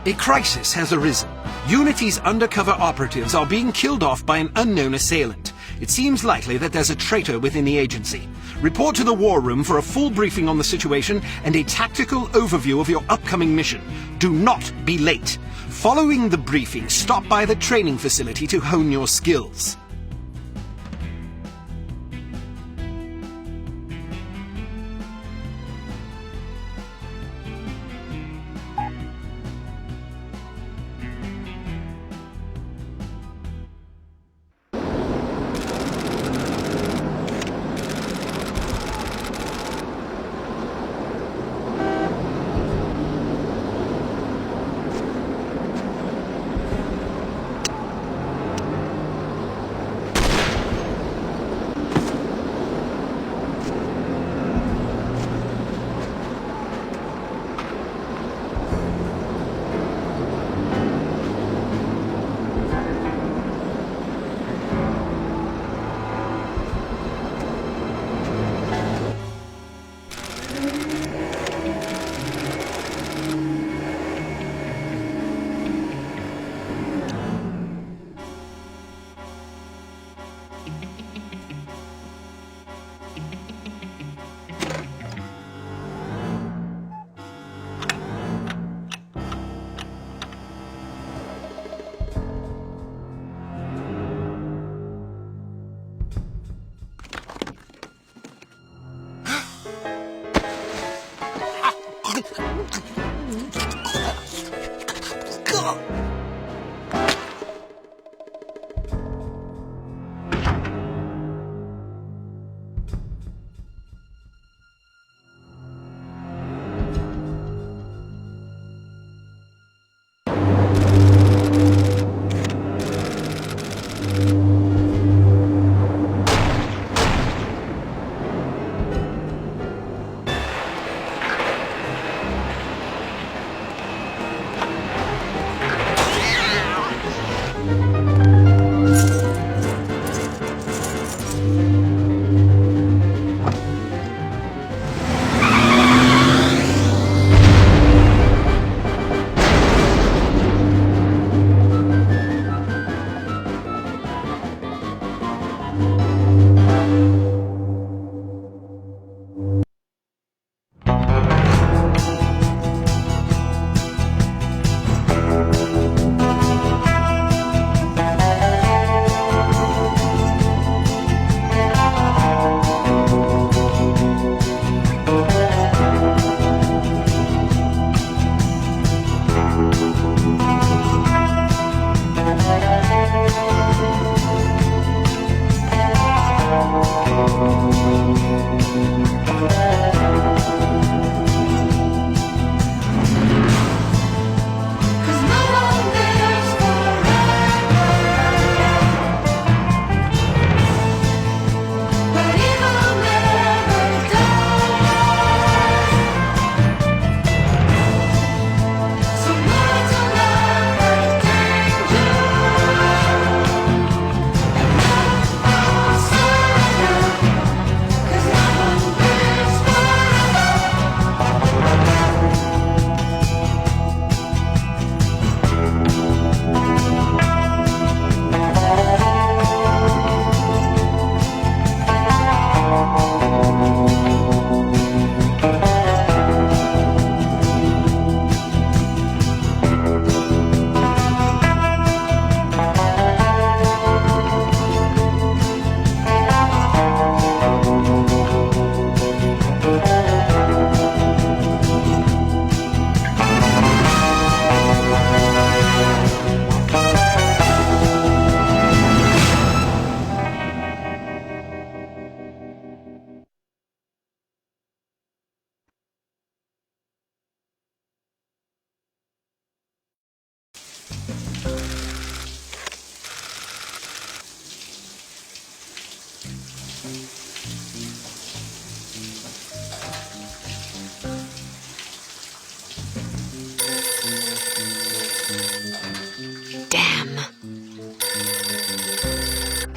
A crisis has arisen. Unity's undercover operatives are being killed off by an unknown assailant. It seems likely that there's a traitor within the agency. Report to the war room for a full briefing on the situation and a tactical overview of your upcoming mission. Do not be late. Following the briefing, stop by the training facility to hone your skills.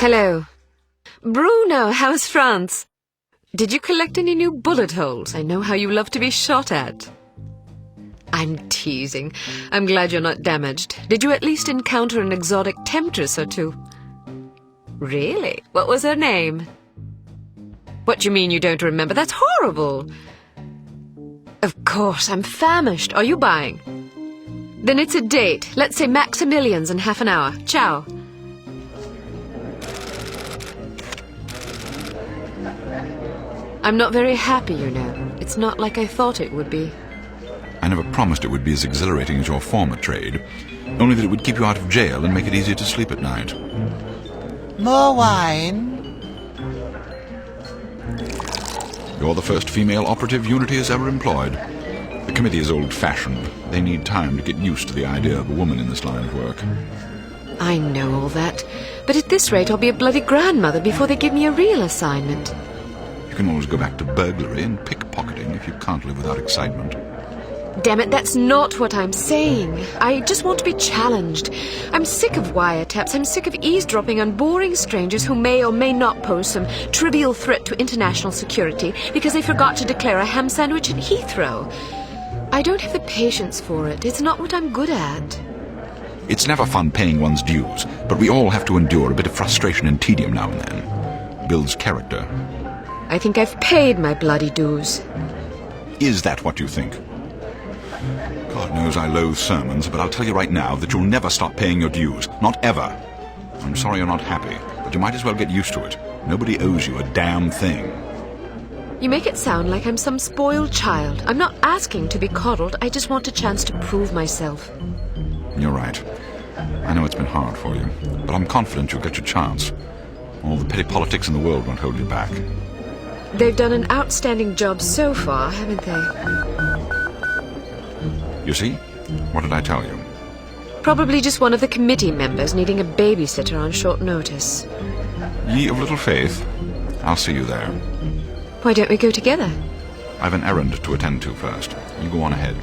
Hello. Bruno, how's France? Did you collect any new bullet holes? I know how you love to be shot at. I'm teasing. I'm glad you're not damaged. Did you at least encounter an exotic temptress or two? Really? What was her name? What do you mean you don't remember? That's horrible. Of course, I'm famished. Are you buying? Then it's a date. Let's say Maximilian's in half an hour. Ciao. I'm not very happy, you know. It's not like I thought it would be. I never promised it would be as exhilarating as your former trade, only that it would keep you out of jail and make it easier to sleep at night. More wine? You're the first female operative Unity has ever employed. The committee is old-fashioned. They need time to get used to the idea of a woman in this line of work. I know all that, but at this rate I'll be a bloody grandmother before they give me a real assignment. You can always go back to burglary and pickpocketing if you can't live without excitement. Damn it, that's not what I'm saying. I just want to be challenged. I'm sick of wiretaps. I'm sick of eavesdropping on boring strangers who may or may not pose some trivial threat to international security because they forgot to declare a ham sandwich at Heathrow. I don't have the patience for it. It's not what I'm good at. It's never fun paying one's dues, but we all have to endure a bit of frustration and tedium now and then. Builds character. I think I've paid my bloody dues. Is that what you think? God knows I loathe sermons, but I'll tell you right now that you'll never stop paying your dues. Not ever. I'm sorry you're not happy, but you might as well get used to it. Nobody owes you a damn thing. You make it sound like I'm some spoiled child. I'm not asking to be coddled. I just want a chance to prove myself. You're right. I know it's been hard for you, but I'm confident you'll get your chance. All the petty politics in the world won't hold you back. They've done an outstanding job so far, haven't they? You see? What did I tell you? Probably just one of the committee members needing a babysitter on short notice. Ye of little faith. I'll see you there. Why don't we go together? I've an errand to attend to first. You go on ahead.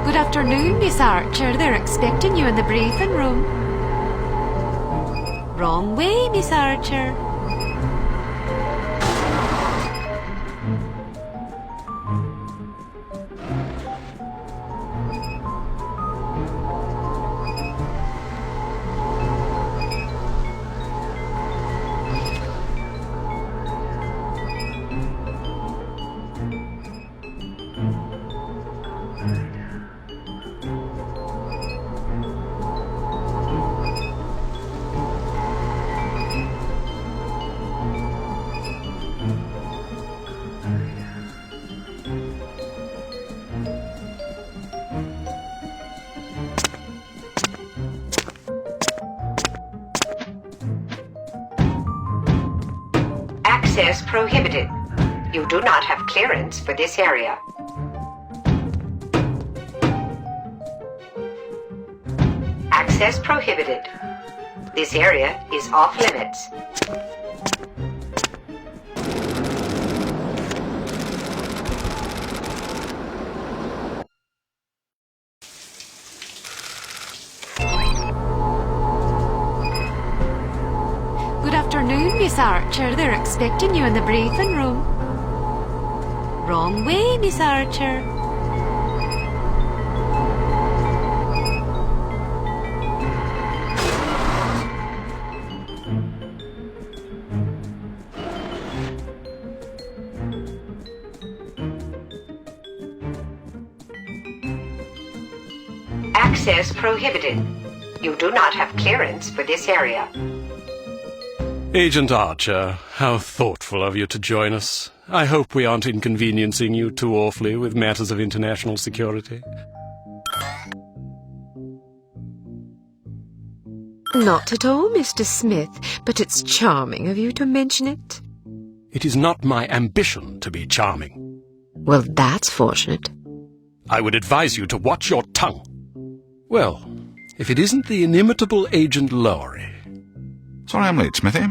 Good afternoon, Miss Archer. They're expecting you in the briefing room. Wrong way, Miss Archer. Access prohibited. You do not have clearance for this area. Access prohibited. This area is off limits. Good afternoon, Miss Archer. They're expecting you in the briefing room. Wrong way, Miss Archer. Access prohibited. You do not have clearance for this area. Agent Archer, how thoughtful of you to join us. I hope we aren't inconveniencing you too awfully with matters of international security. Not at all, Mr. Smith, but it's charming of you to mention it. It is not my ambition to be charming. Well, that's fortunate. I would advise you to watch your tongue. Well, if it isn't the inimitable Agent Lowry. Sorry I'm late, Smithy.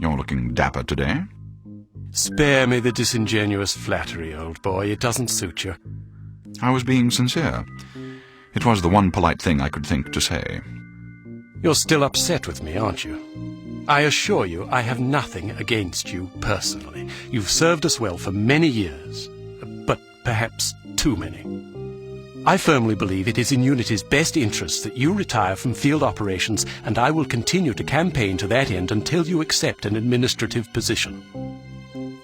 You're looking dapper today. Spare me the disingenuous flattery, old boy. It doesn't suit you. I was being sincere. It was the one polite thing I could think to say. You're still upset with me, aren't you? I assure you I have nothing against you personally. You've served us well for many years, but perhaps too many. I firmly believe it is in Unity's best interests that you retire from field operations, and I will continue to campaign to that end until you accept an administrative position.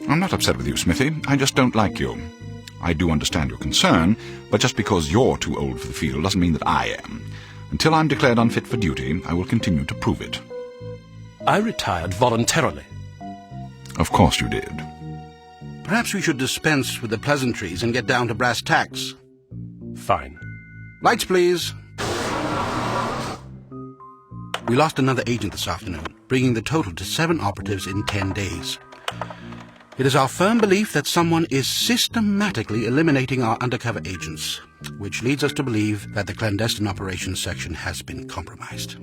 I'm not upset with you, Smithy. I just don't like you. I do understand your concern, but just because you're too old for the field doesn't mean that I am. Until I'm declared unfit for duty, I will continue to prove it. I retired voluntarily. Of course you did. Perhaps we should dispense with the pleasantries and get down to brass tacks. Fine. Lights, please. We lost another agent this afternoon, bringing the total to 7 operatives in 10 days. It is our firm belief that someone is systematically eliminating our undercover agents, which leads us to believe that the clandestine operations section has been compromised.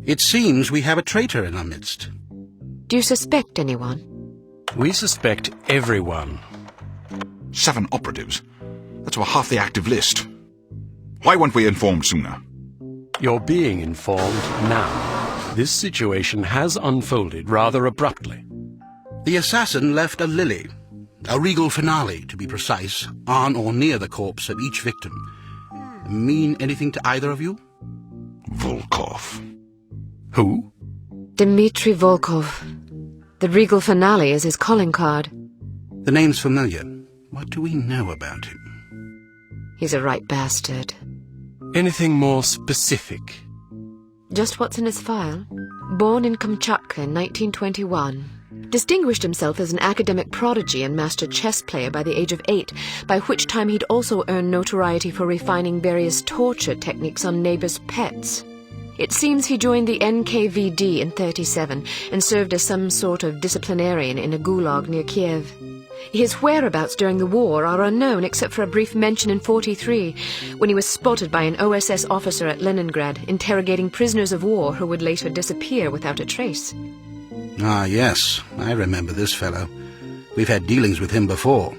It seems we have a traitor in our midst. Do you suspect anyone? We suspect everyone. 7 operatives. That's about half the active list. Why weren't we informed sooner? You're being informed now. This situation has unfolded rather abruptly. The assassin left a lily, a regal finale, to be precise, on or near the corpse of each victim. Mean anything to either of you? Volkov. Who? Dmitri Volkov. The regal finale is his calling card. The name's familiar. What do we know about him? He's a right bastard. Anything more specific? Just what's in his file. Born in Kamchatka in 1921. Distinguished himself as an academic prodigy and master chess player by the age of 8, by which time he'd also earned notoriety for refining various torture techniques on neighbors' pets. It seems he joined the NKVD in 1937 and served as some sort of disciplinarian in a gulag near Kiev. His whereabouts during the war are unknown except for a brief mention in 1943, when he was spotted by an OSS officer at Leningrad interrogating prisoners of war who would later disappear without a trace. Ah, yes, I remember this fellow. We've had dealings with him before.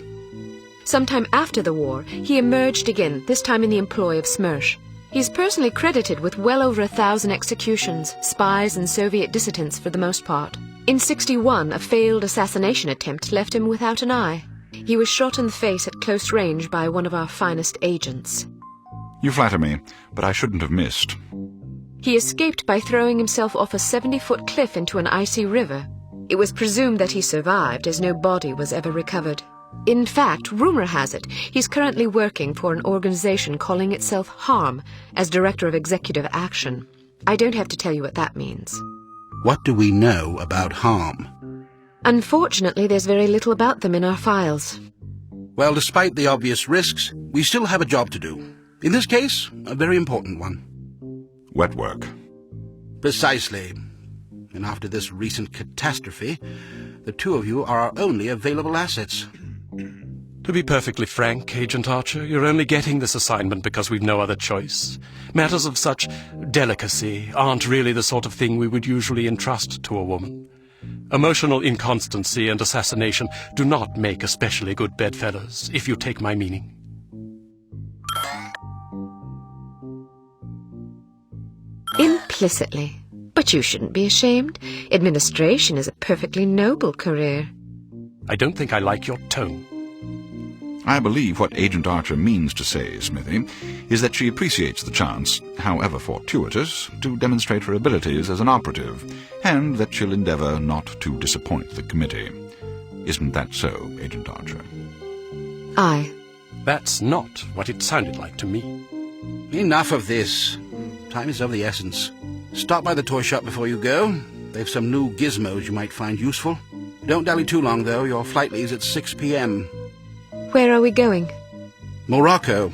Sometime after the war, he emerged again, this time in the employ of ScHlAuChi. He's personally credited with well over 1,000 executions, spies and Soviet dissidents for the most part. In 1961, a failed assassination attempt left him without an eye. He was shot in the face at close range by one of our finest agents. You flatter me, but I shouldn't have missed. He escaped by throwing himself off a 70-foot cliff into an icy river. It was presumed that he survived, as no body was ever recovered. In fact, rumor has it, he's currently working for an organization calling itself HARM as Director of Executive Action. I don't have to tell you what that means. What do we know about HARM? Unfortunately, there's very little about them in our files. Well, despite the obvious risks, we still have a job to do. In this case, a very important one. Wet work. Precisely. And after this recent catastrophe, the two of you are our only available assets. To be perfectly frank, Agent Archer, you're only getting this assignment because we've no other choice. Matters of such delicacy aren't really the sort of thing we would usually entrust to a woman. Emotional inconstancy and assassination do not make especially good bedfellows, if you take my meaning. Implicitly. But you shouldn't be ashamed. Administration is a perfectly noble career. I don't think I like your tone. I believe what Agent Archer means to say, Smithy, is that she appreciates the chance, however fortuitous, to demonstrate her abilities as an operative, and that she'll endeavour not to disappoint the committee. Isn't that so, Agent Archer? Aye. That's not what it sounded like to me. Enough of this. Time is of the essence. Stop by the toy shop before you go. They've some new gizmos you might find useful. Don't dally too long, though. Your flight leaves at 6 p.m. Where are we going? Morocco.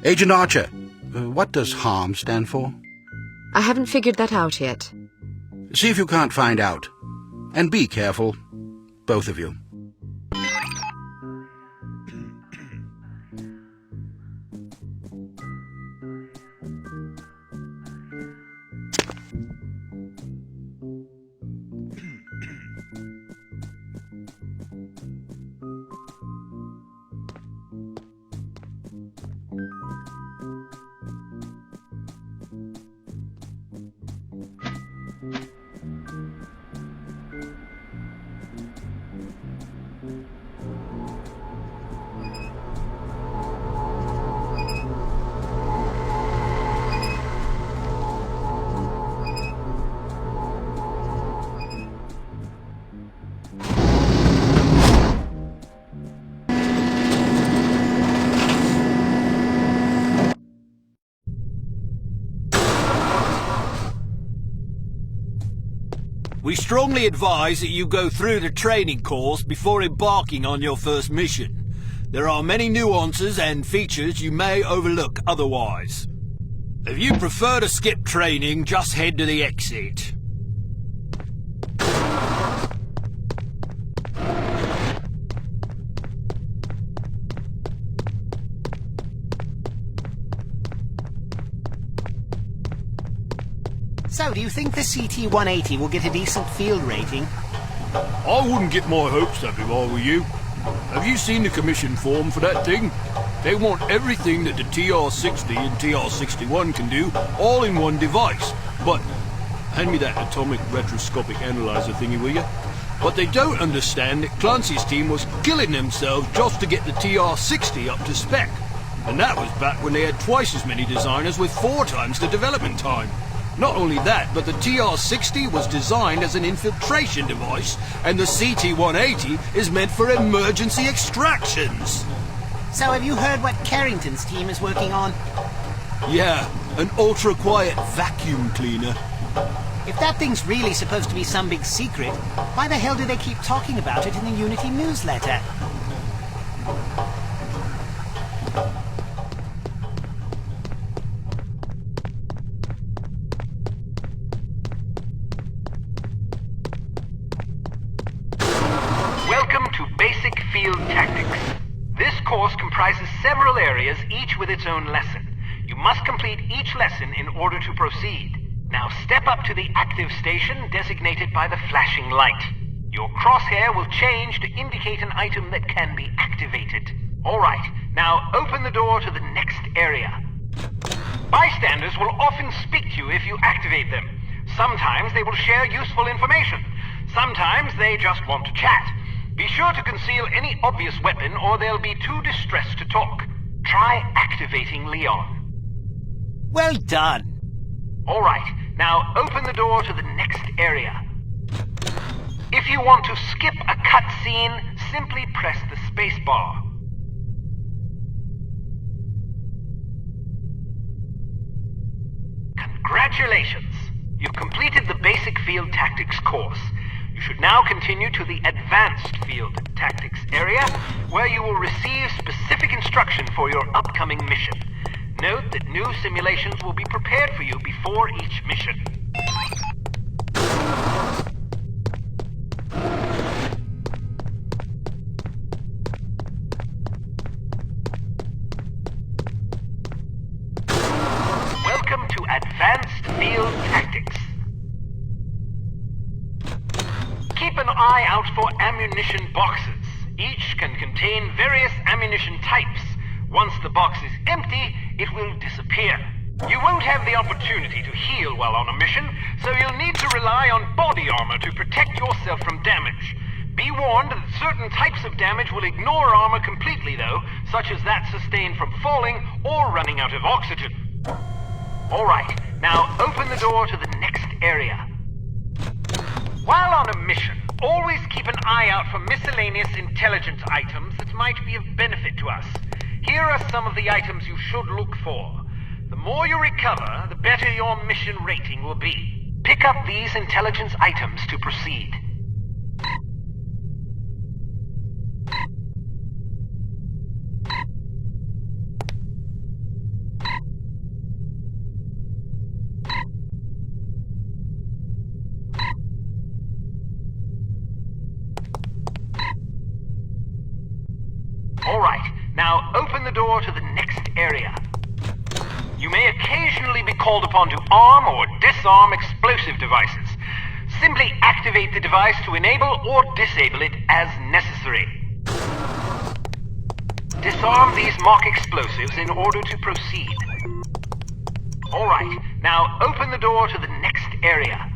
Agent Archer, what does HARM stand for? I haven't figured that out yet. See if you can't find out. And be careful, both of you. We strongly advise that you go through the training course before embarking on your first mission. There are many nuances and features you may overlook otherwise. If you prefer to skip training, just head to the exit. So, do you think the CT-180 will get a decent field rating? I wouldn't get my hopes up if I were you. Have you seen the commission form for that thing? They want everything that the TR-60 and TR-61 can do, all in one device. But, hand me that atomic retroscopic analyzer thingy, will you? But they don't understand that Clancy's team was killing themselves just to get the TR-60 up to spec. And that was back when they had twice as many designers with 4 times the development time. Not only that, but the TR-60 was designed as an infiltration device, and the CT-180 is meant for emergency extractions. So, have you heard what Carrington's team is working on? Yeah, an ultra-quiet vacuum cleaner. If that thing's really supposed to be some big secret, why the hell do they keep talking about it in the Unity newsletter? Welcome to Basic Field Tactics. This course comprises several areas, each with its own lesson. You must complete each lesson in order to proceed. Now step up to the active station designated by the flashing light. Your crosshair will change to indicate an item that can be activated. Alright, now open the door to the next area. Bystanders will often speak to you if you activate them. Sometimes they will share useful information. Sometimes they just want to chat. Be sure to conceal any obvious weapon or they'll be too distressed to talk. Try activating Leon. Well done. Alright, now open the door to the next area. If you want to skip a cutscene, simply press the space bar. Congratulations! You've completed the Basic Field Tactics course. You should now continue to the Advanced Field Tactics area, where you will receive specific instruction for your upcoming mission. Note that new simulations will be prepared for you before each mission. Welcome to Advanced Field Tactics. Keep an eye out for ammunition boxes. Each can contain various ammunition types. Once the box is empty, it will disappear. You won't have the opportunity to heal while on a mission, so you'll need to rely on body armor to protect yourself from damage. Be warned that certain types of damage will ignore armor completely though, such as that sustained from falling or running out of oxygen. Alright, now open the door to the next area. While on a mission, always keep an eye out for miscellaneous intelligence items that might be of benefit to us. Here are some of the items you should look for. The more you recover, the better your mission rating will be. Pick up these intelligence items to proceed. Alright, now open the door to the next area. You may occasionally be called upon to arm or disarm explosive devices. Simply activate the device to enable or disable it as necessary. Disarm these mock explosives in order to proceed. Alright, now open the door to the next area.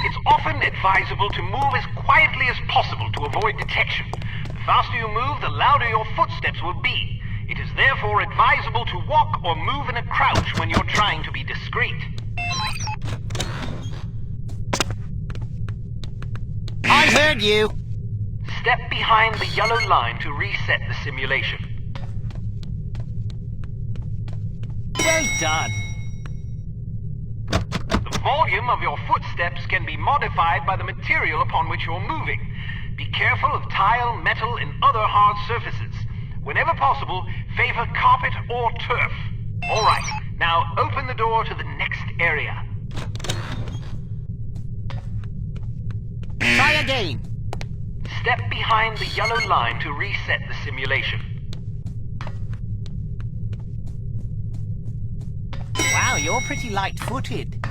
It's often advisable to move as quietly as possible to avoid detection. The faster you move, the louder your footsteps will be. It is therefore advisable to walk or move in a crouch when you're trying to be discreet. I heard you. Step behind the yellow line to reset the simulation. Well done. The volume of your footsteps can be modified by the material upon which you're moving. Be careful of tile, metal, and other hard surfaces. Whenever possible, favor carpet or turf. All right, now open the door to the next area. Try again. Step behind the yellow line to reset the simulation. Wow, you're pretty light-footed.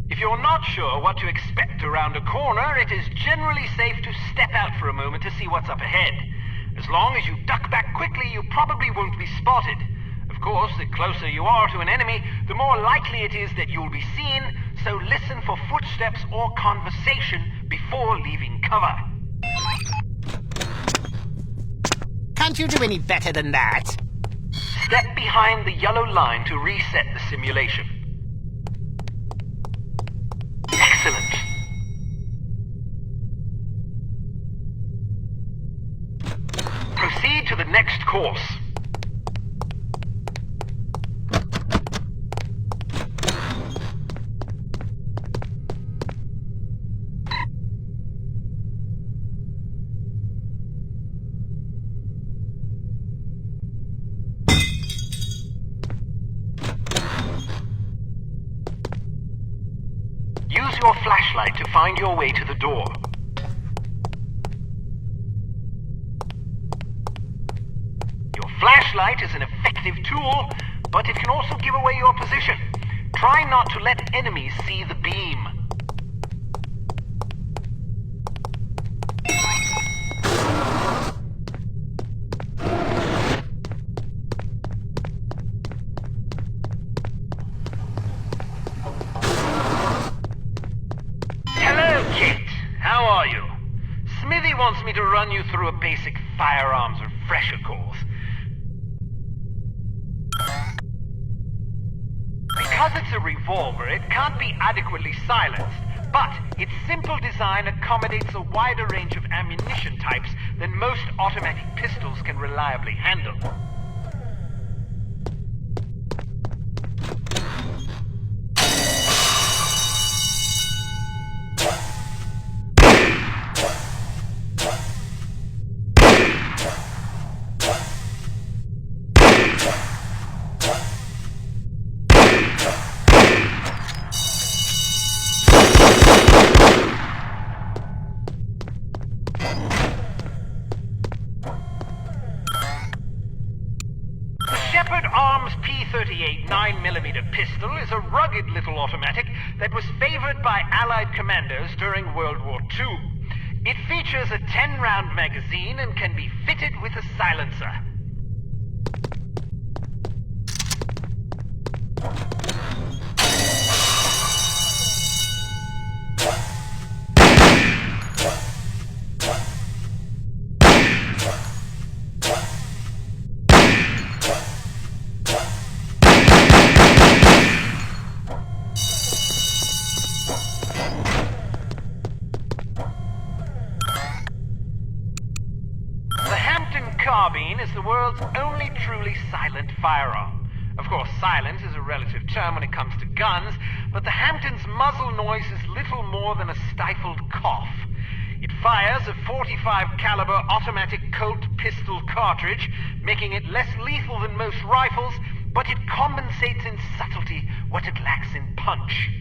If you're not sure what to expect around a corner, it is generally safe to step out for a moment to see what's up ahead. As long as you duck back quickly, you probably won't be spotted. Of course, the closer you are to an enemy, the more likely it is that you'll be seen, so listen for footsteps or conversation before leaving cover. Can't you do any better than that? Step behind the yellow line to reset the simulation. Excellent. Proceed to the next course. Use your flashlight to find your way to the door. Your flashlight is an effective tool, but it can also give away your position. Try not to let enemies see the beam. How are you? Smithy wants me to run you through a basic firearms refresher course. Because it's a revolver, it can't be adequately silenced, but its simple design accommodates a wider range of ammunition types than most automatic pistols can reliably handle. P-38 9mm pistol is a rugged little automatic that was favored by Allied commanders during World War II. It features a 10-round magazine and can be fitted with a silencer. Carbine is the world's only truly silent firearm. Of course, silent is a relative term when it comes to guns, but the Hampton's muzzle noise is little more than a stifled cough. It fires a .45 caliber automatic Colt pistol cartridge, making it less lethal than most rifles, but it compensates in subtlety what it lacks in punch.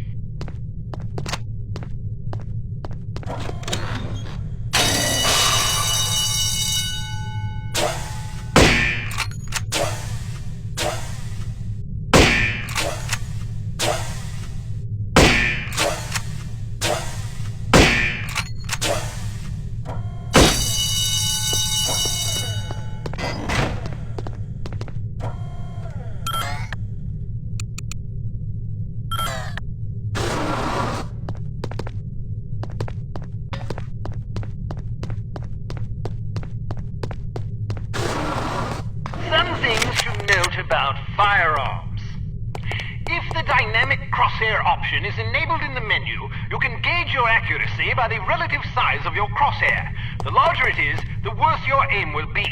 About firearms. If the dynamic crosshair option is enabled in the menu, you can gauge your accuracy by the relative size of your crosshair. The larger it is, the worse your aim will be.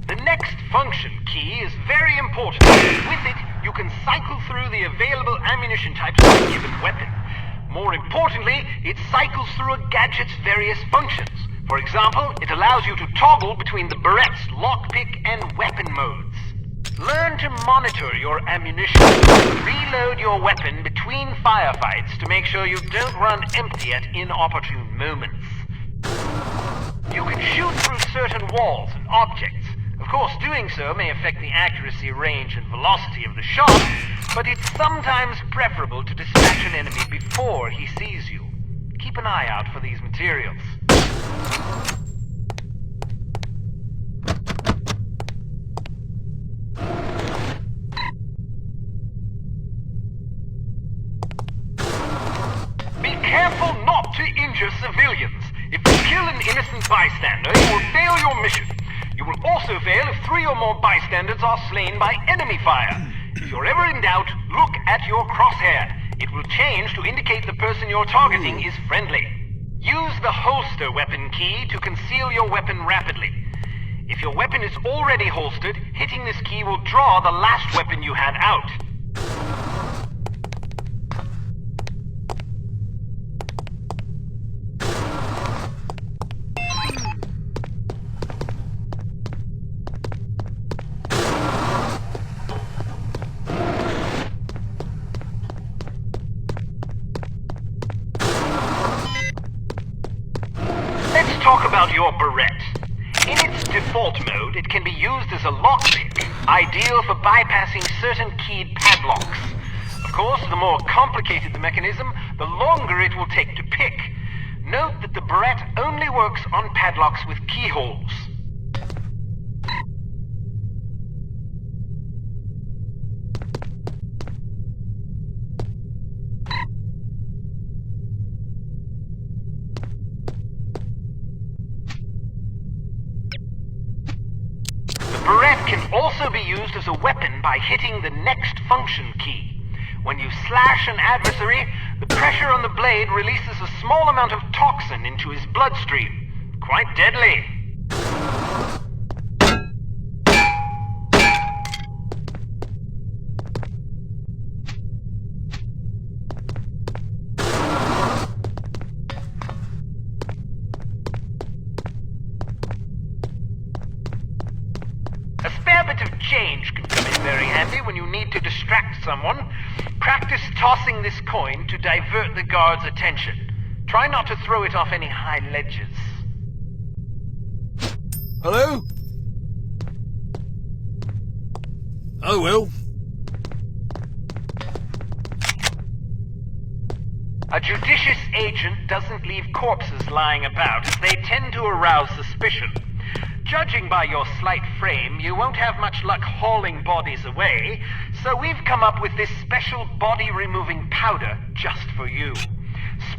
The next function key is very important. With it, you you can cycle through the available ammunition types of a given weapon. More importantly, it cycles through a gadget's various functions. For example, it allows you to toggle between the Beret's lockpick and weapon modes. Learn to monitor your ammunition. Reload your weapon between firefights to make sure you don't run empty at inopportune moments. You can shoot through certain walls and objects. Of course, doing so may affect the accuracy, range, and velocity of the shot, but it's sometimes preferable to dispatch an enemy before he sees you. Keep an eye out for these materials. Be careful not to injure civilians. If you kill an innocent bystander, you will fail your mission. You will also fail if 3 or more bystanders are slain by enemy fire. If you're ever in doubt, look at your crosshair. It will change to indicate the person you're targeting is friendly. Use the holster weapon key to conceal your weapon rapidly. If your weapon is already holstered, hitting this key will draw the last weapon you had out. Talk about your Beret. In its default mode, it can be used as a lockpick, ideal for bypassing certain keyed padlocks. Of course, the more complicated the mechanism, the longer it will take to pick. Note that the Beret only works on padlocks with keyholes. Can also be used as a weapon by hitting the next function key. When you slash an adversary, the pressure on the blade releases a small amount of toxin into his bloodstream. Quite deadly. Change can come in very handy when you need to distract someone. Practice tossing this coin to divert the guard's attention. Try not to throw it off any high ledges. Hello? Oh well. A judicious agent doesn't leave corpses lying about, as they tend to arouse suspicion. Judging by your slight frame, you won't have much luck hauling bodies away, so we've come up with this special body-removing powder just for you.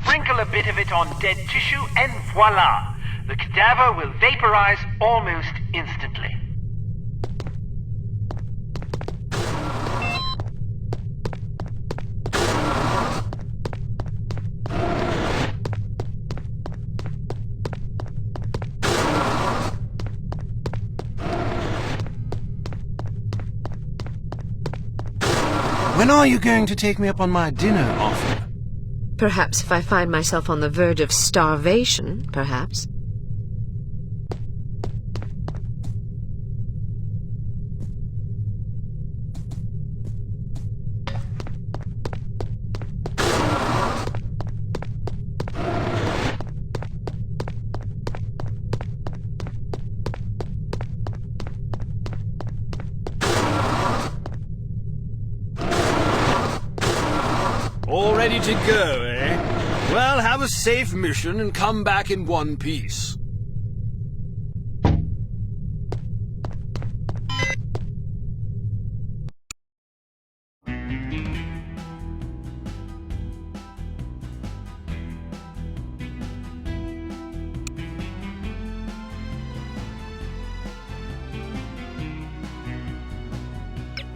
Sprinkle a bit of it on dead tissue and voila! The cadaver will vaporize almost instantly. When are you going to take me up on my dinner offer? Perhaps if I find myself on the verge of starvation, perhaps. All ready to go, eh? Well, have a safe mission and come back in one piece.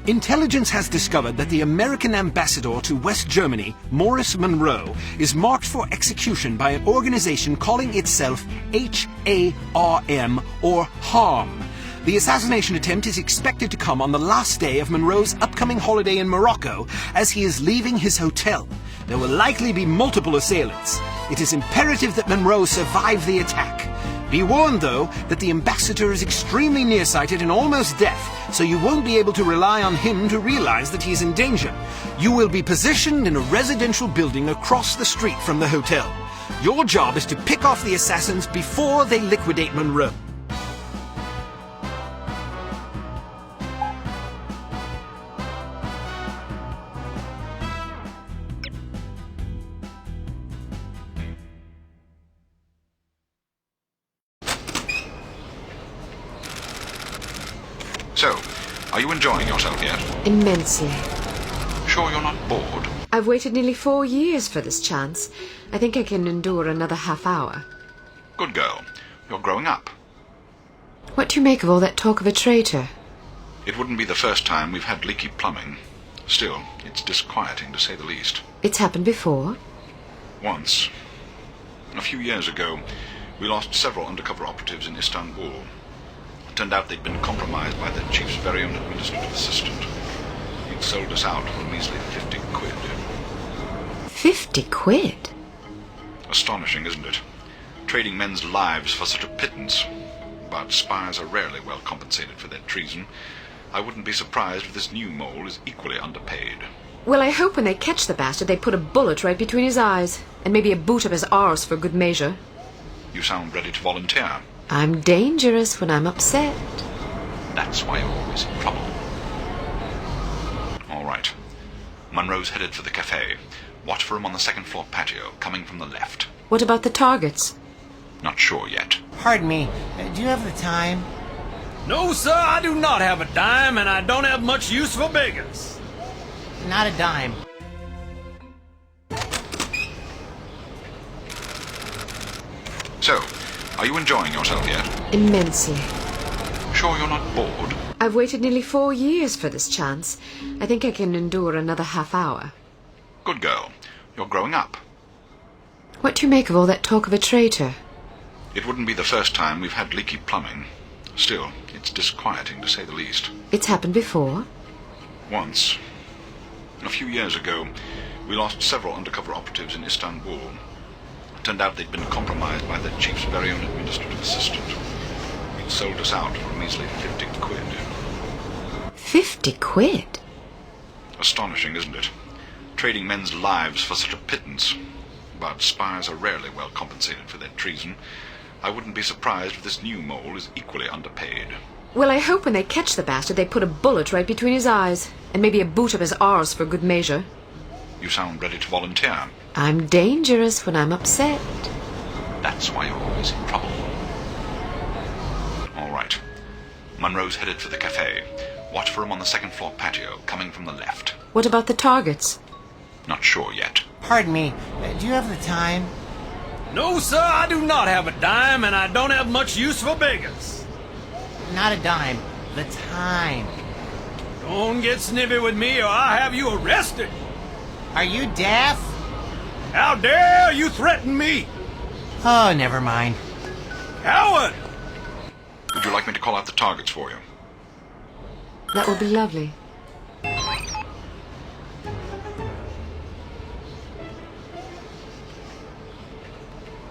Intelligence has discovered that the American ambassador to West Germany, Morris Monroe, is marked for execution by an organization calling itself HARM, or HARM. The assassination attempt is expected to come on the last day of Monroe's upcoming holiday in Morocco as he is leaving his hotel. There will likely be multiple assailants. It is imperative that Monroe survive the attack. Be warned, though, that the ambassador is extremely nearsighted and almost deaf, so you won't be able to rely on him to realize that he is in danger. You will be positioned in a residential building across the street from the hotel. Your job is to pick off the assassins before they liquidate Monroe. So, are you enjoying yourself yet? Immensely. Sure you're not bored? I've waited nearly 4 years for this chance. I think I can endure another half hour. Good girl. You're growing up. What do you make of all that talk of a traitor? It wouldn't be the first time we've had leaky plumbing. Still, it's disquieting to say the least. It's happened before? Once. A few years ago, we lost several undercover operatives in Istanbul. It turned out they'd been compromised by the chief's very own administrative assistant. He'd sold us out for a measly 50 quid. 50 quid? Astonishing, isn't it? Trading men's lives for such a pittance. But spies are rarely well compensated for their treason. I wouldn't be surprised if this new mole is equally underpaid. Well, I hope when they catch the bastard they put a bullet right between his eyes, and maybe a boot up his arse for good measure. You sound ready to volunteer. I'm dangerous when I'm upset. That's why you're always in trouble. All right. Monroe's headed for the cafe. Watch for him on the second floor patio, coming from the left. What about the targets? Not sure yet. Pardon me, do you have the time? No, sir, I do not have a dime, and I don't have much use for beggars. Not a dime. So, are you enjoying yourself yet? Immensely. Sure you're not bored? I've waited nearly 4 years for this chance. I think I can endure another half hour. Good girl. You're growing up. What do you make of all that talk of a traitor? It wouldn't be the first time we've had leaky plumbing. Still, it's disquieting to say the least. It's happened before? Once. A few years ago, we lost several undercover operatives in Istanbul. It turned out they'd been compromised by the chief's very own administrative assistant. He'd sold us out for a measly 50 quid. 50 quid? Astonishing, isn't it? Trading men's lives for such a pittance. But spies are rarely well compensated for their treason. I wouldn't be surprised if this new mole is equally underpaid. Well, I hope when they catch the bastard they put a bullet right between his eyes, and maybe a boot up his arse for good measure. You sound ready to volunteer. I'm dangerous when I'm upset. That's why you're always in trouble. All right. Monroe's headed for the cafe. Watch for him on the second floor patio, coming from the left. What about the targets? Not sure yet. Pardon me, do you have the time? No, sir, I do not have a dime, and I don't have much use for beggars. Not a dime. The time. Don't get snippy with me, or I'll have you arrested. Are you deaf? How dare you threaten me? Oh, never mind. Coward! Would you like me to call out the targets for you? That would be lovely.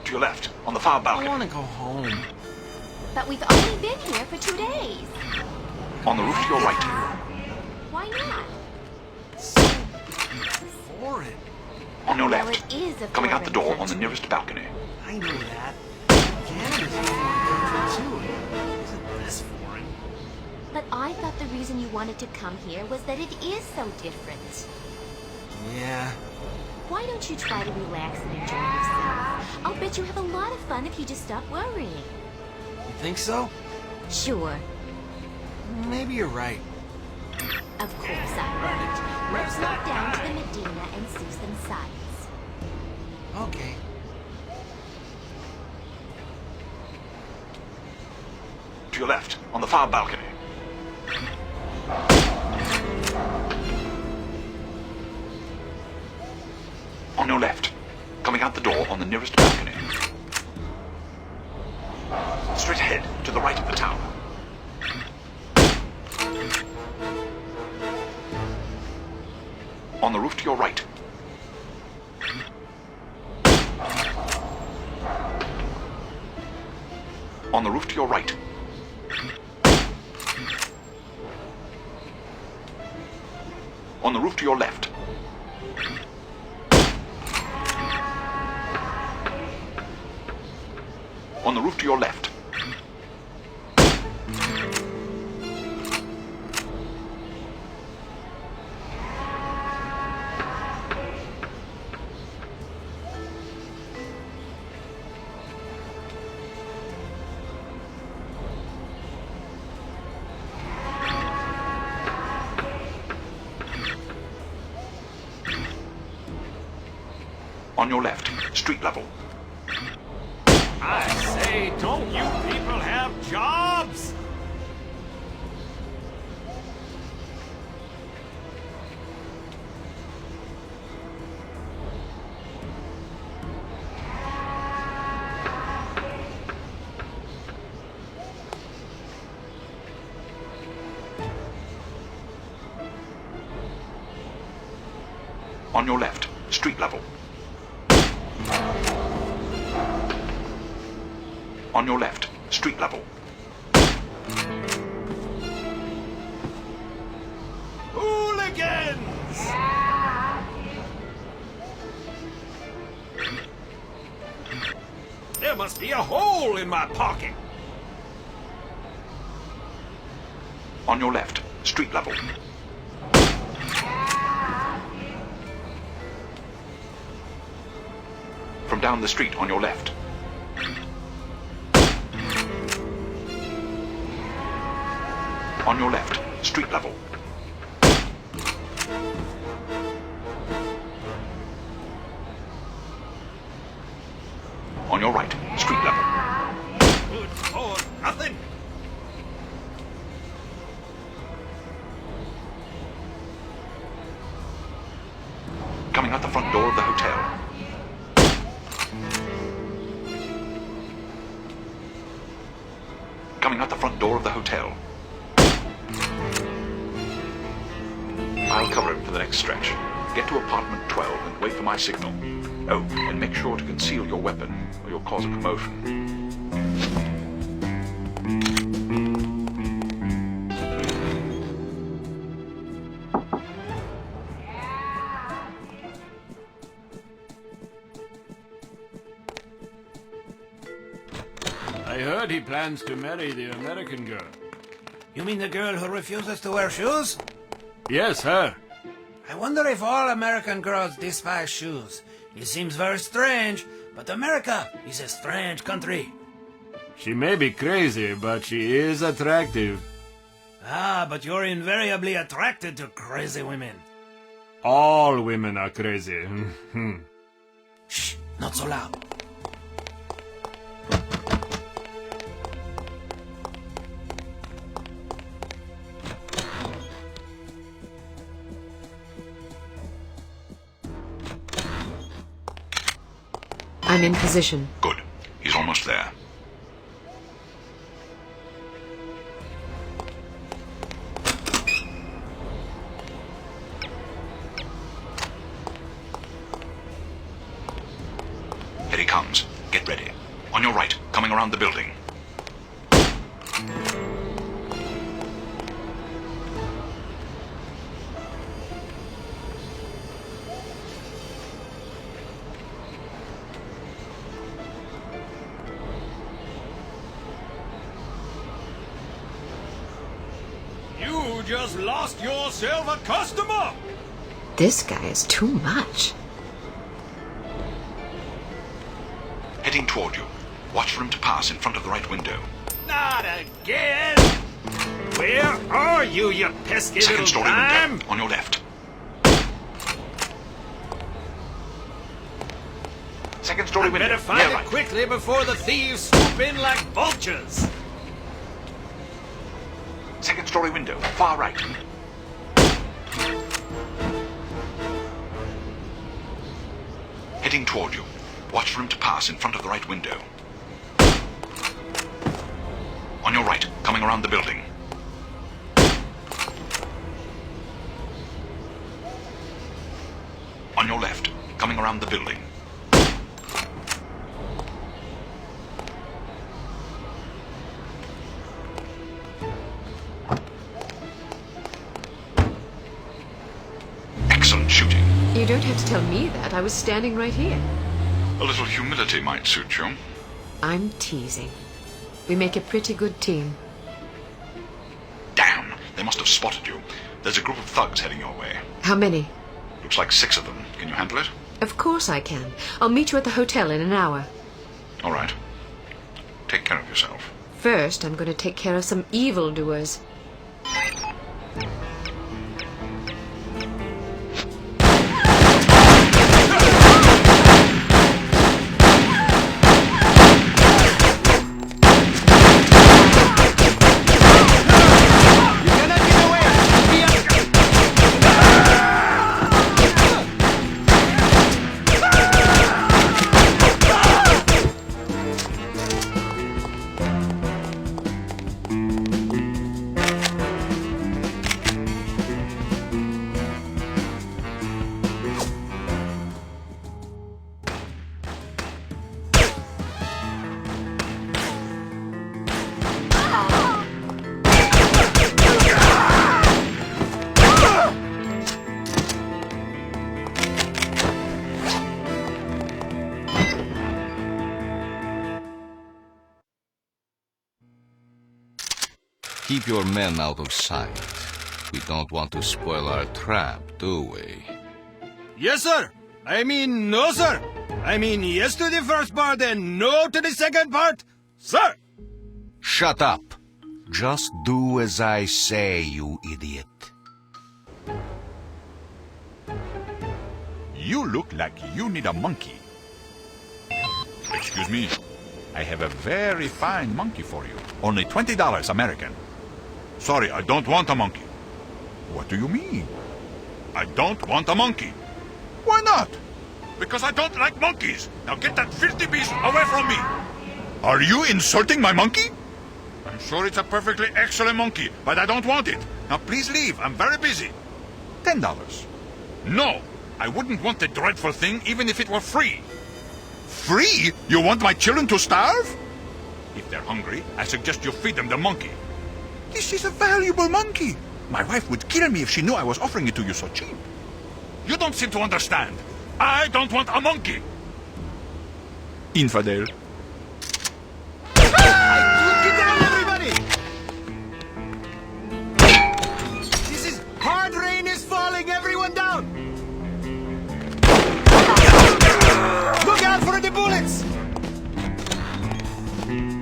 To your left, on the far I balcony. want to go home. But we've only been here for 2 days. On the roof to your right. Why not? Foreign. On your Well, left. it is a Coming out the foreign door on the country. nearest balcony. I know that. Canada's a foreign country, too. Isn't this foreign? But I thought the reason you wanted to come here was that it is so different. Yeah. Why don't you try to relax and enjoy yourself? I'll bet you have a lot of fun if you just stop worrying. You think so? Sure. Maybe you're right. Of course I won't. Let's head down to the Medina and see some sights. Okay. To your left, on the far balcony. On your left, coming out the door on the nearest balcony. Straight ahead, to the right of the tower. On the roof to your right. On the roof to your right. On the roof to your left. On the roof to your left. On your left, street level. I say, don't you people have jobs? On your left, street level. On your left, street level. Hooligans! There must be a hole in my pocket. On your left, street level. From down the street on your left. On your left, street level. On your right, street level. Good for nothing. Coming out the front door of the hotel. Coming out the front door of the hotel. I'll cover it for the next stretch. Get to apartment 12 and wait for my signal. Oh, and make sure to conceal your weapon, or you'll cause a commotion. I heard he plans to marry the American girl. You mean the girl who refuses to wear shoes? Yes, her. I wonder if all American girls despise shoes. It seems very strange, but America is a strange country. She may be crazy, but she is attractive. Ah, but you're invariably attracted to crazy women. All women are crazy. Shh, not so loud. I'm in position. Good. He's almost there. Here he comes. Get ready. On your right, coming around the building. You just lost yourself a customer! This guy is too much. Heading toward you. Watch for him to pass in front of the right window. Not again! Where are you, you pesky Second little story dime? window, on your left. Second story window, Better find near it right. quickly before the thieves swoop in like vultures. Second story window, far right. Heading toward you. Watch for him to pass in front of the right window. On your right, coming around the building. around the building. Excellent shooting. You don't have to tell me that. I was standing right here. A little humility might suit you. I'm teasing. We make a pretty good team. Damn, they must have spotted you. There's a group of thugs heading your way. How many? Looks like 6 of them. Can you handle it? Of course I can. I'll meet you at the hotel in an hour. All right. Take care of yourself. First, I'm going to take care of some evildoers. Keep your men out of sight. We don't want to spoil our trap, do we? Yes, sir. I mean, no, sir. I mean, yes to the first part and no to the second part, sir. Shut up. Just do as I say, you idiot. You look like you need a monkey. Excuse me. I have a very fine monkey for you. Only $20 American. Sorry, I don't want a monkey. What do you mean? I don't want a monkey. Why not? Because I don't like monkeys. Now get that filthy beast away from me. Are you insulting my monkey? I'm sure it's a perfectly excellent monkey, but I don't want it. Now please leave. I'm very busy. $10. No, I wouldn't want the dreadful thing even if it were free. Free? You want my children to starve? If they're hungry, I suggest you feed them the monkey. This is a valuable monkey. My wife would kill me if she knew I was offering it to you so cheap. You don't seem to understand. I don't want a monkey. Infidel. Get down, everybody! This is hard rain is falling. Everyone down. Look out for the bullets.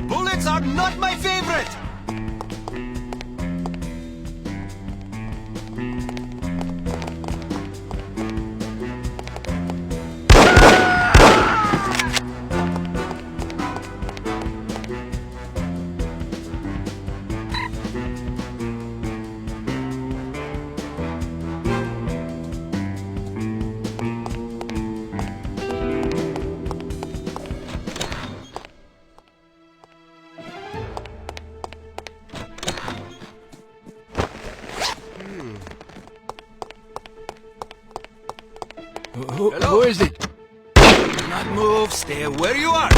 Bullets are not my favorite. Who is it? Do not move. Stay where you are.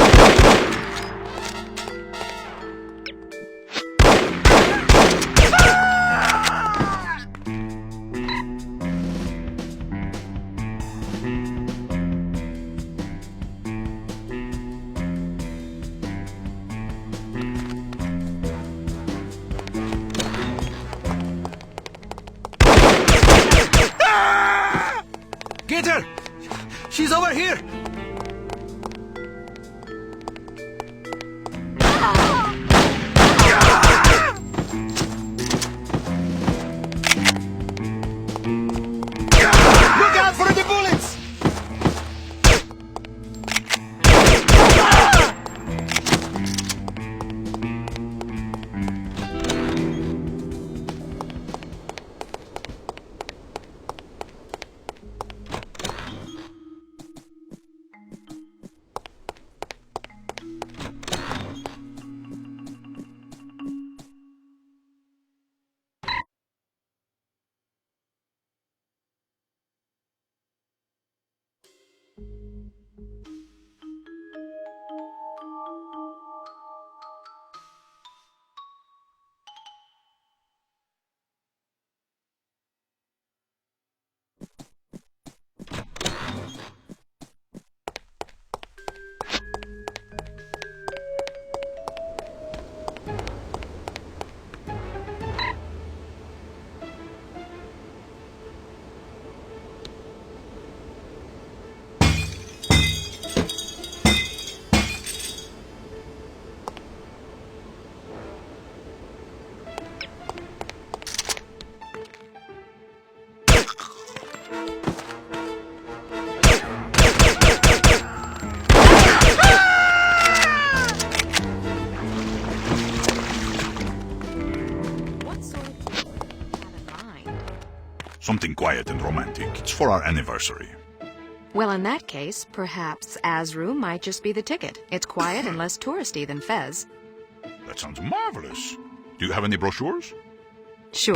Get her! She's over here! Look out for the bullets! Something quiet and romantic. It's for our anniversary. Well, in that case, perhaps Azru might just be the ticket. It's quiet and less touristy than Fez. That sounds marvelous. Do you have any brochures? Sure.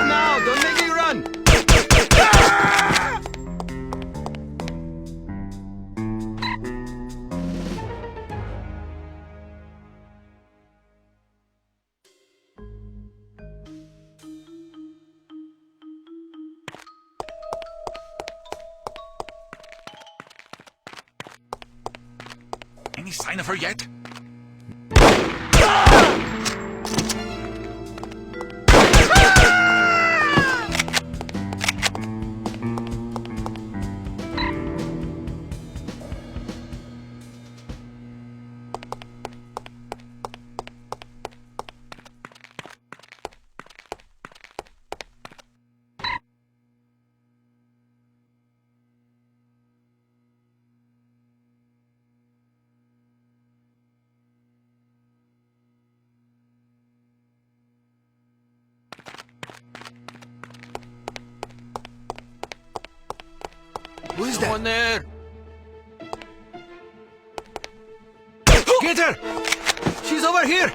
Now, don't make me run! Any sign of her yet? Who is Someone there? Get her! She's over here!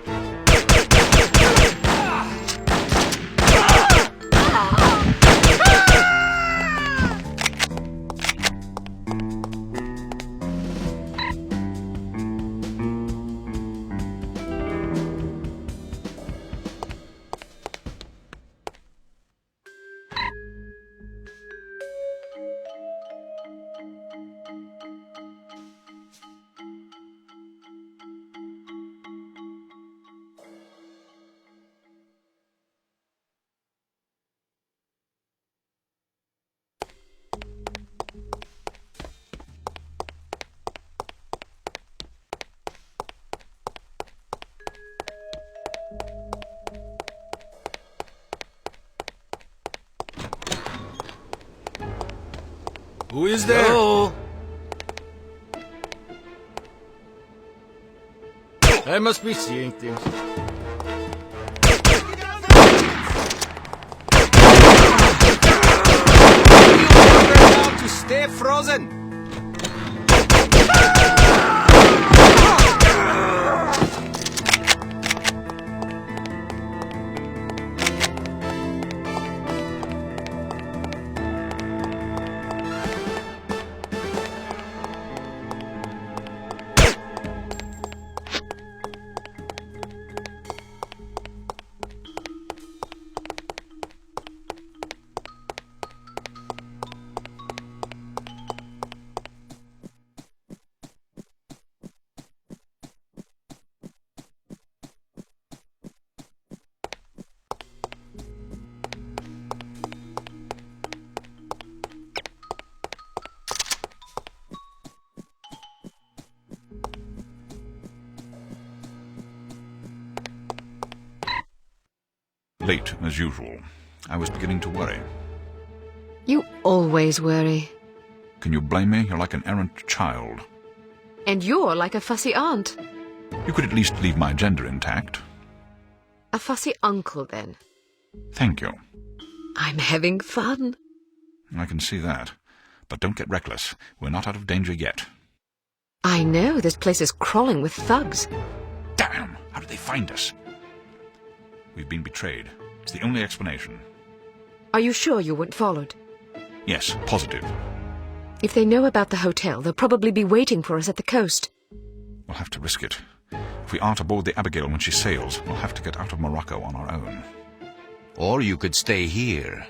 Who is there? Oh! I must be seeing things. To stay frozen! Late, as usual. I was beginning to worry. You always worry. Can you blame me? You're like an errant child. And you're like a fussy aunt. You could at least leave my gender intact. A fussy uncle, then. Thank you. I'm having fun. I can see that. But don't get reckless. We're not out of danger yet. I know, this place is crawling with thugs. Damn! How did they find us? We've been betrayed. It's the only explanation. Are you sure you weren't followed? Yes, positive. If they know about the hotel, they'll probably be waiting for us at the coast. We'll have to risk it. If we aren't aboard the Abigail when she sails, we'll have to get out of Morocco on our own. Or you could stay here.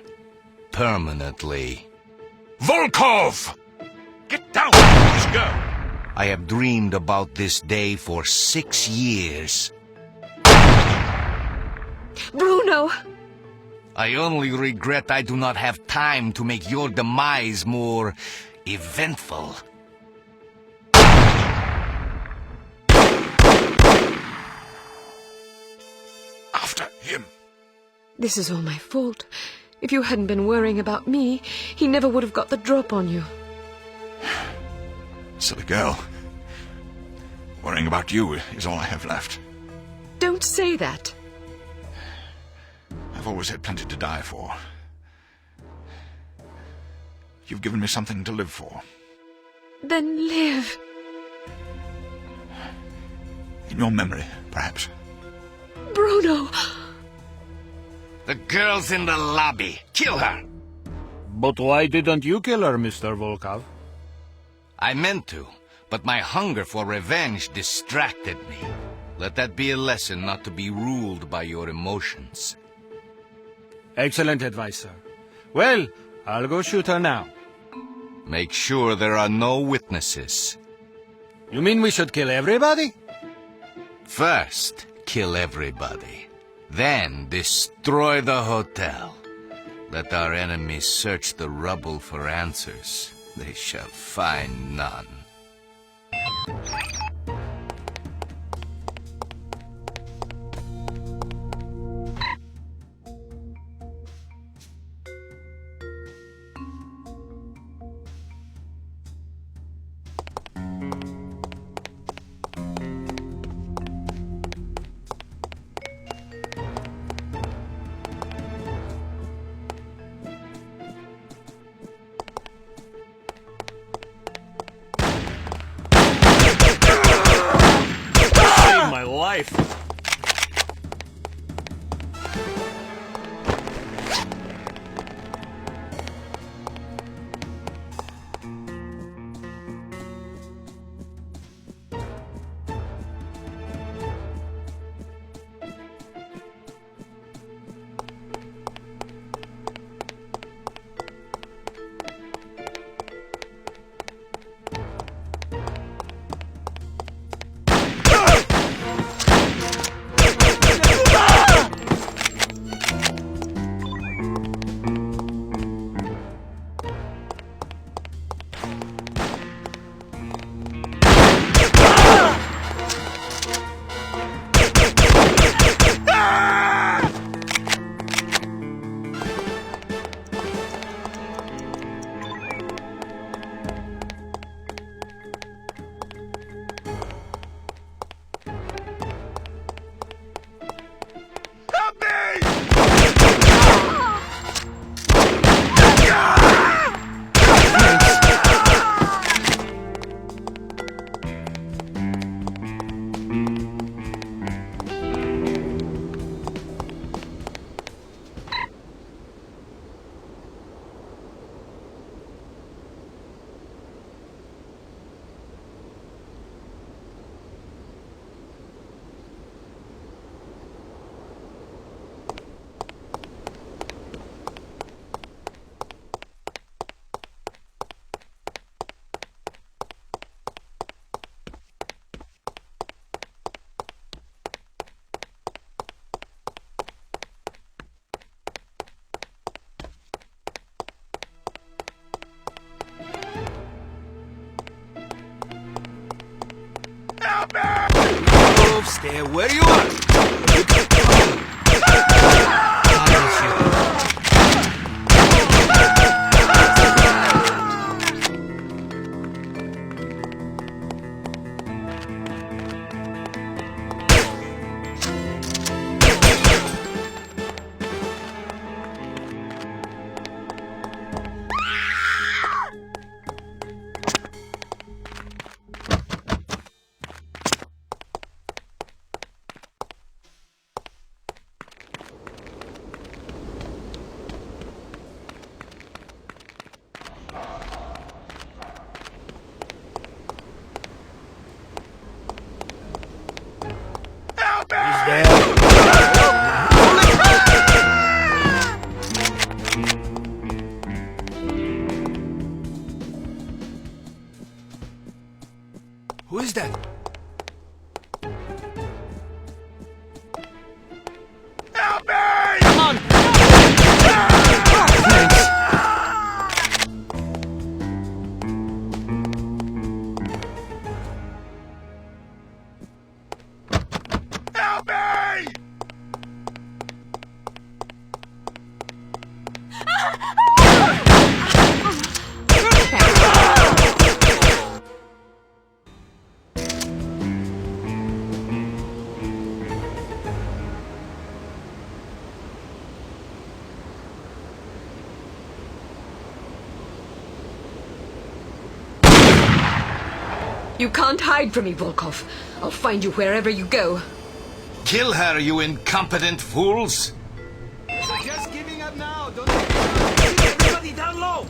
Permanently. Volkov! Get down! Let's go! I have dreamed about this day for 6 years. Bruno! I only regret I do not have time to make your demise more eventful. After him. This is all my fault. If you hadn't been worrying about me, he never would have got the drop on you. Silly girl. Worrying about you is all I have left. Don't say that. I've always had plenty to die for. You've given me something to live for. Then live. In your memory, perhaps. Bruno! The girl's in the lobby. Kill her! But why didn't you kill her, Mr. Volkov? I meant to, but my hunger for revenge distracted me. Let that be a lesson not to be ruled by your emotions. Excellent advice, sir. Well, I'll go shoot her now. Make sure there are no witnesses. You mean we should kill everybody? First, kill everybody. Then destroy the hotel. Let our enemies search the rubble for answers. They shall find none. My life. Stay where you are. Who is that? Help me! Come on! Help me! You can't hide from me, Volkov. I'll find you wherever you go. Kill her, you incompetent fools! Just giving up now. Don't everybody down low.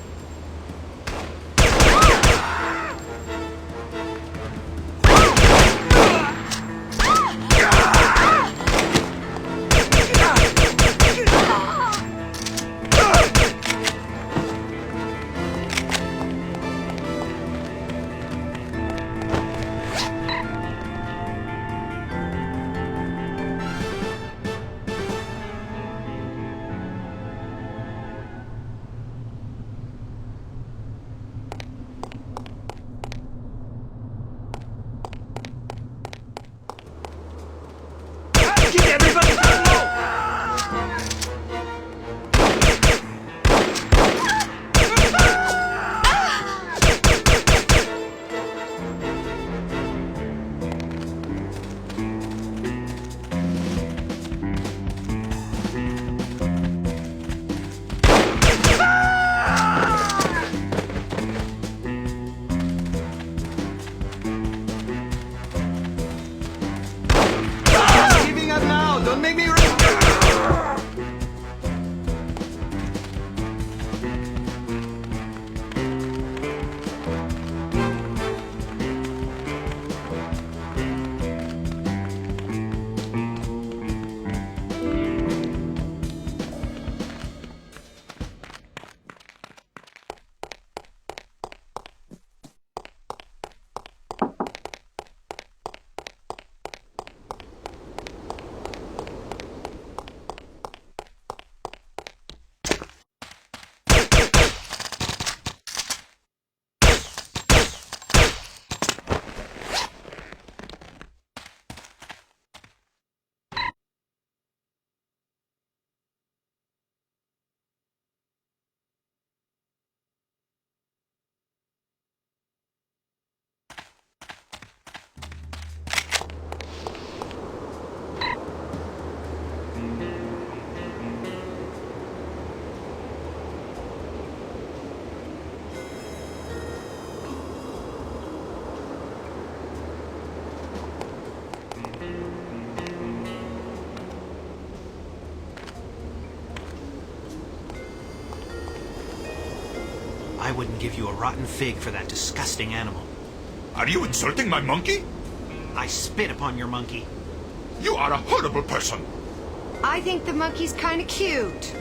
Get everybody down low! Giving up now! Don't make me I wouldn't give you a rotten fig for that disgusting animal. Are you insulting my monkey? I spit upon your monkey. You are a horrible person. I think the monkey's kind of cute.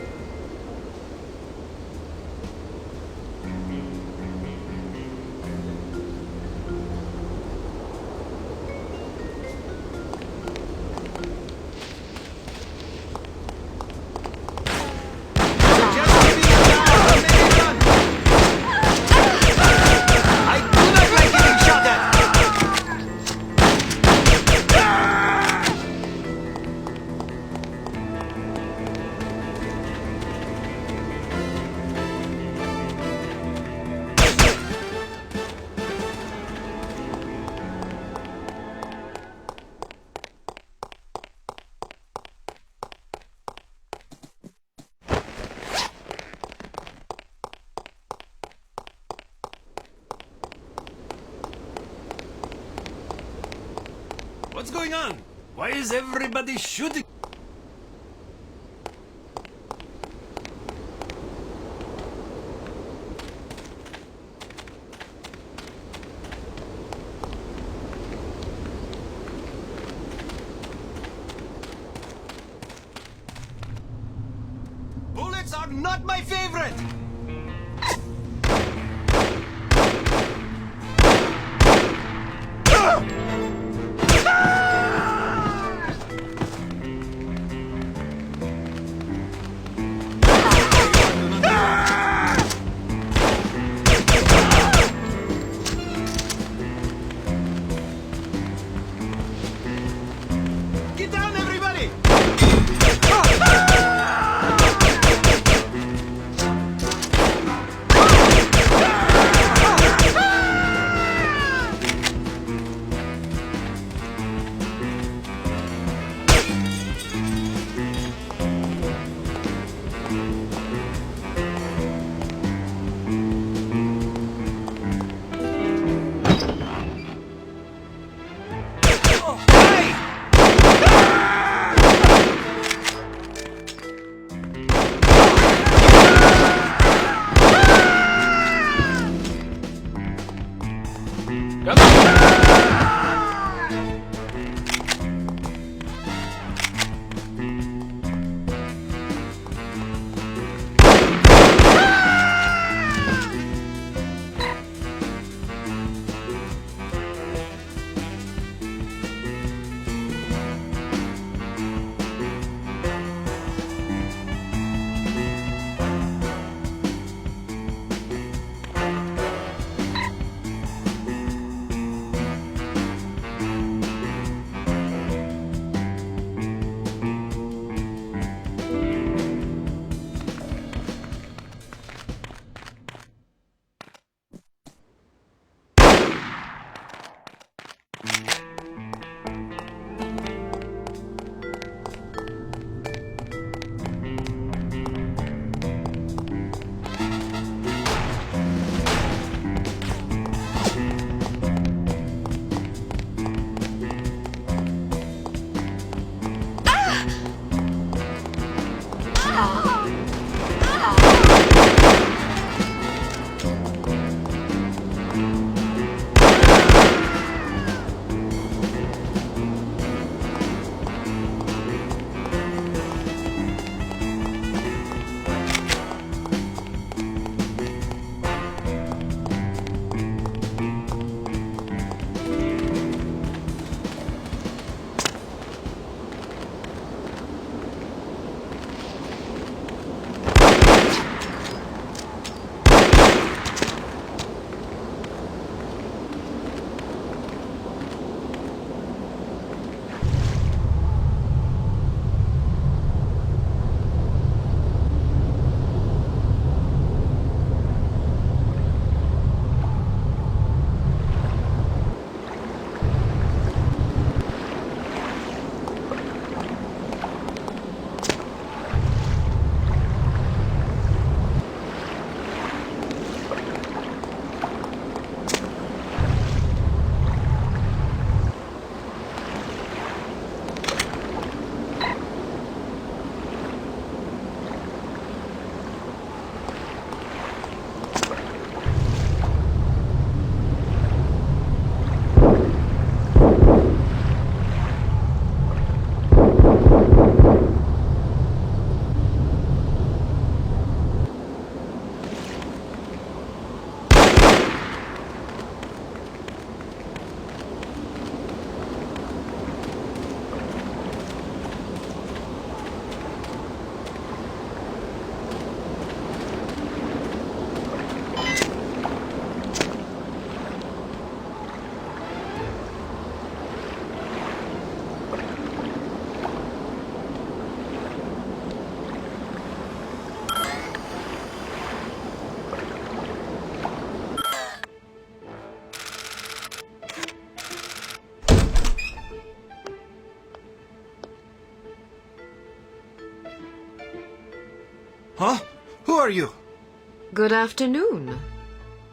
What's going on? Why is everybody shooting? Bullets are not my favorite! Get down, everybody! Huh? Who are you? Good afternoon.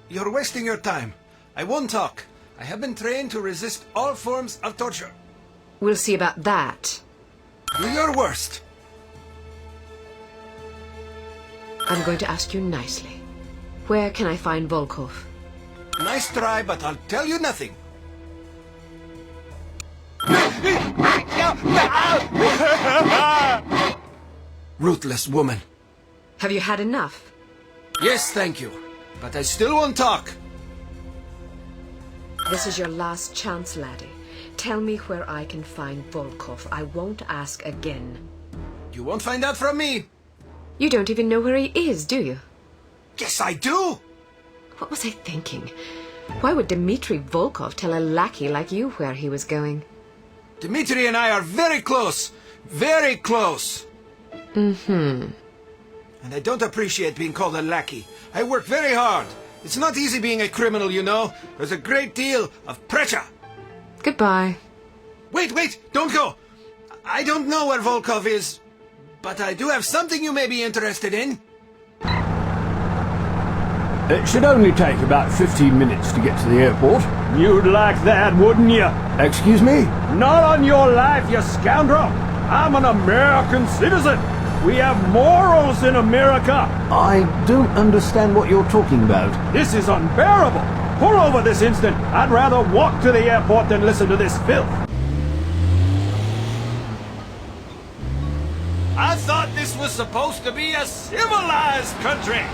You're wasting your time. I won't talk. I have been trained to resist all forms of torture. We'll see about that. Do your worst. I'm going to ask you nicely. Where can I find Volkov? Nice try, but I'll tell you nothing. Ruthless woman. Have you had enough? Yes, thank you. But I still won't talk. This is your last chance, laddie. Tell me where I can find Volkov. I won't ask again. You won't find out from me. You don't even know where he is, do you? Yes, I do. What was I thinking? Why would Dmitri Volkov tell a lackey like you where he was going? Dmitri and I are very close. Very close. Mm-hmm. And I don't appreciate being called a lackey. I work very hard. It's not easy being a criminal, you know. There's a great deal of pressure. Goodbye. Wait, don't go. I don't know where Volkov is, but I do have something you may be interested in. It should only take about 15 minutes to get to the airport. You'd like that, wouldn't you? Excuse me? Not on your life, you scoundrel! I'm an American citizen! We have morals in America! I don't understand what you're talking about. This is unbearable! Pull over this instant! I'd rather walk to the airport than listen to this filth! I thought this was supposed to be a civilized country!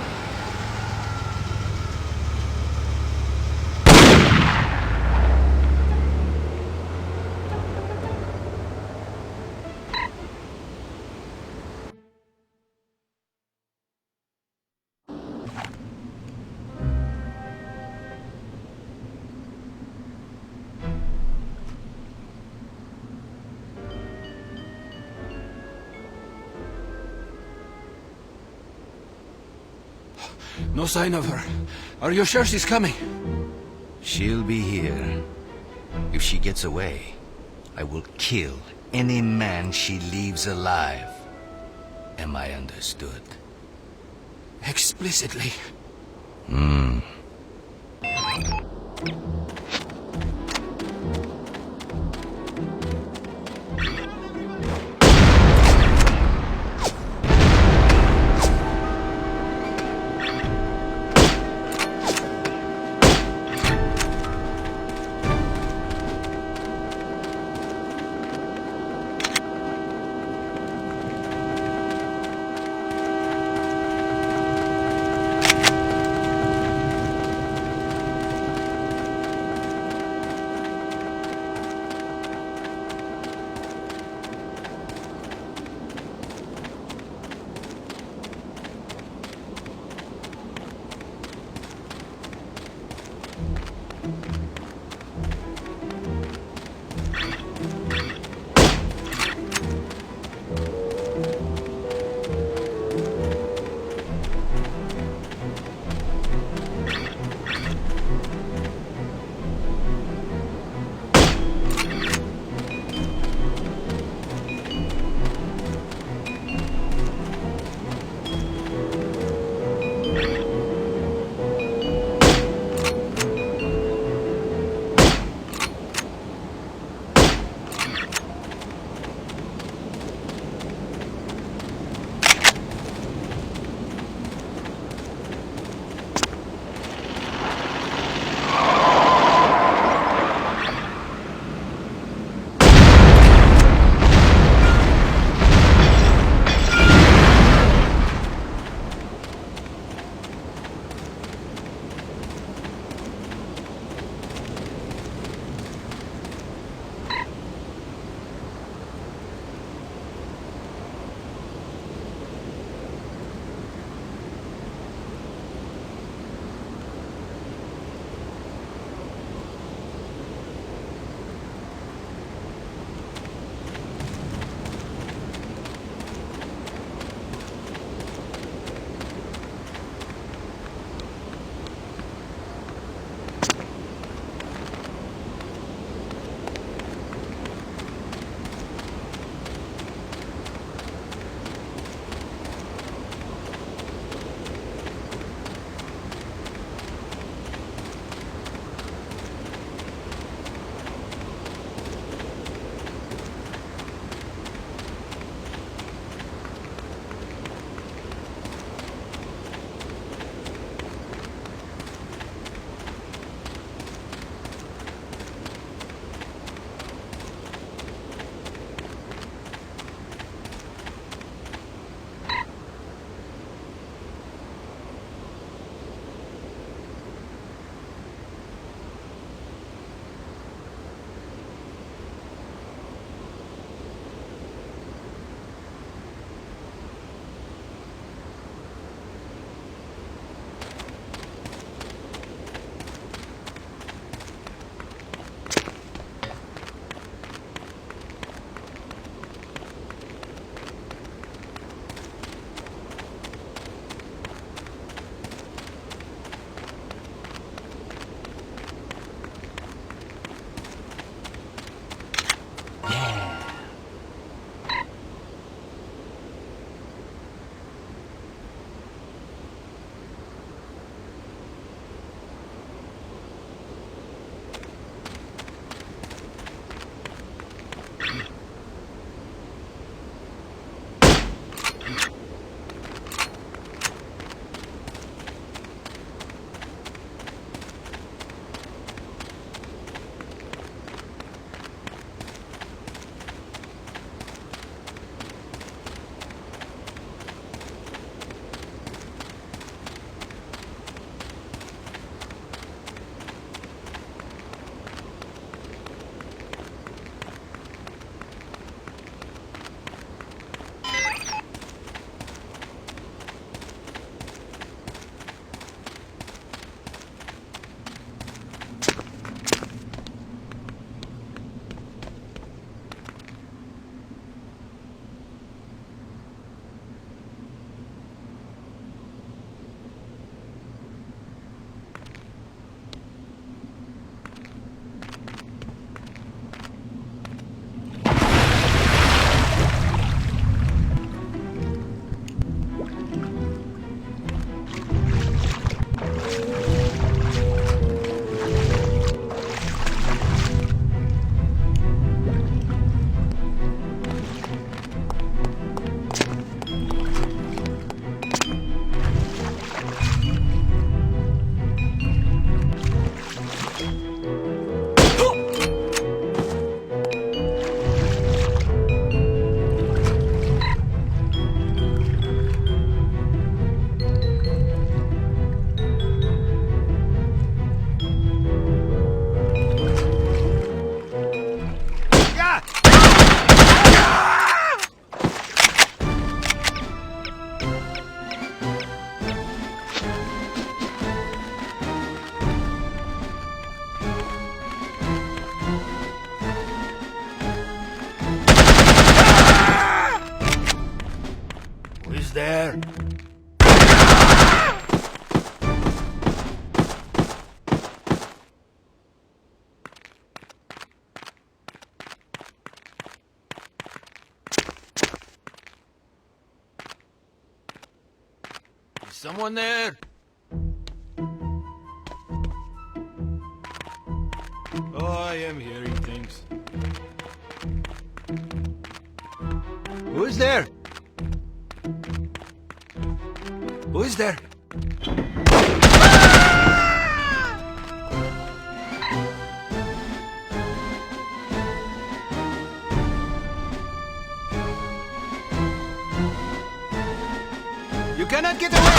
No sign of her. Are you sure she's coming? She'll be here. If she gets away, I will kill any man she leaves alive. Am I understood? Explicitly. there? Is someone there? Oh, I am hearing things. Who is there? Who is there? You cannot get away!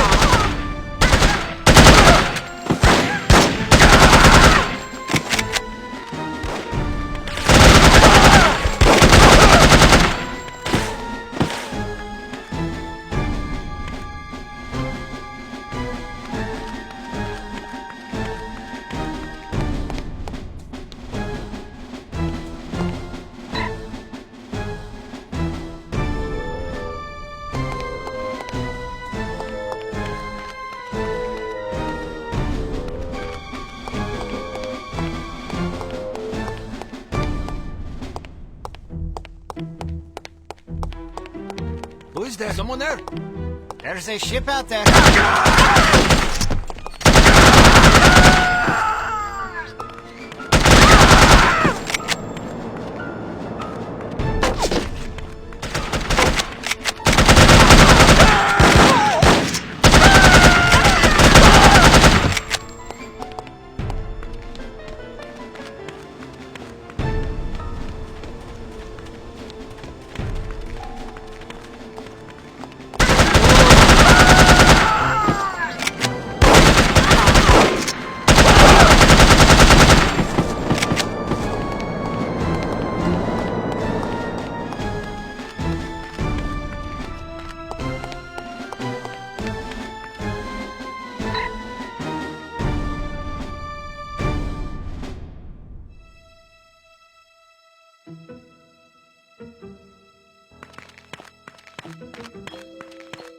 Who is there? Someone there? There's a ship out there.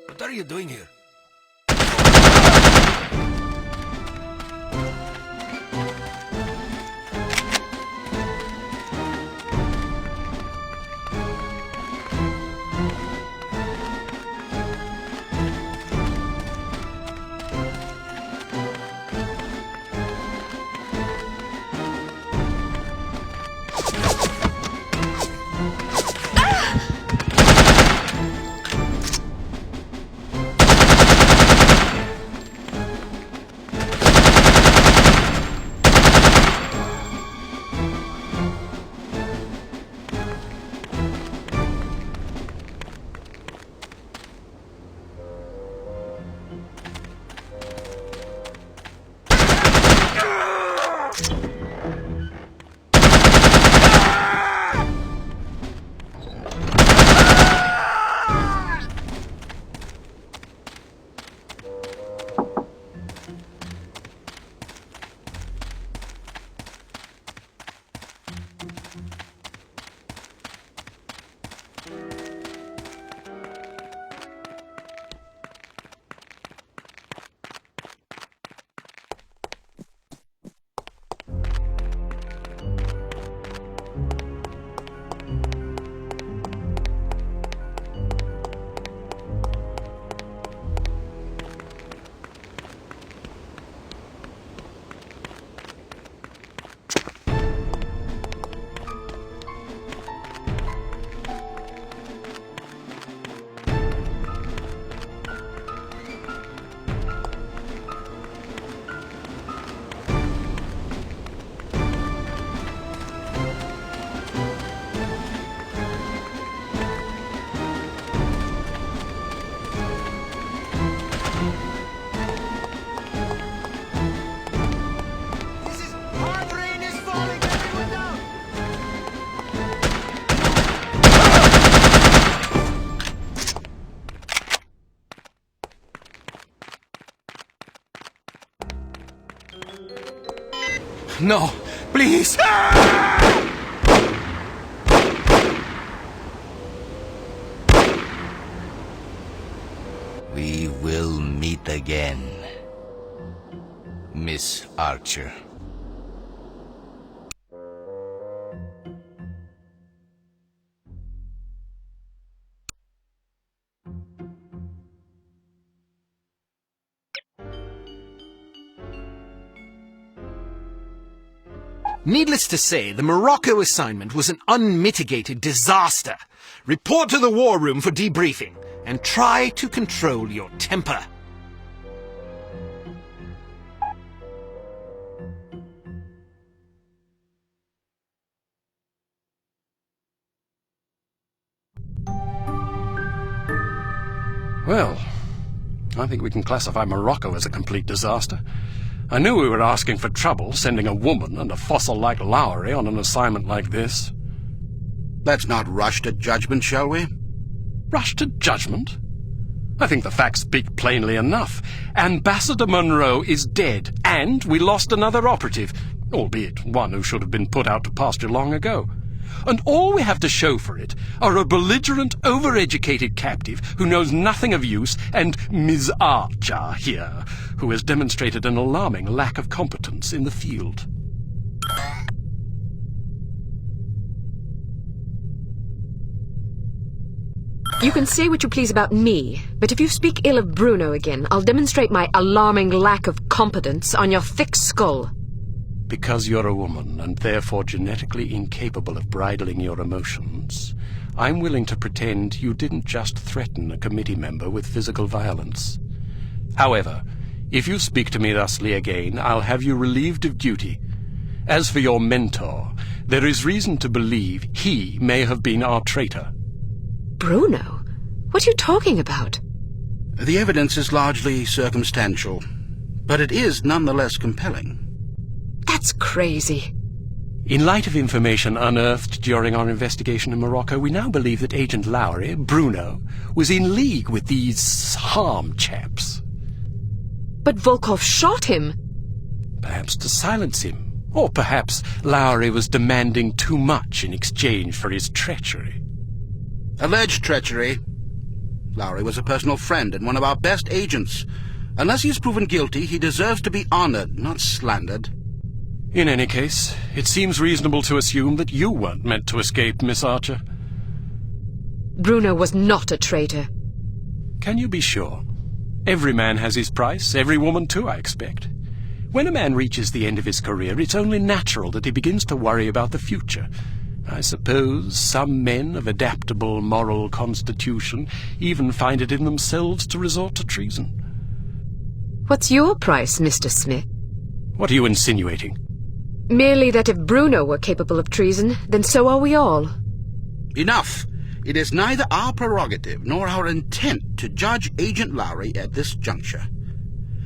What are you doing here? No, please! it again. Miss Archer. Needless to say, the Morocco assignment was an unmitigated disaster. Report to the war room for debriefing, and try to control your temper. Well, I think we can classify Morocco as a complete disaster. I knew we were asking for trouble, sending a woman and a fossil like Lowry on an assignment like this. Let's not rush to judgment, shall we? Rush to judgment? I think the facts speak plainly enough. Ambassador Monroe is dead, and we lost another operative, albeit one who should have been put out to pasture long ago. And all we have to show for it are a belligerent, overeducated captive who knows nothing of use, and Ms. Archer here, who has demonstrated an alarming lack of competence in the field. You can say what you please about me, but if you speak ill of Bruno again, I'll demonstrate my alarming lack of competence on your thick skull. Because you're a woman, and therefore genetically incapable of bridling your emotions, I'm willing to pretend you didn't just threaten a committee member with physical violence. However, if you speak to me thusly again, I'll have you relieved of duty. As for your mentor, there is reason to believe he may have been our traitor. Bruno? What are you talking about? The evidence is largely circumstantial, but it is nonetheless compelling. That's crazy. In light of information unearthed during our investigation in Morocco, we now believe that Agent Lowry, Bruno, was in league with these harm chaps. But Volkov shot him. Perhaps to silence him. Or perhaps Lowry was demanding too much in exchange for his treachery. Alleged treachery. Lowry was a personal friend and one of our best agents. Unless he's proven guilty, he deserves to be honored, not slandered. In any case, it seems reasonable to assume that you weren't meant to escape, Miss Archer. Bruno was not a traitor. Can you be sure? Every man has his price, every woman too, I expect. When a man reaches the end of his career, it's only natural that he begins to worry about the future. I suppose some men of adaptable moral constitution even find it in themselves to resort to treason. What's your price, Mr. Smith? What are you insinuating? Merely that if Bruno were capable of treason, then so are we all. Enough! It is neither our prerogative nor our intent to judge Agent Lowry at this juncture.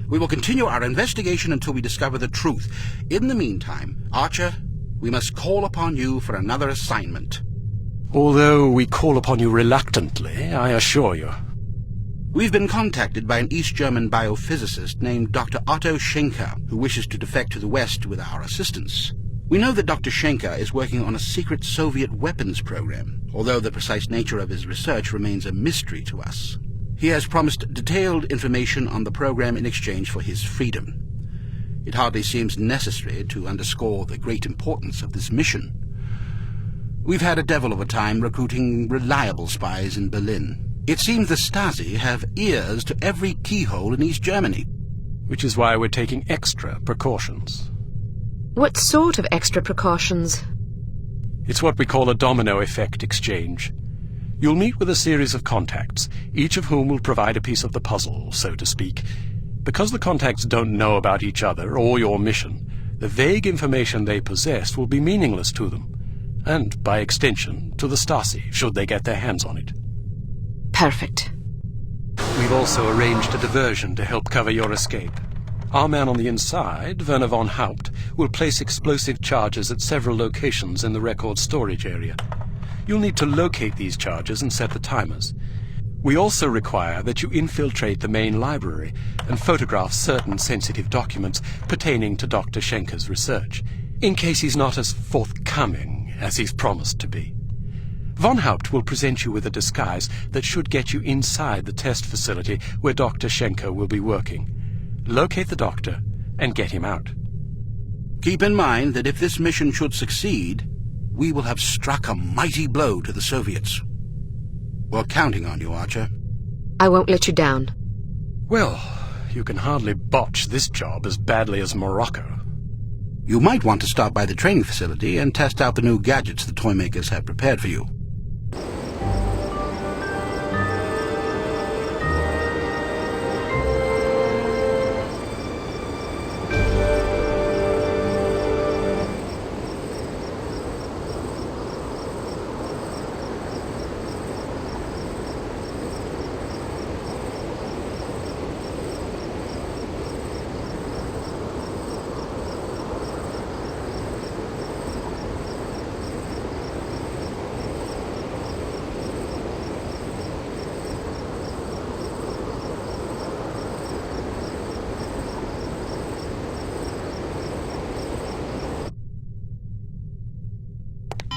We will continue our investigation until we discover the truth. In the meantime, Archer, we must call upon you for another assignment. Although we call upon you reluctantly, I assure you. We've been contacted by an East German biophysicist named Dr. Otto Schenker, who wishes to defect to the West with our assistance. We know that Dr. Schenker is working on a secret Soviet weapons program, although the precise nature of his research remains a mystery to us. He has promised detailed information on the program in exchange for his freedom. It hardly seems necessary to underscore the great importance of this mission. We've had a devil of a time recruiting reliable spies in Berlin. It seems the Stasi have ears to every keyhole in East Germany. Which is why we're taking extra precautions. What sort of extra precautions? It's what we call a domino effect exchange. You'll meet with a series of contacts, each of whom will provide a piece of the puzzle, so to speak. Because the contacts don't know about each other or your mission, the vague information they possess will be meaningless to them, and, by extension, to the Stasi, should they get their hands on it. Perfect. We've also arranged a diversion to help cover your escape. Our man on the inside, Werner von Haupt, will place explosive charges at several locations in the record storage area. You'll need to locate these charges and set the timers. We also require that you infiltrate the main library and photograph certain sensitive documents pertaining to Dr. Schenker's research, in case he's not as forthcoming as he's promised to be. Von Haupt will present you with a disguise that should get you inside the test facility where Dr. Schenker will be working. Locate the doctor and get him out. Keep in mind that if this mission should succeed, we will have struck a mighty blow to the Soviets. We're counting on you, Archer. I won't let you down. Well, you can hardly botch this job as badly as Morocco. You might want to stop by the training facility and test out the new gadgets the toy makers have prepared for you.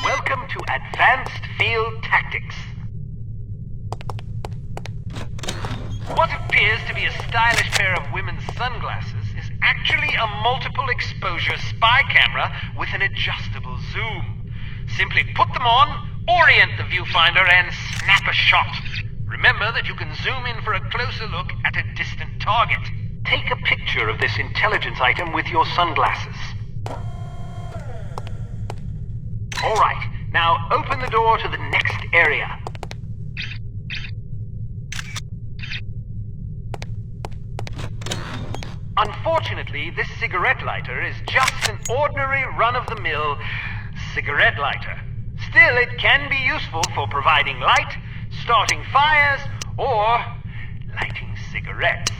Welcome to Advanced Field Tactics. What appears to be a stylish pair of women's sunglasses is actually a multiple exposure spy camera with an adjustable zoom. Simply put them on, orient the viewfinder, and snap a shot. Remember that you can zoom in for a closer look at a distant target. Take a picture of this intelligence item with your sunglasses. All right, now open the door to the next area. Unfortunately, this cigarette lighter is just an ordinary run-of-the-mill cigarette lighter. Still, it can be useful for providing light, starting fires, or lighting cigarettes.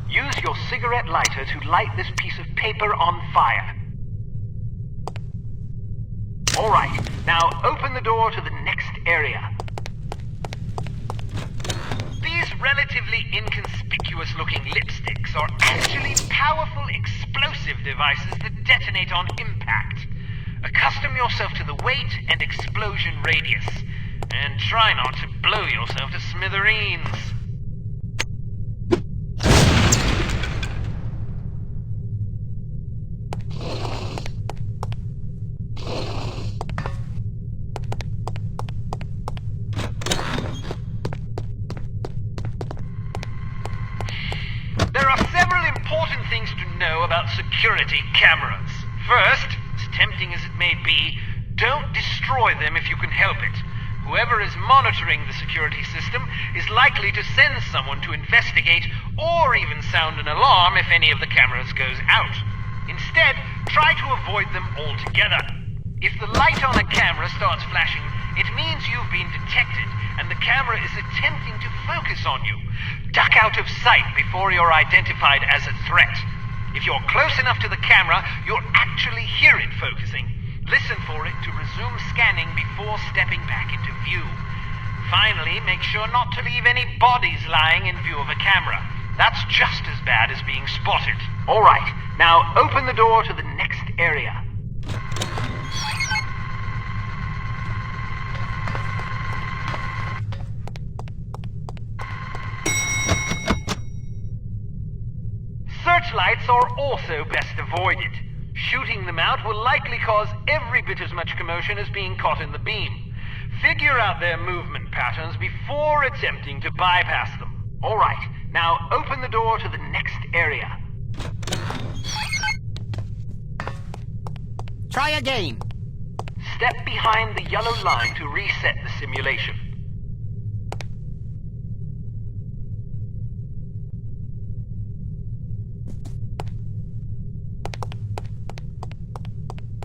Use your cigarette lighter to light this piece of paper on fire. All right, now open the door to the next area. These relatively inconspicuous-looking lipsticks are actually powerful explosive devices that detonate on impact. Accustom yourself to the weight and explosion radius, and try not to blow yourself to smithereens. There are several important things to know about security cameras. First, as tempting as it may be, don't destroy them if you can help it. Whoever is monitoring the security system is likely to send someone to investigate or even sound an alarm if any of the cameras goes out. Instead, try to avoid them altogether. If the light on a camera starts flashing, it means you've been detected and the camera is attempting to focus on you. Duck out of sight before you're identified as a threat. If you're close enough to the camera, you'll actually hear it focusing. Listen for it to resume scanning before stepping back into view. Finally, make sure not to leave any bodies lying in view of a camera. That's just as bad as being spotted. All right, now open the door to the next area. Searchlights are also best avoided. Shooting them out will likely cause every bit as much commotion as being caught in the beam. Figure out their movement patterns before attempting to bypass them. All right, now open the door to the next area. Try again. Step behind the yellow line to reset the simulation.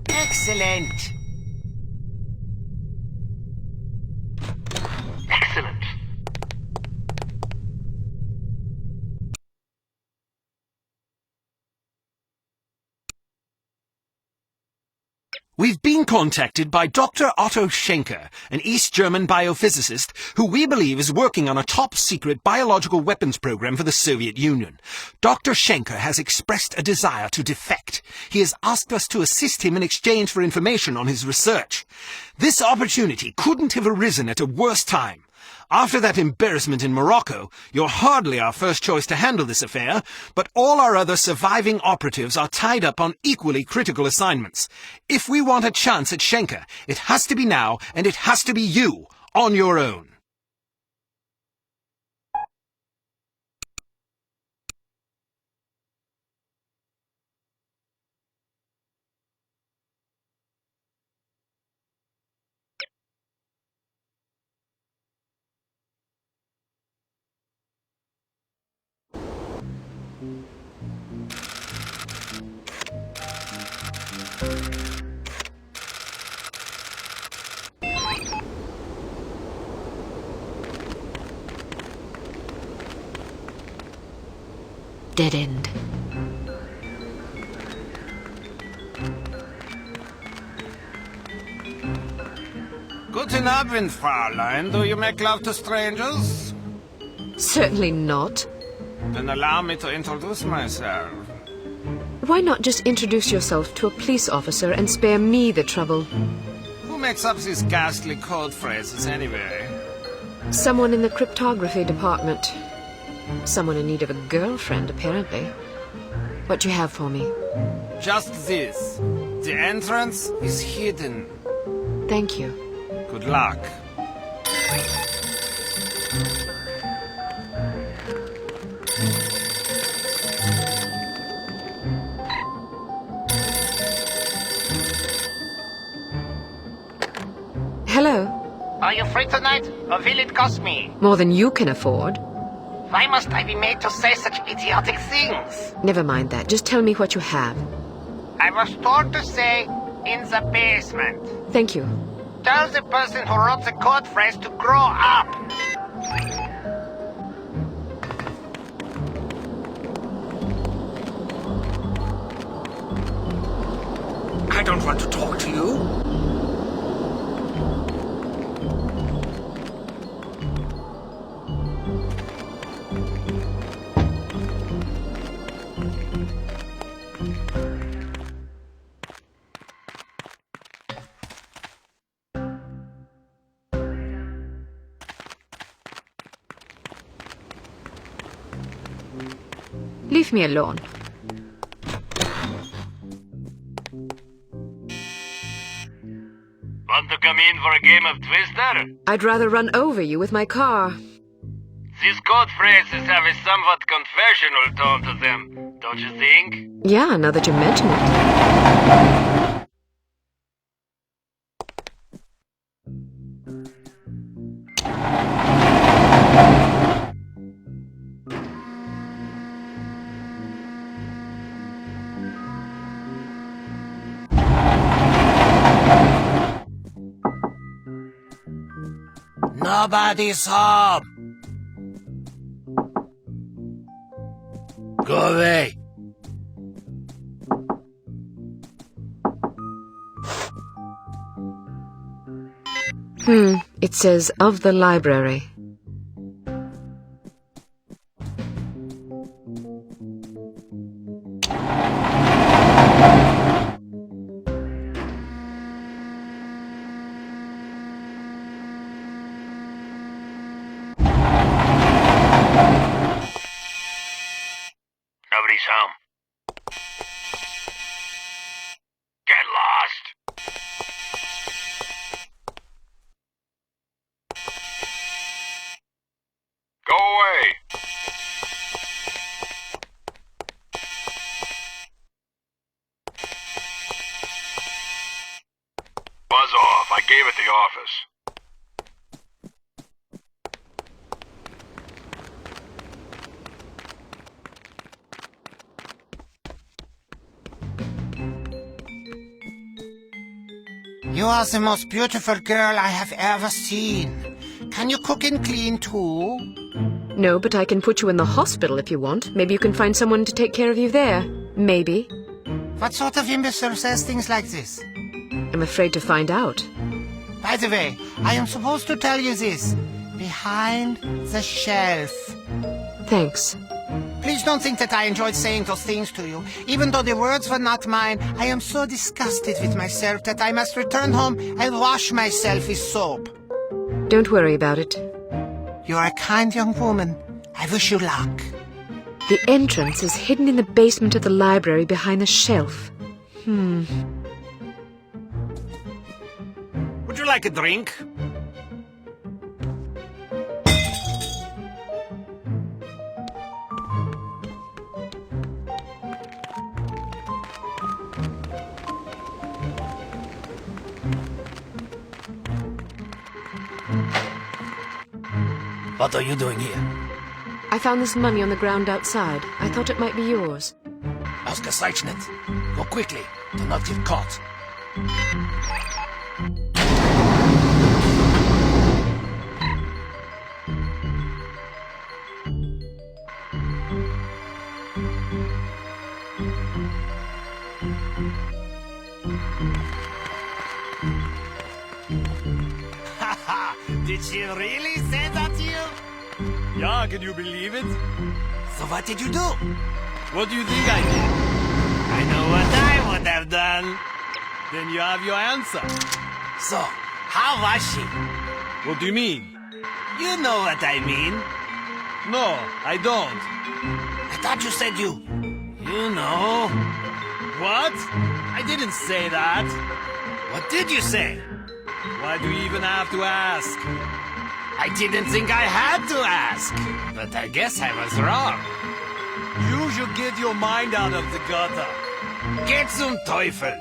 Excellent. Excellent. We've been contacted by Dr. Otto Schenker, an East German biophysicist who we believe is working on a top-secret biological weapons program for the Soviet Union. Dr. Schenker has expressed a desire to defect. He has asked us to assist him in exchange for information on his research. This opportunity couldn't have arisen at a worse time. After that embarrassment in Morocco, you're hardly our first choice to handle this affair, but all our other surviving operatives are tied up on equally critical assignments. If we want a chance at Schenker, it has to be now, and it has to be you, on your own. Dead end. Guten Abend, Fräulein. Do you make love to strangers? Certainly not. Then allow me to introduce myself. Why not just introduce yourself to a police officer and spare me the trouble? Who makes up these ghastly code phrases anyway? Someone in the cryptography department. Someone in need of a girlfriend, apparently. What do you have for me? Just this. The entrance is hidden. Thank you. Good luck. Hello. Are you free tonight, or will it cost me? More than you can afford. Why must I be made to say such idiotic things? Never mind that. Just tell me what you have. I was told to say, in the basement. Thank you. Tell the person who wrote the code phrase to grow up. I don't want to talk to you. Leave me alone. Want to come in for a game of Twister? I'd rather run over you with my car. These code phrases have a somewhat confessional tone to them, don't you think? Yeah, now that you mention it. Nobody's home. Go away. It says of the library. Nobody's home. Get lost. Go away. Buzz off. I gave it the office. You are the most beautiful girl I have ever seen. Can you cook and clean too? No, but I can put you in the hospital if you want. Maybe you can find someone to take care of you there. Maybe. What sort of imbecile says things like this? I'm afraid to find out. By the way, I am supposed to tell you this. Behind the shelf. Thanks. Please don't think that I enjoyed saying those things to you. Even though the words were not mine, I am so disgusted with myself that I must return home and wash myself with soap. Don't worry about it. You are a kind young woman. I wish you luck. The entrance is hidden in the basement of the library behind the shelf. Would you like a drink? What are you doing here? I found this mummy on the ground outside. I thought it might be yours. ScHlAuChi. Go quickly. Do not get caught. Did she really say that to you? Yeah, can you believe it? So what did you do? What do you think I did? I know what I would have done. Then you have your answer. So, how was she? What do you mean? You know what I mean. No, I don't. I thought you said you know. What? I didn't say that. What did you say? Why do you even have to ask? I didn't think I had to ask, but I guess I was wrong. You should get your mind out of the gutter. Get zum Teufel!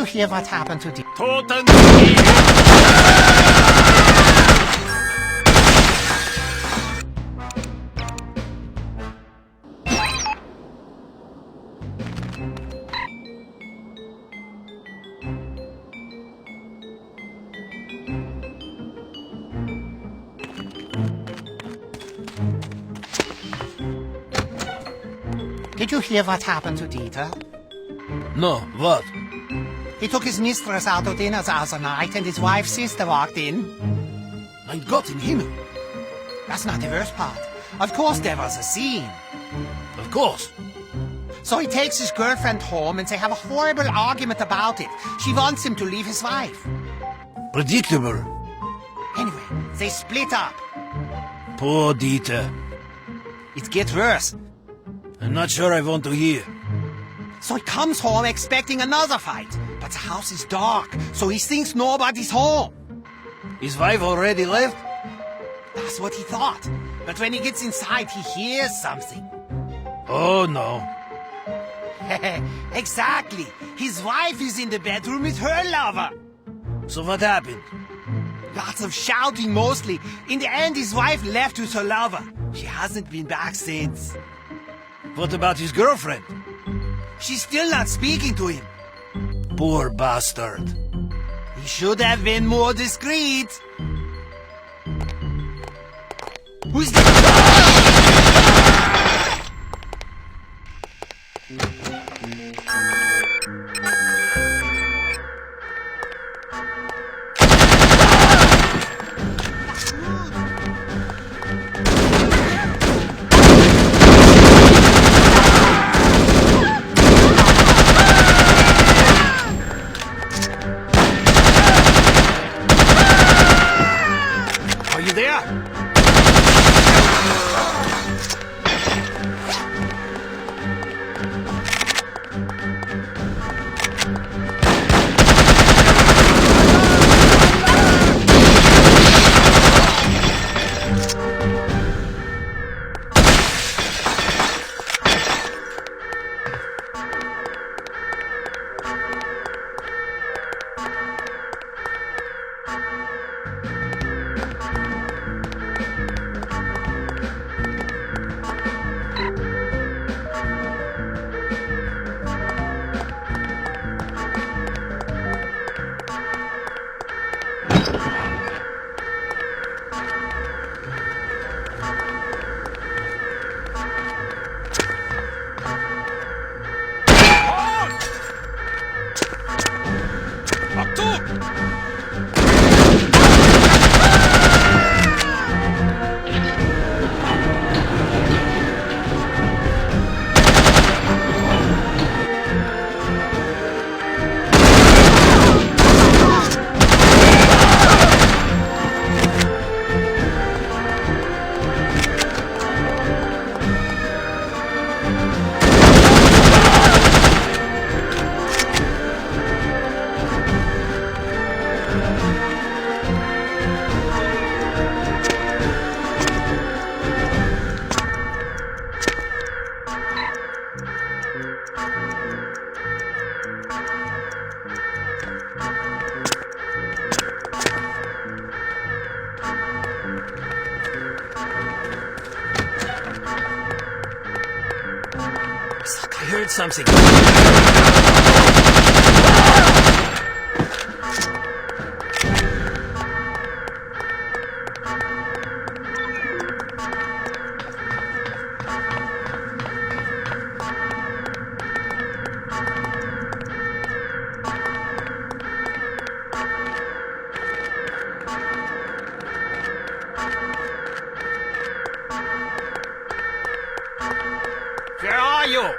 you hear what happened to the... Toten Did you hear what happened to Dieter? No, what? He took his mistress out to dinner the other night and his wife's sister walked in. Mein Gott im Himmel. That's not the worst part. Of course there was a scene. Of course. So he takes his girlfriend home and they have a horrible argument about it. She wants him to leave his wife. Predictable. Anyway, they split up. Poor Dieter. It gets worse. I'm not sure I want to hear. So he comes home expecting another fight. But the house is dark, so he thinks nobody's home. His wife already left? That's what he thought. But when he gets inside, he hears something. Oh, no. Exactly. His wife is in the bedroom with her lover. So what happened? Lots of shouting mostly. In the end, his wife left with her lover. She hasn't been back since. What about his girlfriend? She's still not speaking to him. Poor bastard. He should have been more discreet. Who's Are you there? I heard something. Where are you?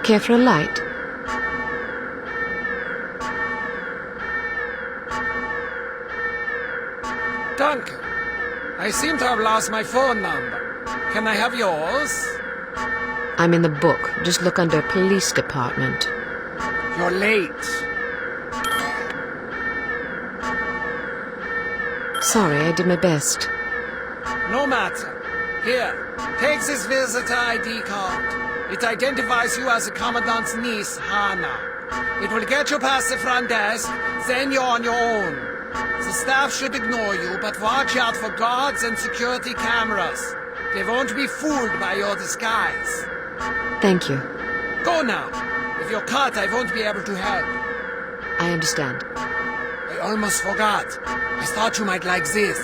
Care for a light? Danke. I seem to have lost my phone number. Can I have yours? I'm in the book. Just look under Police Department. You're late. Sorry, I did my best. No matter. Here, take this visitor ID card. It identifies you as the Commandant's niece, Hannah. It will get you past the front desk, then you're on your own. The staff should ignore you, but watch out for guards and security cameras. They won't be fooled by your disguise. Thank you. Go now. If you're caught, I won't be able to help. I understand. I almost forgot. I thought you might like this.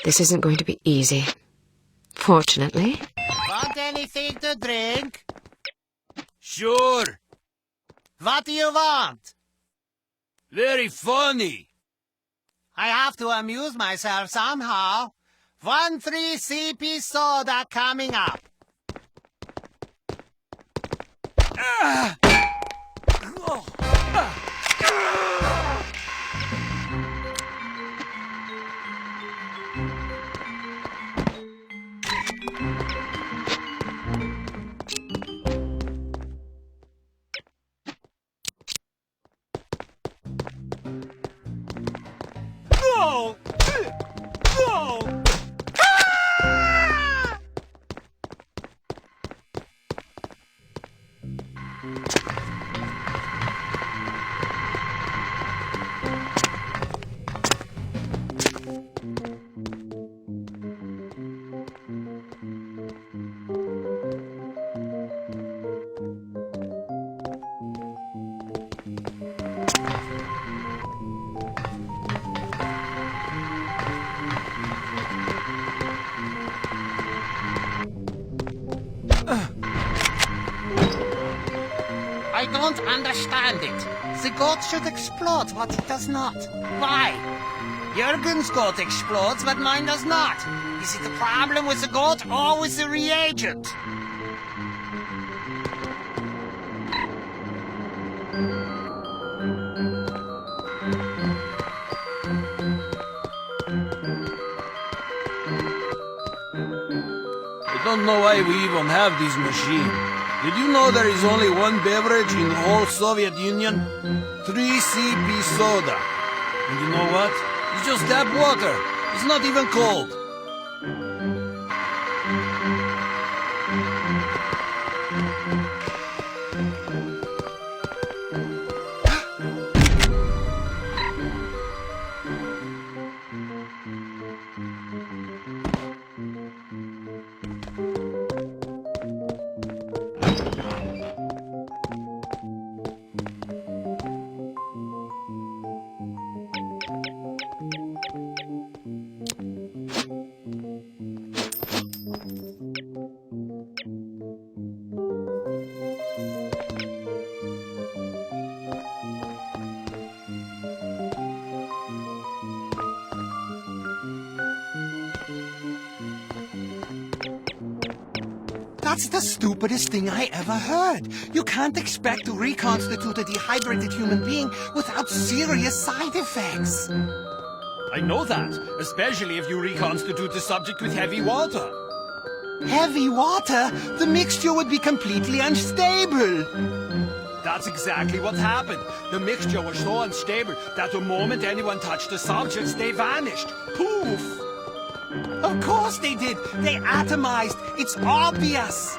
This isn't going to be easy. Fortunately. Want anything to drink? Sure. What do you want? Very funny. I have to amuse myself somehow. 1-3 CP soda coming up. I don't understand it. The goat should explode, but it does not. Why? Jürgen's goat explodes, but mine does not. Is it a problem with the goat or with the reagent? I don't know why we even have this machine. Did you know there is only one beverage in the whole Soviet Union? 3 CP soda. And you know what? It's just tap water. It's not even cold. That's the stupidest thing I ever heard. You can't expect to reconstitute a dehydrated human being without serious side effects. I know that, especially if you reconstitute the subject with heavy water. Heavy water? The mixture would be completely unstable. That's exactly what happened. The mixture was so unstable that the moment anyone touched the subjects, they vanished. Poof! Of course they did. They atomized. It's obvious.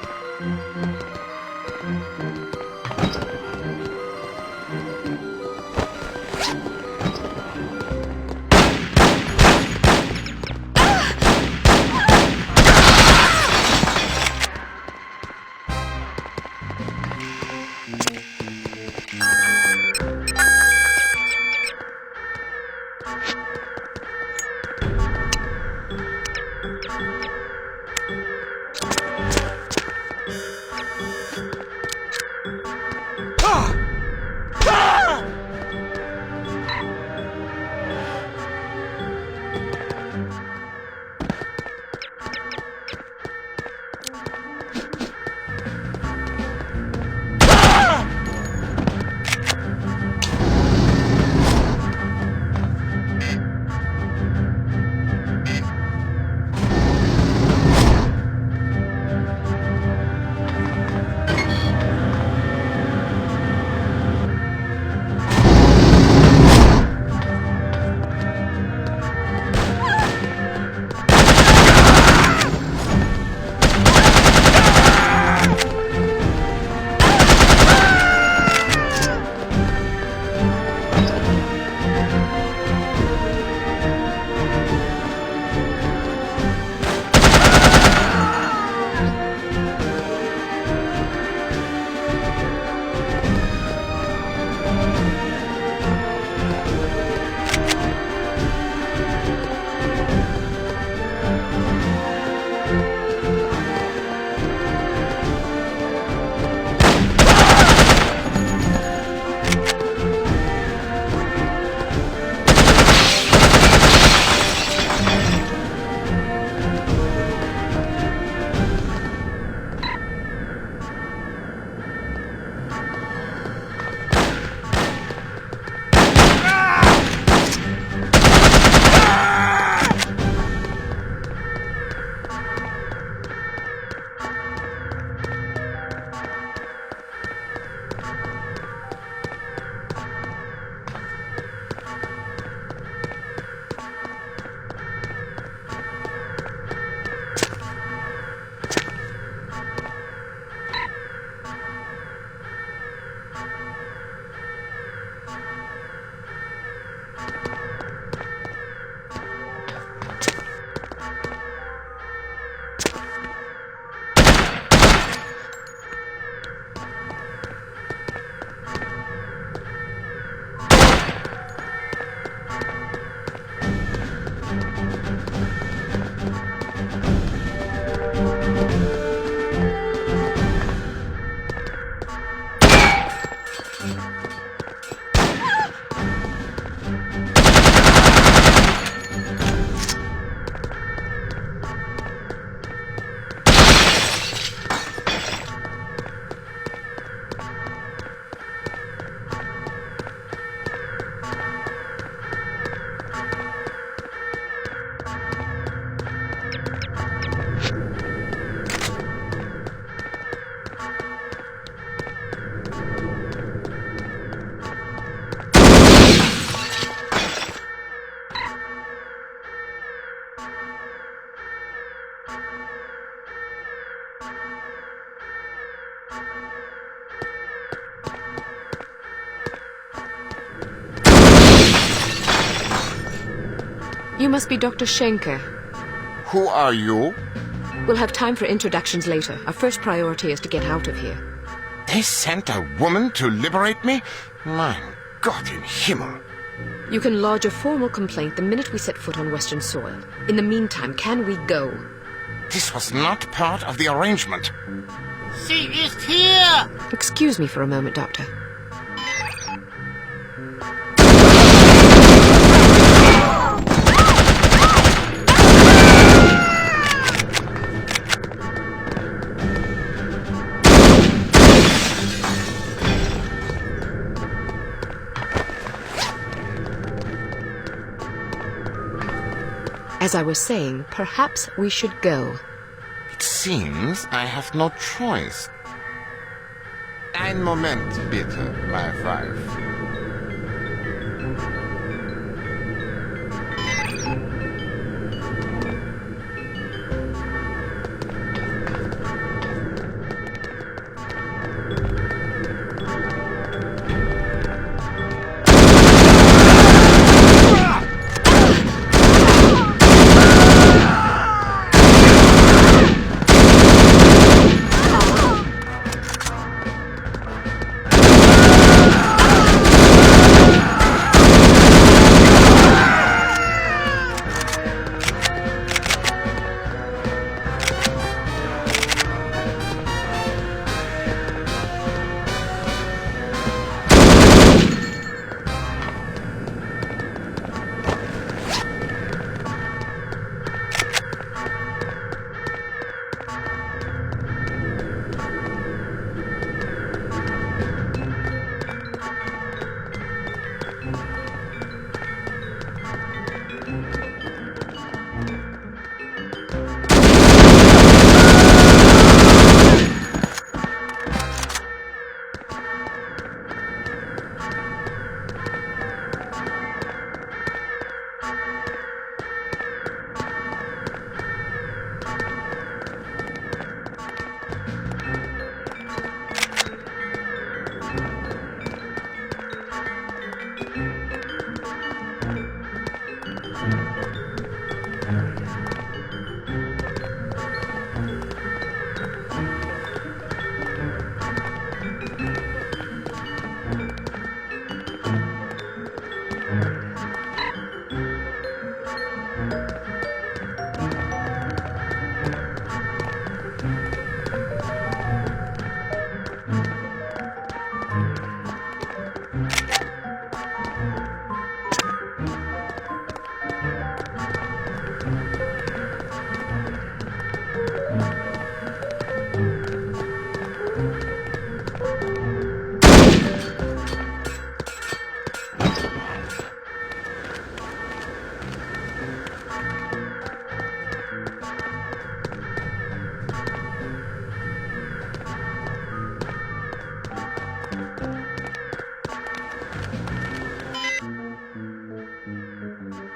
You must be Dr. Schenker. Who are you? We'll have time for introductions later. Our first priority is to get out of here. They sent a woman to liberate me? My God in Himmel. You can lodge a formal complaint the minute we set foot on Western soil. In the meantime, can we go? This was not part of the arrangement. She is here! Excuse me for a moment, Doctor. As I was saying, perhaps we should go. It seems I have no choice. Ein Moment, bitte, my wife.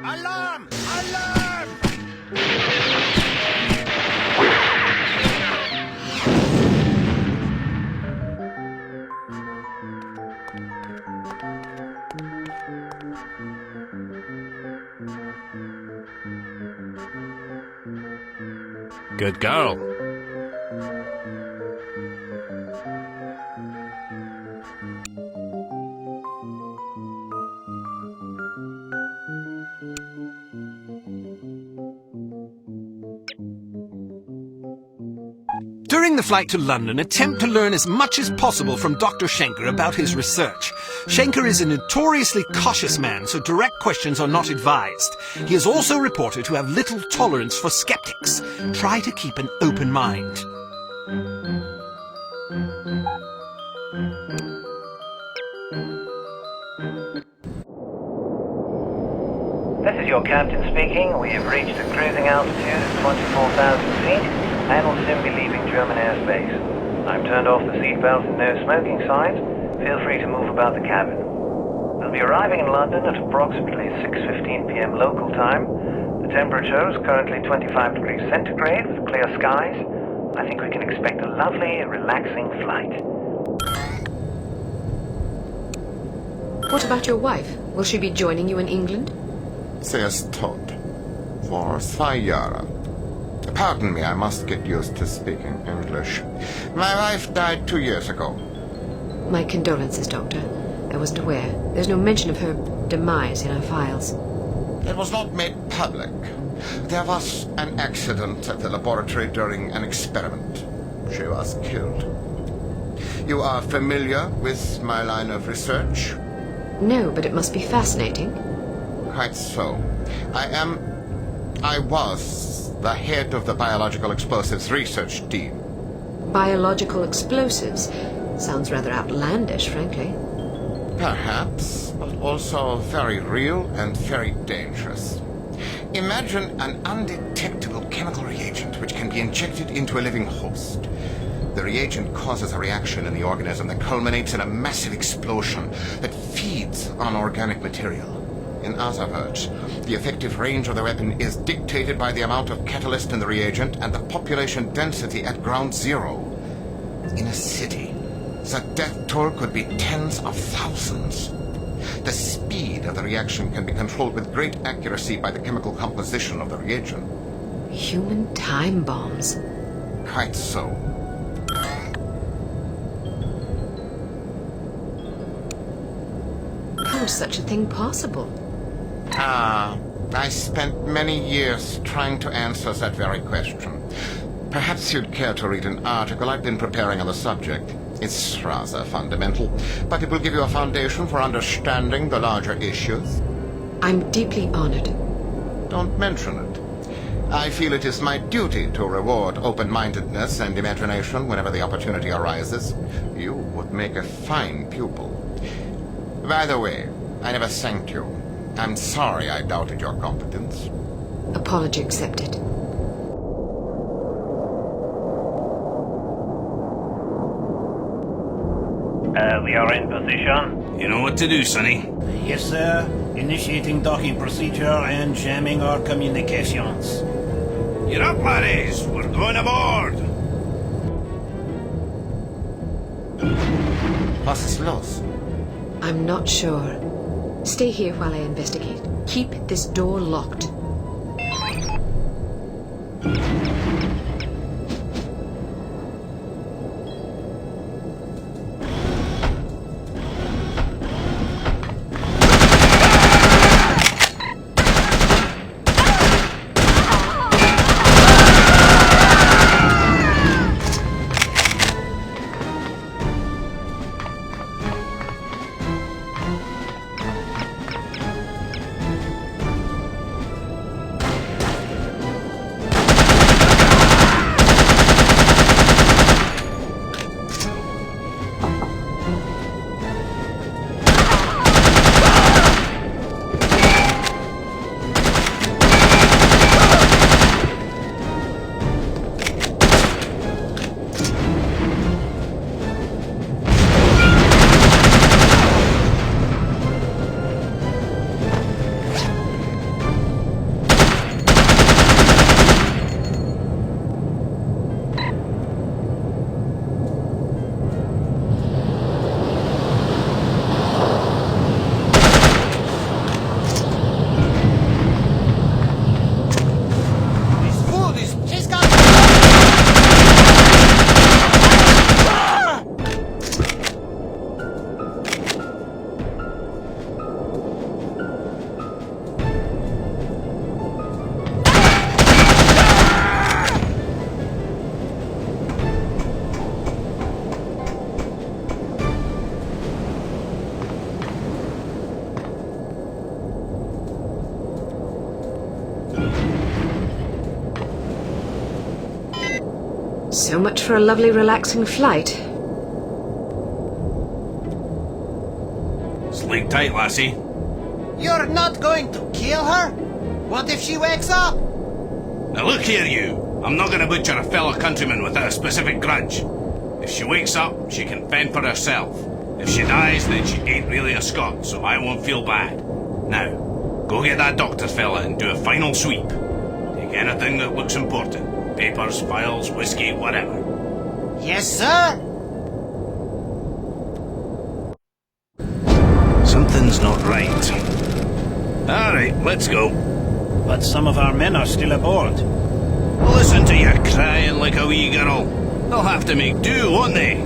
Alarm! Alarm! Good girl. During the flight to London, attempt to learn as much as possible from Dr. Schenker about his research. Schenker is a notoriously cautious man, so direct questions are not advised. He is also reported to have little tolerance for skeptics. Try to keep an open mind. This is your captain speaking. We have reached a cruising altitude of 24,000 feet and will soon be leaving German airspace. I've turned off the seatbelt and no smoking signs. Feel free to move about the cabin. We'll be arriving in London at approximately 6:15 p.m. local time. The temperature is currently 25 degrees centigrade with clear skies. I think we can expect a lovely, relaxing flight. What about your wife? Will she be joining you in England? She is told. For Sayara. Pardon me, I must get used to speaking English. My wife died 2 years ago. My condolences, Doctor. I wasn't aware. There's no mention of her demise in our files. It was not made public. There was an accident at the laboratory during an experiment. She was killed. You are familiar with my line of research? No, but it must be fascinating. Quite so. I was the head of the Biological Explosives Research Team. Biological explosives? Sounds rather outlandish, frankly. Perhaps, but also very real and very dangerous. Imagine an undetectable chemical reagent which can be injected into a living host. The reagent causes a reaction in the organism that culminates in a massive explosion that feeds on organic material. In other words, the effective range of the weapon is dictated by the amount of catalyst in the reagent and the population density at ground zero. In a city, the death toll could be tens of thousands. The speed of the reaction can be controlled with great accuracy by the chemical composition of the reagent. Human time bombs. Quite so. How is such a thing possible? I spent many years trying to answer that very question. Perhaps you'd care to read an article I've been preparing on the subject. It's rather fundamental, but it will give you a foundation for understanding the larger issues. I'm deeply honored. Don't mention it. I feel it is my duty to reward open-mindedness and imagination whenever the opportunity arises. You would make a fine pupil. By the way, I never thanked you. I'm sorry I doubted your competence. Apology accepted. We are in position. You know what to do, Sonny. Yes, sir. Initiating docking procedure and jamming our communications. You're up, laddies. We're going aboard. Was ist los? I'm not sure. Stay here while I investigate. Keep this door locked. So much for a lovely, relaxing flight. Sleep tight, lassie. You're not going to kill her? What if she wakes up? Now look here, you. I'm not going to butcher a fellow countryman without a specific grudge. If she wakes up, she can fend for herself. If she dies, then she ain't really a Scot, so I won't feel bad. Now, go get that doctor fella and do a final sweep. Take anything that looks important. Papers, files, whiskey, whatever. Yes, sir? Something's not right. Alright, let's go. But some of our men are still aboard. Listen to you crying like a wee girl. They'll have to make do, won't they?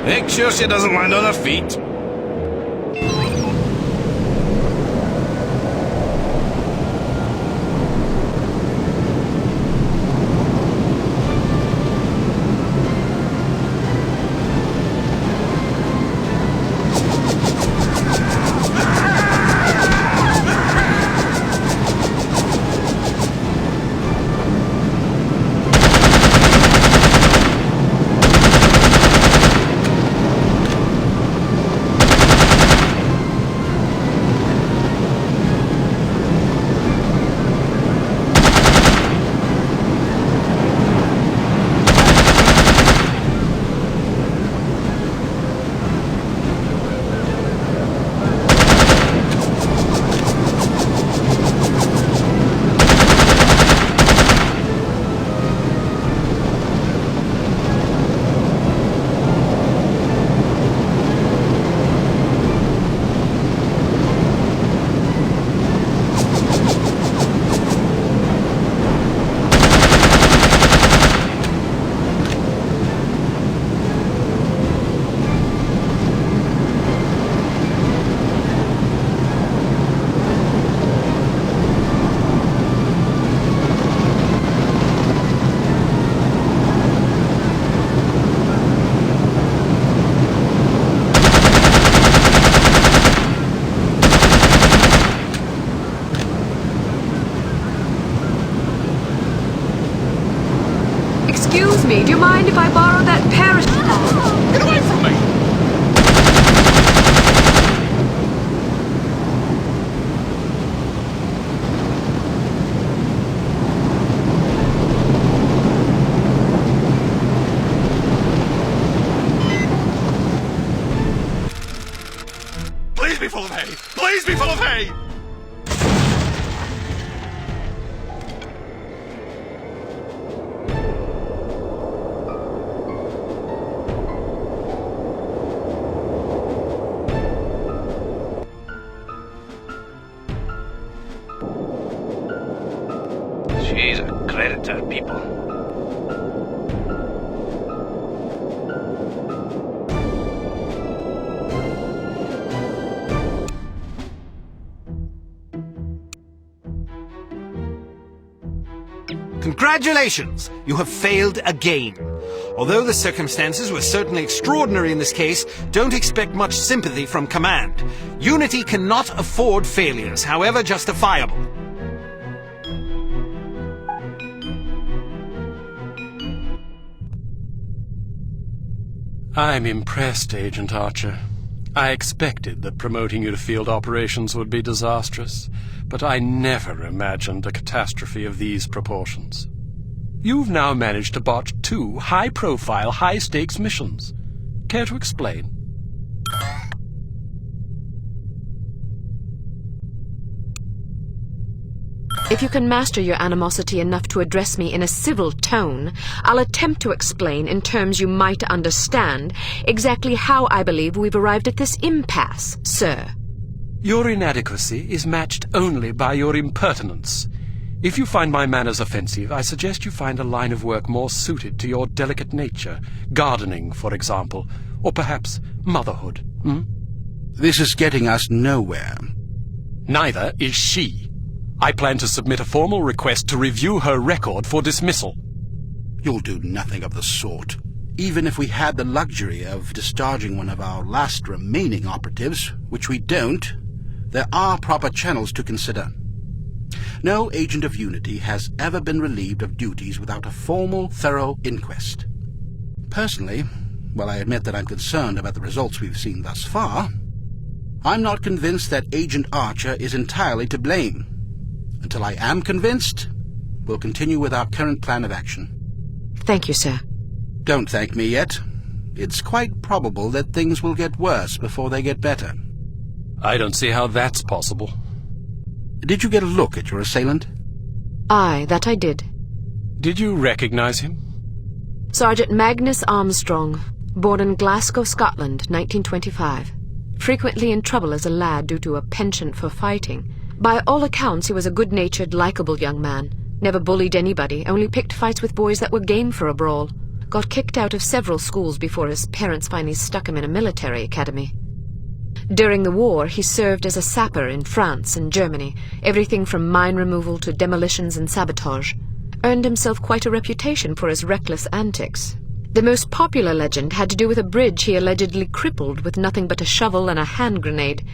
Make sure she doesn't land on her feet. Excuse me, do you mind if I borrow that parachute? Get away from me! Please be full of hay! Please be full of hay! She's a credit to her people. Congratulations! You have failed again. Although the circumstances were certainly extraordinary in this case, don't expect much sympathy from command. Unity cannot afford failures, however justifiable. I'm impressed, Agent Archer. I expected that promoting you to field operations would be disastrous, but I never imagined a catastrophe of these proportions. You've now managed to botch 2 high-profile, high-stakes missions. Care to explain? If you can master your animosity enough to address me in a civil tone, I'll attempt to explain in terms you might understand exactly how I believe we've arrived at this impasse, sir. Your inadequacy is matched only by your impertinence. If you find my manners offensive, I suggest you find a line of work more suited to your delicate nature. Gardening, for example, or perhaps motherhood. This is getting us nowhere. Neither is she. I plan to submit a formal request to review her record for dismissal. You'll do nothing of the sort. Even if we had the luxury of discharging one of our last remaining operatives, which we don't, there are proper channels to consider. No agent of Unity has ever been relieved of duties without a formal, thorough inquest. Personally, while I admit that I'm concerned about the results we've seen thus far, I'm not convinced that Agent Archer is entirely to blame. Until I am convinced, we'll continue with our current plan of action. Thank you, sir. Don't thank me yet. It's quite probable that things will get worse before they get better. I don't see how that's possible. Did you get a look at your assailant? Aye, that I did. Did you recognize him? Sergeant Magnus Armstrong, born in Glasgow, Scotland, 1925. Frequently in trouble as a lad due to a penchant for fighting. By all accounts, he was a good-natured, likable young man. Never bullied anybody, only picked fights with boys that were game for a brawl. Got kicked out of several schools before his parents finally stuck him in a military academy. During the war, he served as a sapper in France and Germany, everything from mine removal to demolitions and sabotage. Earned himself quite a reputation for his reckless antics. The most popular legend had to do with a bridge he allegedly crippled with nothing but a shovel and a hand grenade.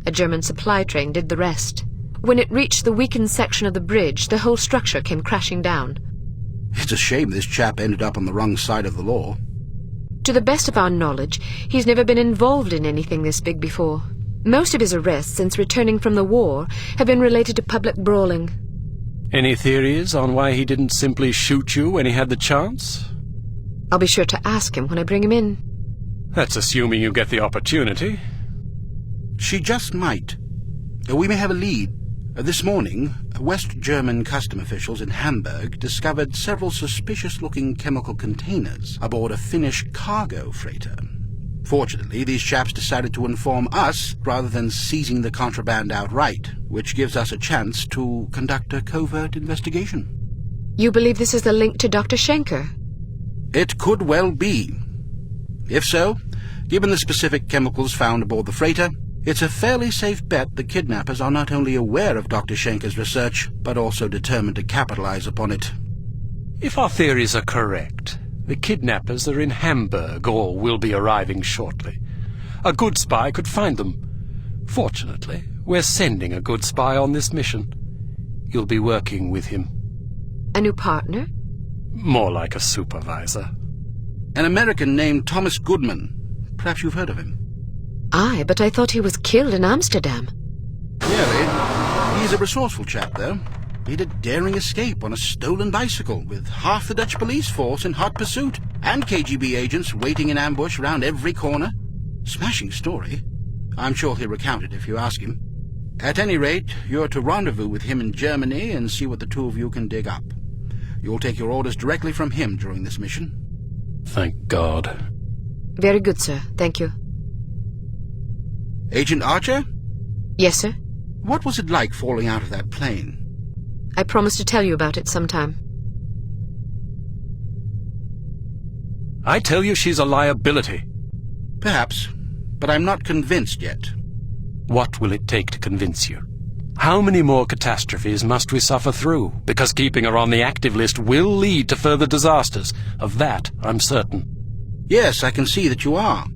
A German supply train did the rest. When it reached the weakened section of the bridge, the whole structure came crashing down. It's a shame this chap ended up on the wrong side of the law. To the best of our knowledge, he's never been involved in anything this big before. Most of his arrests since returning from the war have been related to public brawling. Any theories on why he didn't simply shoot you when he had the chance? I'll be sure to ask him when I bring him in. That's assuming you get the opportunity. She just might. We may have a lead. This morning, West German custom officials in Hamburg discovered several suspicious-looking chemical containers aboard a Finnish cargo freighter. Fortunately, these chaps decided to inform us rather than seizing the contraband outright, which gives us a chance to conduct a covert investigation. You believe this is the link to Dr. Schenker? It could well be. If so, given the specific chemicals found aboard the freighter, it's a fairly safe bet the kidnappers are not only aware of Dr. Schenker's research, but also determined to capitalize upon it. If our theories are correct, the kidnappers are in Hamburg or will be arriving shortly. A good spy could find them. Fortunately, we're sending a good spy on this mission. You'll be working with him. A new partner? More like a supervisor. An American named Thomas Goodman. Perhaps you've heard of him. Aye, but I thought he was killed in Amsterdam. Really? He's a resourceful chap, though. He had a daring escape on a stolen bicycle with half the Dutch police force in hot pursuit and KGB agents waiting in ambush round every corner. Smashing story. I'm sure he'll recount it if you ask him. At any rate, you're to rendezvous with him in Germany and see what the two of you can dig up. You'll take your orders directly from him during this mission. Thank God. Very good, sir. Thank you. Agent Archer? Yes, sir? What was it like falling out of that plane? I promise to tell you about it sometime. I tell you she's a liability. Perhaps, but I'm not convinced yet. What will it take to convince you? How many more catastrophes must we suffer through? Because keeping her on the active list will lead to further disasters. Of that, I'm certain. Yes, I can see that you are.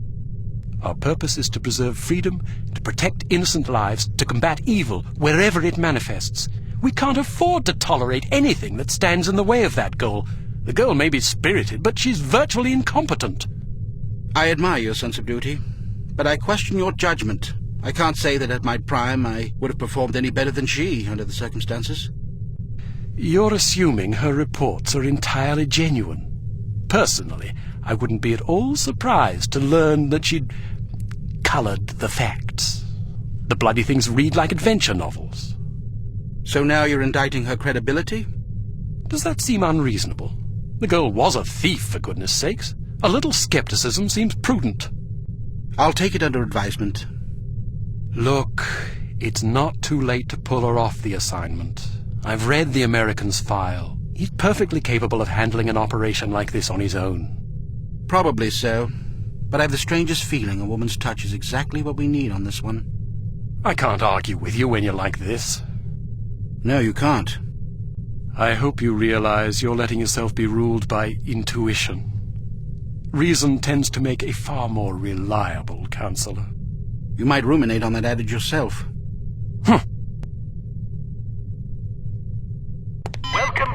Our purpose is to preserve freedom, to protect innocent lives, to combat evil wherever it manifests. We can't afford to tolerate anything that stands in the way of that goal. The girl may be spirited, but she's virtually incompetent. I admire your sense of duty, but I question your judgment. I can't say that at my prime I would have performed any better than she under the circumstances. You're assuming her reports are entirely genuine. Personally, I wouldn't be at all surprised to learn that she'd coloured the facts. The bloody things read like adventure novels. So now you're indicting her credibility? Does that seem unreasonable? The girl was a thief, for goodness sakes. A little skepticism seems prudent. I'll take it under advisement. Look, it's not too late to pull her off the assignment. I've read the American's file. He's perfectly capable of handling an operation like this on his own. Probably so. But I have the strangest feeling a woman's touch is exactly what we need on this one. I can't argue with you when you're like this. No, you can't. I hope you realize you're letting yourself be ruled by intuition. Reason tends to make a far more reliable counselor. You might ruminate on that adage yourself. Welcome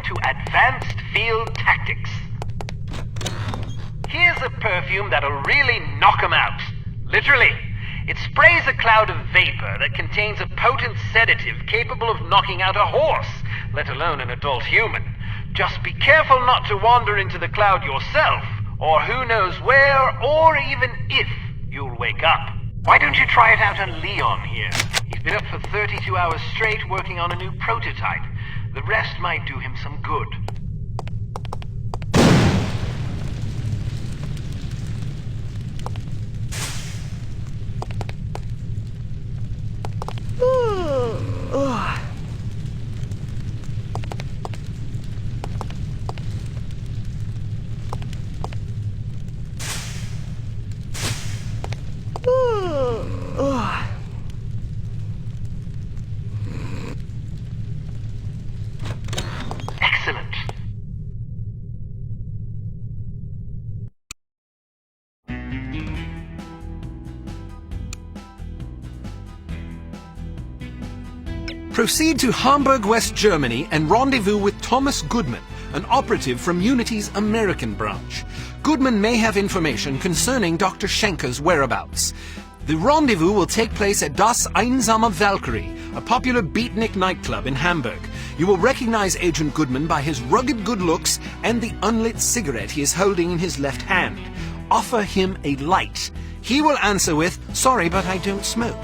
to Advanced Field Tactics. Here's a perfume that'll really knock 'em out. Literally. It sprays a cloud of vapor that contains a potent sedative capable of knocking out a horse, let alone an adult human. Just be careful not to wander into the cloud yourself, or who knows where, or even if, you'll wake up. Why don't you try it out on Leon here? He's been up for 32 hours straight working on a new prototype. The rest might do him some good. Excellent. Proceed to Hamburg, West Germany, and rendezvous with Thomas Goodman, an operative from Unity's American branch. Goodman may have information concerning Dr. Schenker's whereabouts. The rendezvous will take place at Das Einsame Valkyrie, a popular beatnik nightclub in Hamburg. You will recognize Agent Goodman by his rugged good looks and the unlit cigarette he is holding in his left hand. Offer him a light. He will answer with, "Sorry, but I don't smoke."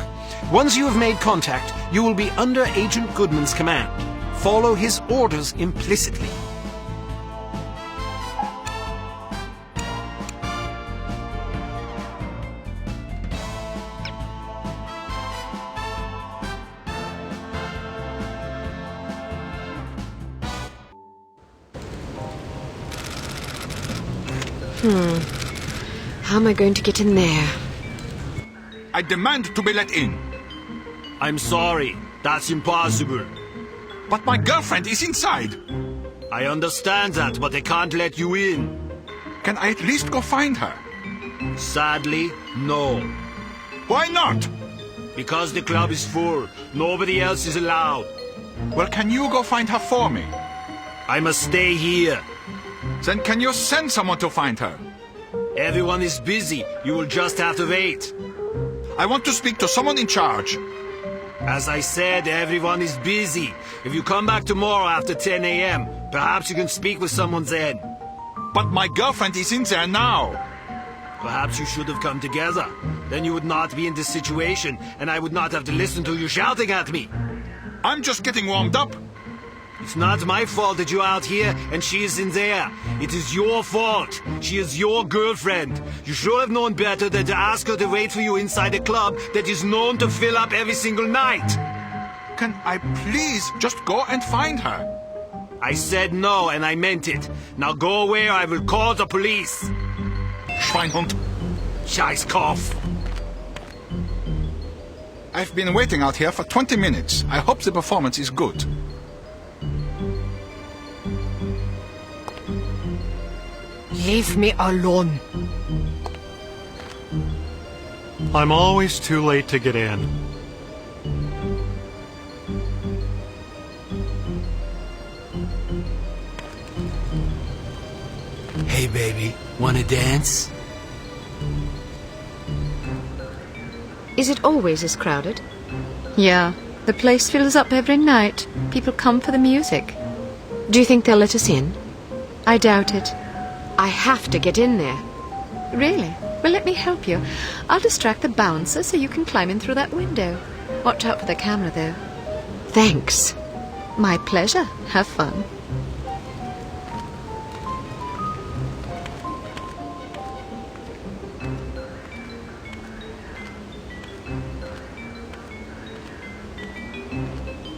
Once you have made contact, you will be under Agent Goodman's command. Follow his orders implicitly. How am I going to get in there? I demand to be let in. I'm sorry, that's impossible. But my girlfriend is inside. I understand that, but they can't let you in. Can I at least go find her? Sadly, no. Why not? Because the club is full. Nobody else is allowed. Well, can you go find her for me? I must stay here. Then can you send someone to find her? Everyone is busy. You will just have to wait. I want to speak to someone in charge. As I said, everyone is busy. If you come back tomorrow after 10 a.m., perhaps you can speak with someone then. But my girlfriend is in there now. Perhaps you should have come together. Then you would not be in this situation, and I would not have to listen to you shouting at me. I'm just getting warmed up. It's not my fault that you're out here and she is in there. It is your fault. She is your girlfriend. You should have known better than to ask her to wait for you inside a club that is known to fill up every single night. Can I please just go and find her? I said no, and I meant it. Now go away or I will call the police. Schweinhund. Scheißkopf. I've been waiting out here for 20 minutes. I hope the performance is good. Leave me alone. I'm always too late to get in. Hey, baby, wanna dance? Is it always as crowded? Yeah, the place fills up every night. People come for the music. Do you think they'll let us in? I doubt it. I have to get in there. Really? Well, let me help you. I'll distract the bouncer so you can climb in through that window. Watch out for the camera, though. Thanks. My pleasure. Have fun.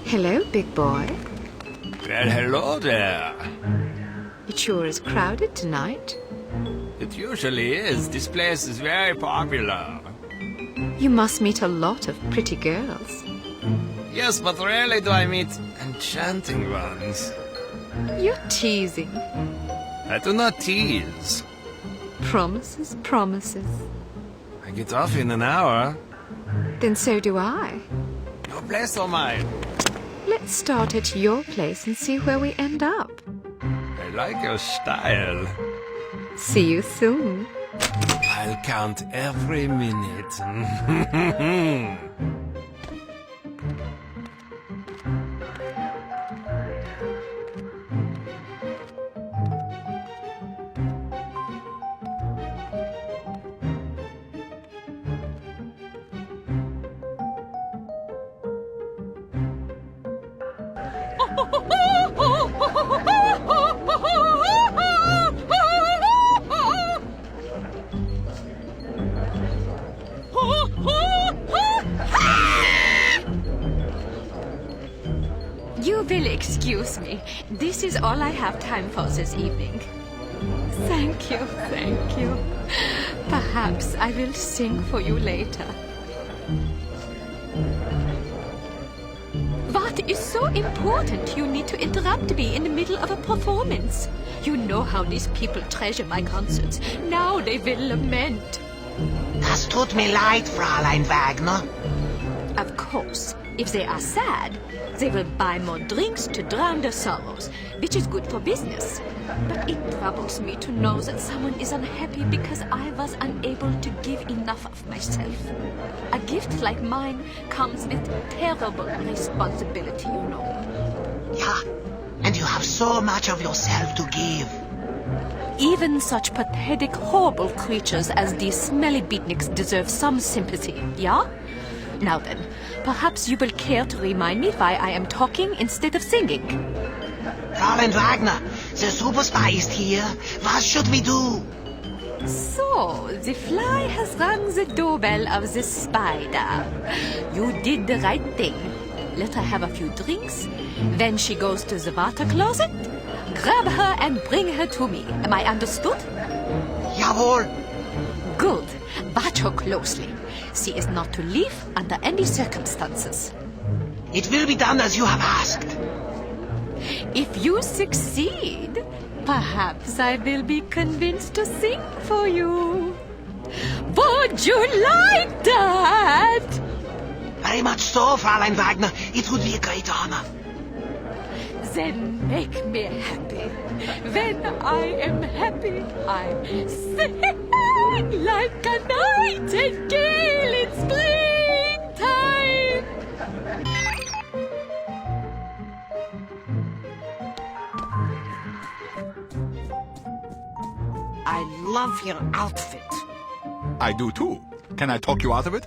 Hello, big boy. Well, hello there. It sure is crowded tonight. It usually is. This place is very popular. You must meet a lot of pretty girls. Yes, but rarely do I meet enchanting ones. You're teasing. I do not tease. Promises, promises. I get off in an hour. Then so do I. Your place or mine? Let's start at your place and see where we end up. I like your style. See you soon. I'll count every minute. You will excuse me. This is all I have time for this evening. Thank you, thank you. Perhaps I will sing for you later. What is so important you need to interrupt me in the middle of a performance? You know how these people treasure my concerts. Now they will lament. Das tut mir leid, Fräulein Wagner. Of course, if they are sad, they will buy more drinks to drown their sorrows, which is good for business. But it troubles me to know that someone is unhappy because I was unable to give enough of myself. A gift like mine comes with terrible responsibility, you know. Yeah, and you have so much of yourself to give. Even such pathetic, horrible creatures as these smelly beatniks deserve some sympathy, yeah? Now then, perhaps you will care to remind me why I am talking instead of singing. Fräulein Wagner, the superspy is here. What should we do? So, the fly has rung the doorbell of the spider. You did the right thing. Let her have a few drinks. Then she goes to the water closet. Grab her and bring her to me. Am I understood? Jawohl. Good. Watch her closely. She is not to leave under any circumstances. It will be done as you have asked. If you succeed, perhaps I will be convinced to sing for you. Would you like that? Very much so, Fräulein Wagner. It would be a great honor. Then make me happy. When I am happy, I sing like a nightingale in springtime. I love your outfit. I do too. Can I talk you out of it?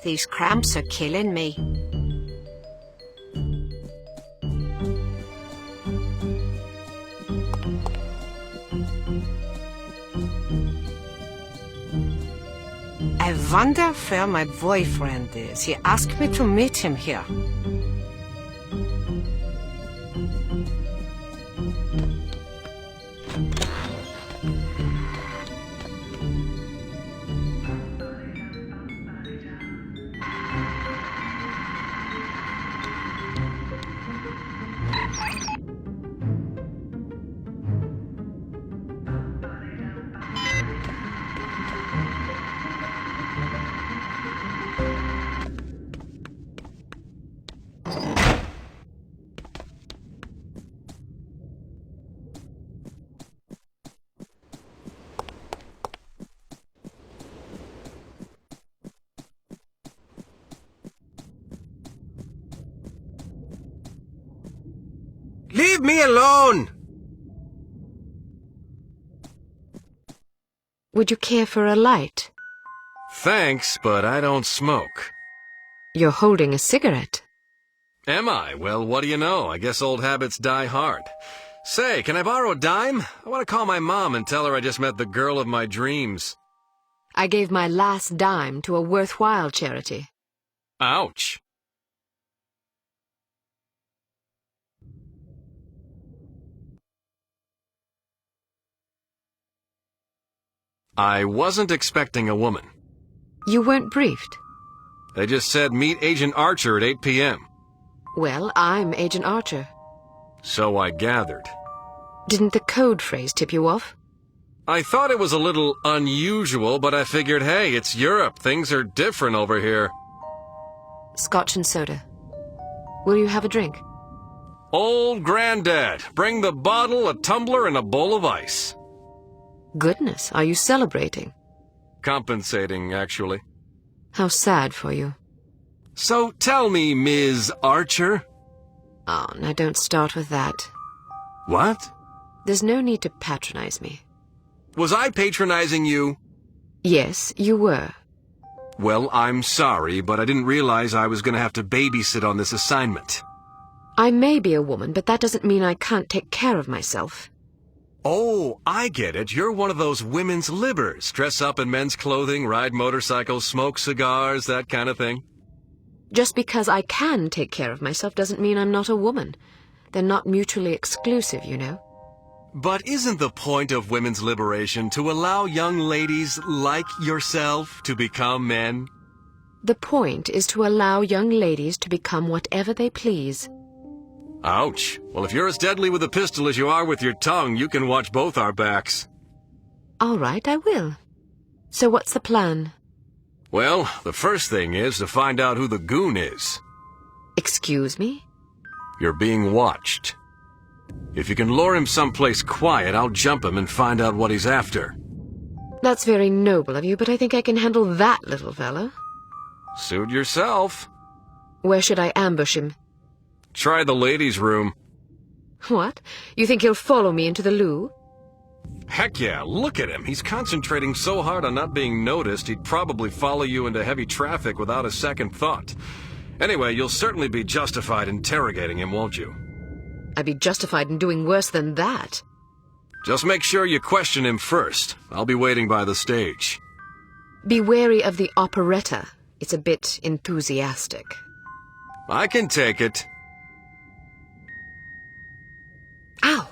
These cramps are killing me. I wonder where my boyfriend is. He asked me to meet him here. Leave me alone! Would you care for a light? Thanks, but I don't smoke. You're holding a cigarette. Am I? Well, what do you know? I guess old habits die hard. Say, can I borrow a dime? I want to call my mom and tell her I just met the girl of my dreams. I gave my last dime to a worthwhile charity. Ouch. I wasn't expecting a woman. You weren't briefed. They just said meet Agent Archer at 8 p.m. Well, I'm Agent Archer. So I gathered. Didn't the code phrase tip you off? I thought it was a little unusual, but I figured, hey, it's Europe. Things are different over here. Scotch and soda. Will you have a drink? Old Granddad, bring the bottle, a tumbler, and a bowl of ice. Goodness, are you celebrating? Compensating, actually. How sad for you. So tell me, Ms. Archer. Oh, now don't start with that. What? There's no need to patronize me. Was I patronizing you? Yes, you were. Well, I'm sorry, but I didn't realize I was going to have to babysit on this assignment. I may be a woman, but that doesn't mean I can't take care of myself. Oh, I get it. You're one of those women's libbers. Dress up in men's clothing, ride motorcycles, smoke cigars, that kind of thing. Just because I can take care of myself doesn't mean I'm not a woman. They're not mutually exclusive, you know. But isn't the point of women's liberation to allow young ladies like yourself to become men? The point is to allow young ladies to become whatever they please. Ouch. Well, if you're as deadly with a pistol as you are with your tongue, you can watch both our backs. All right, I will. So what's the plan? Well, the first thing is to find out who the goon is. Excuse me? You're being watched. If you can lure him someplace quiet, I'll jump him and find out what he's after. That's very noble of you, but I think I can handle that little fella. Suit yourself. Where should I ambush him? Try the ladies' room. What? You think he'll follow me into the loo? Heck yeah, look at him. He's concentrating so hard on not being noticed, he'd probably follow you into heavy traffic without a second thought. Anyway, you'll certainly be justified interrogating him, won't you? I'd be justified in doing worse than that. Just make sure you question him first. I'll be waiting by the stage. Be wary of the operetta. It's a bit enthusiastic. I can take it. Ow!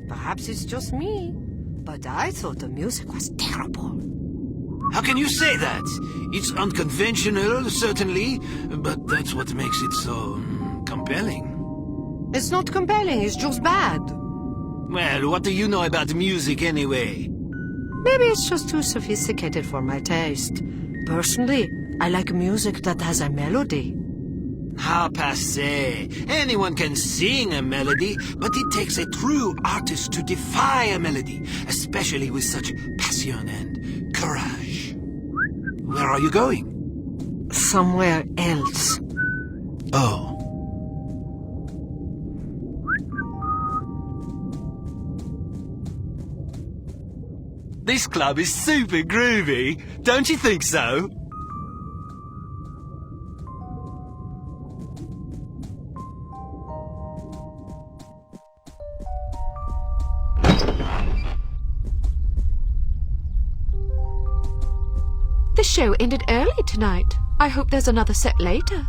Perhaps it's just me, but I thought the music was terrible. How can you say that? It's unconventional, certainly, but that's what makes it so compelling. It's not compelling, it's just bad. Well, what do you know about music anyway? Maybe it's just too sophisticated for my taste. Personally, I like music that has a melody. How passé. Anyone can sing a melody, but it takes a true artist to defy a melody, especially with such passion and courage. Where are you going? Somewhere else. Oh. This club is super groovy, don't you think so? The show ended early tonight. I hope there's another set later.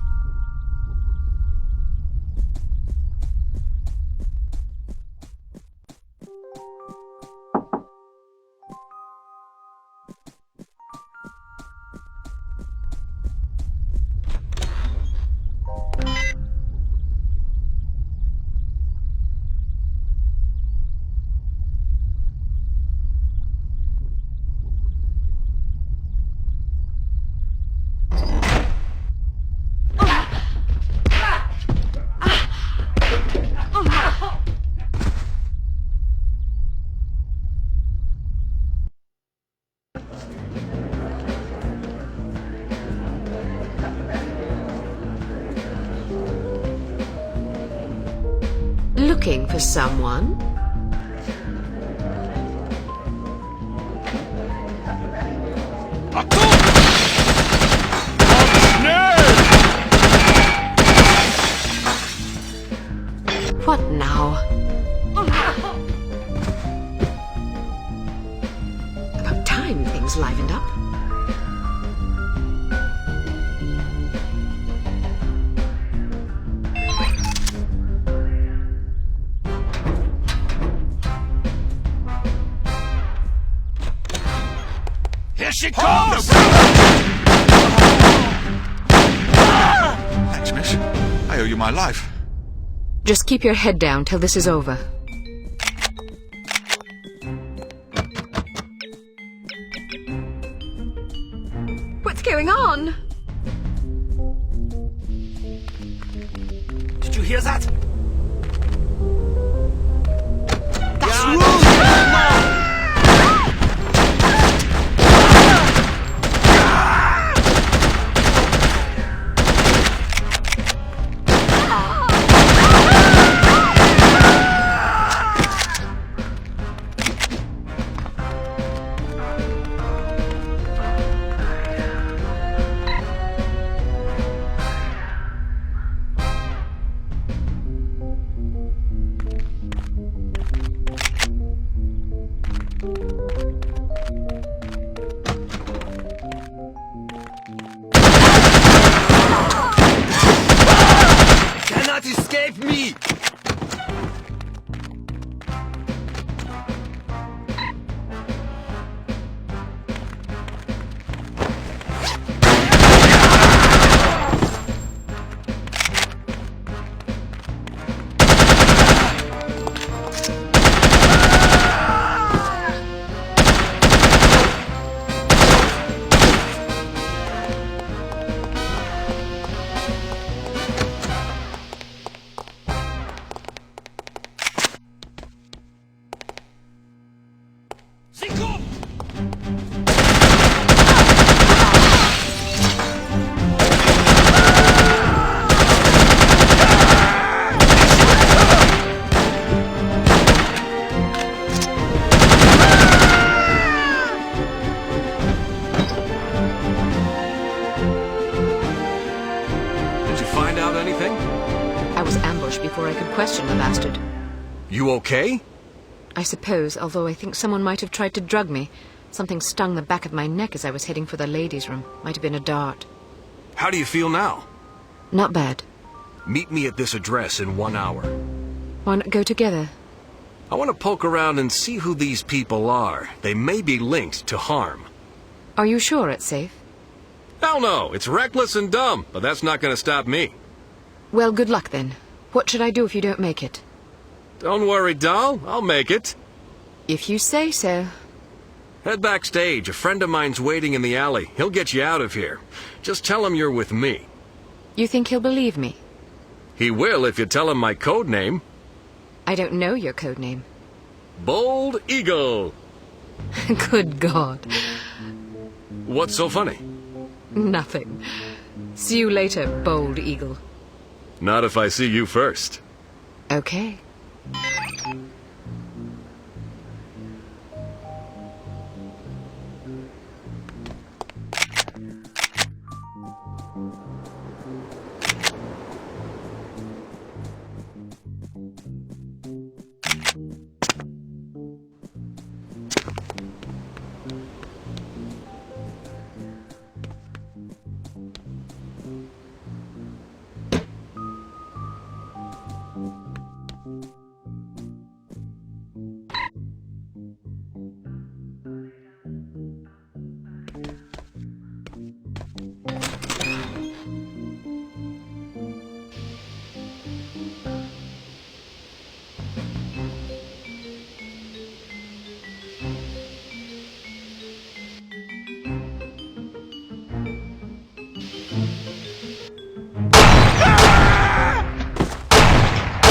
looking for someone? What now? About time things livened up. Here she comes! Thanks, miss. I owe you my life. Just keep your head down till this is over. What's going on? Did you hear that? That's Cannot escape me! Before I could question the bastard. You okay? I suppose, although I think someone might have tried to drug me. Something stung the back of my neck as I was heading for the ladies' room. Might have been a dart. How do you feel now? Not bad. Meet me at this address in 1 hour. Why not go together? I want to poke around and see who these people are. They may be linked to harm. Are you sure it's safe? Hell no! It's reckless and dumb, but that's not going to stop me. Well, good luck then. What should I do if you don't make it? Don't worry, doll. I'll make it. If you say so. Head backstage. A friend of mine's waiting in the alley. He'll get you out of here. Just tell him you're with me. You think he'll believe me? He will if you tell him my code name. I don't know your code name. Bold Eagle. Good God. What's so funny? Nothing. See you later, Bold Eagle. Not if I see you first. Okay.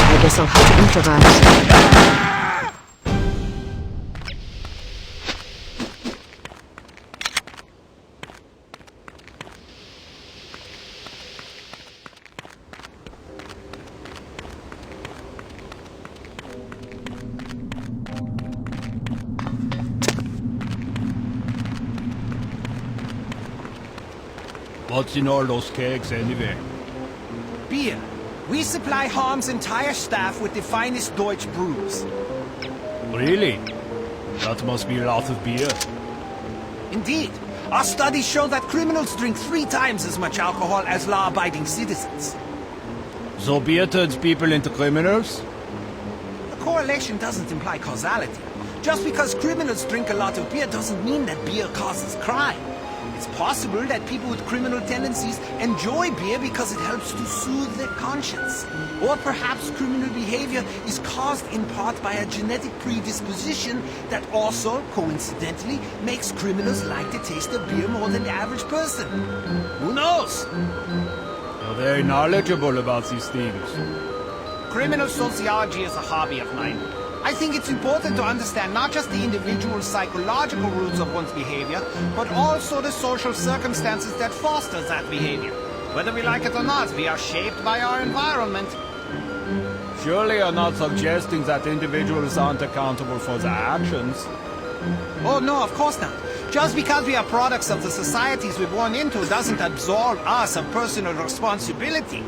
I guess I'll have to improvise. What's in all those kegs anyway? Beer. We supply Harm's entire staff with the finest Deutsch brews. Really? That must be a lot of beer. Indeed. Our studies show that criminals drink 3 times as much alcohol as law-abiding citizens. So beer turns people into criminals? A correlation doesn't imply causality. Just because criminals drink a lot of beer doesn't mean that beer causes crime. It's possible that people with criminal tendencies enjoy beer because it helps to soothe their conscience. Or perhaps criminal behavior is caused in part by a genetic predisposition that also, coincidentally, makes criminals like the taste of beer more than the average person. Who knows? You're very knowledgeable about these things. Criminal sociology is a hobby of mine. I think it's important to understand not just the individual psychological roots of one's behavior, but also the social circumstances that foster that behavior. Whether we like it or not, we are shaped by our environment. Surely you're not suggesting that individuals aren't accountable for their actions. Oh, no, of course not. Just because we are products of the societies we're born into doesn't absolve us of personal responsibility.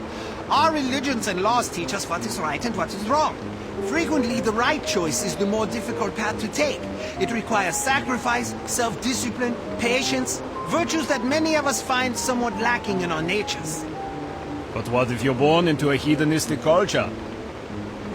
Our religions and laws teach us what is right and what is wrong. Frequently, the right choice is the more difficult path to take. It requires sacrifice, self-discipline, patience, virtues that many of us find somewhat lacking in our natures. But what if you're born into a hedonistic culture?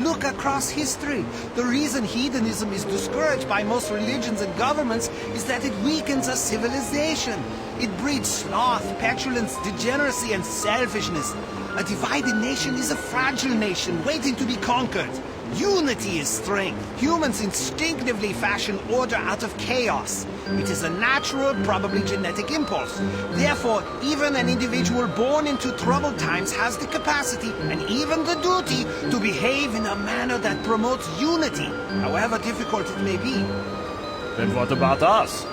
Look across history. The reason hedonism is discouraged by most religions and governments is that it weakens a civilization. It breeds sloth, petulance, degeneracy, and selfishness. A divided nation is a fragile nation waiting to be conquered. Unity is strength. Humans instinctively fashion order out of chaos. It is a natural, probably genetic impulse. Therefore, even an individual born into troubled times has the capacity, and even the duty, to behave in a manner that promotes unity, however difficult it may be. Then what about us?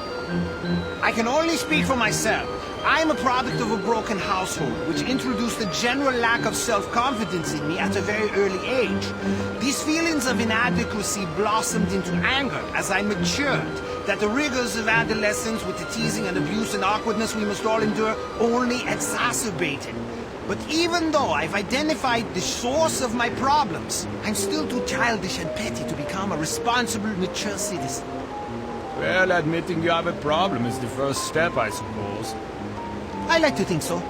I can only speak for myself. I am a product of a broken household, which introduced a general lack of self-confidence in me at a very early age. These feelings of inadequacy blossomed into anger as I matured, that the rigors of adolescence with the teasing and abuse and awkwardness we must all endure only exacerbated. But even though I've identified the source of my problems, I'm still too childish and petty to become a responsible, mature citizen. Well, admitting you have a problem is the first step, I suppose. I like to think so.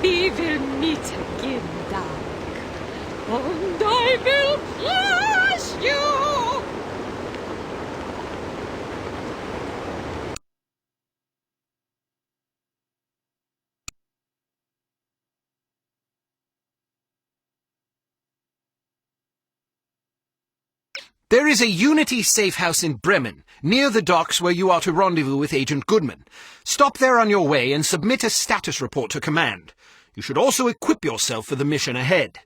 We will meet again, dark, and I will crush you! There is a Unity safe house in Bremen, near the docks where you are to rendezvous with Agent Goodman. Stop there on your way and submit a status report to command. You should also equip yourself for the mission ahead.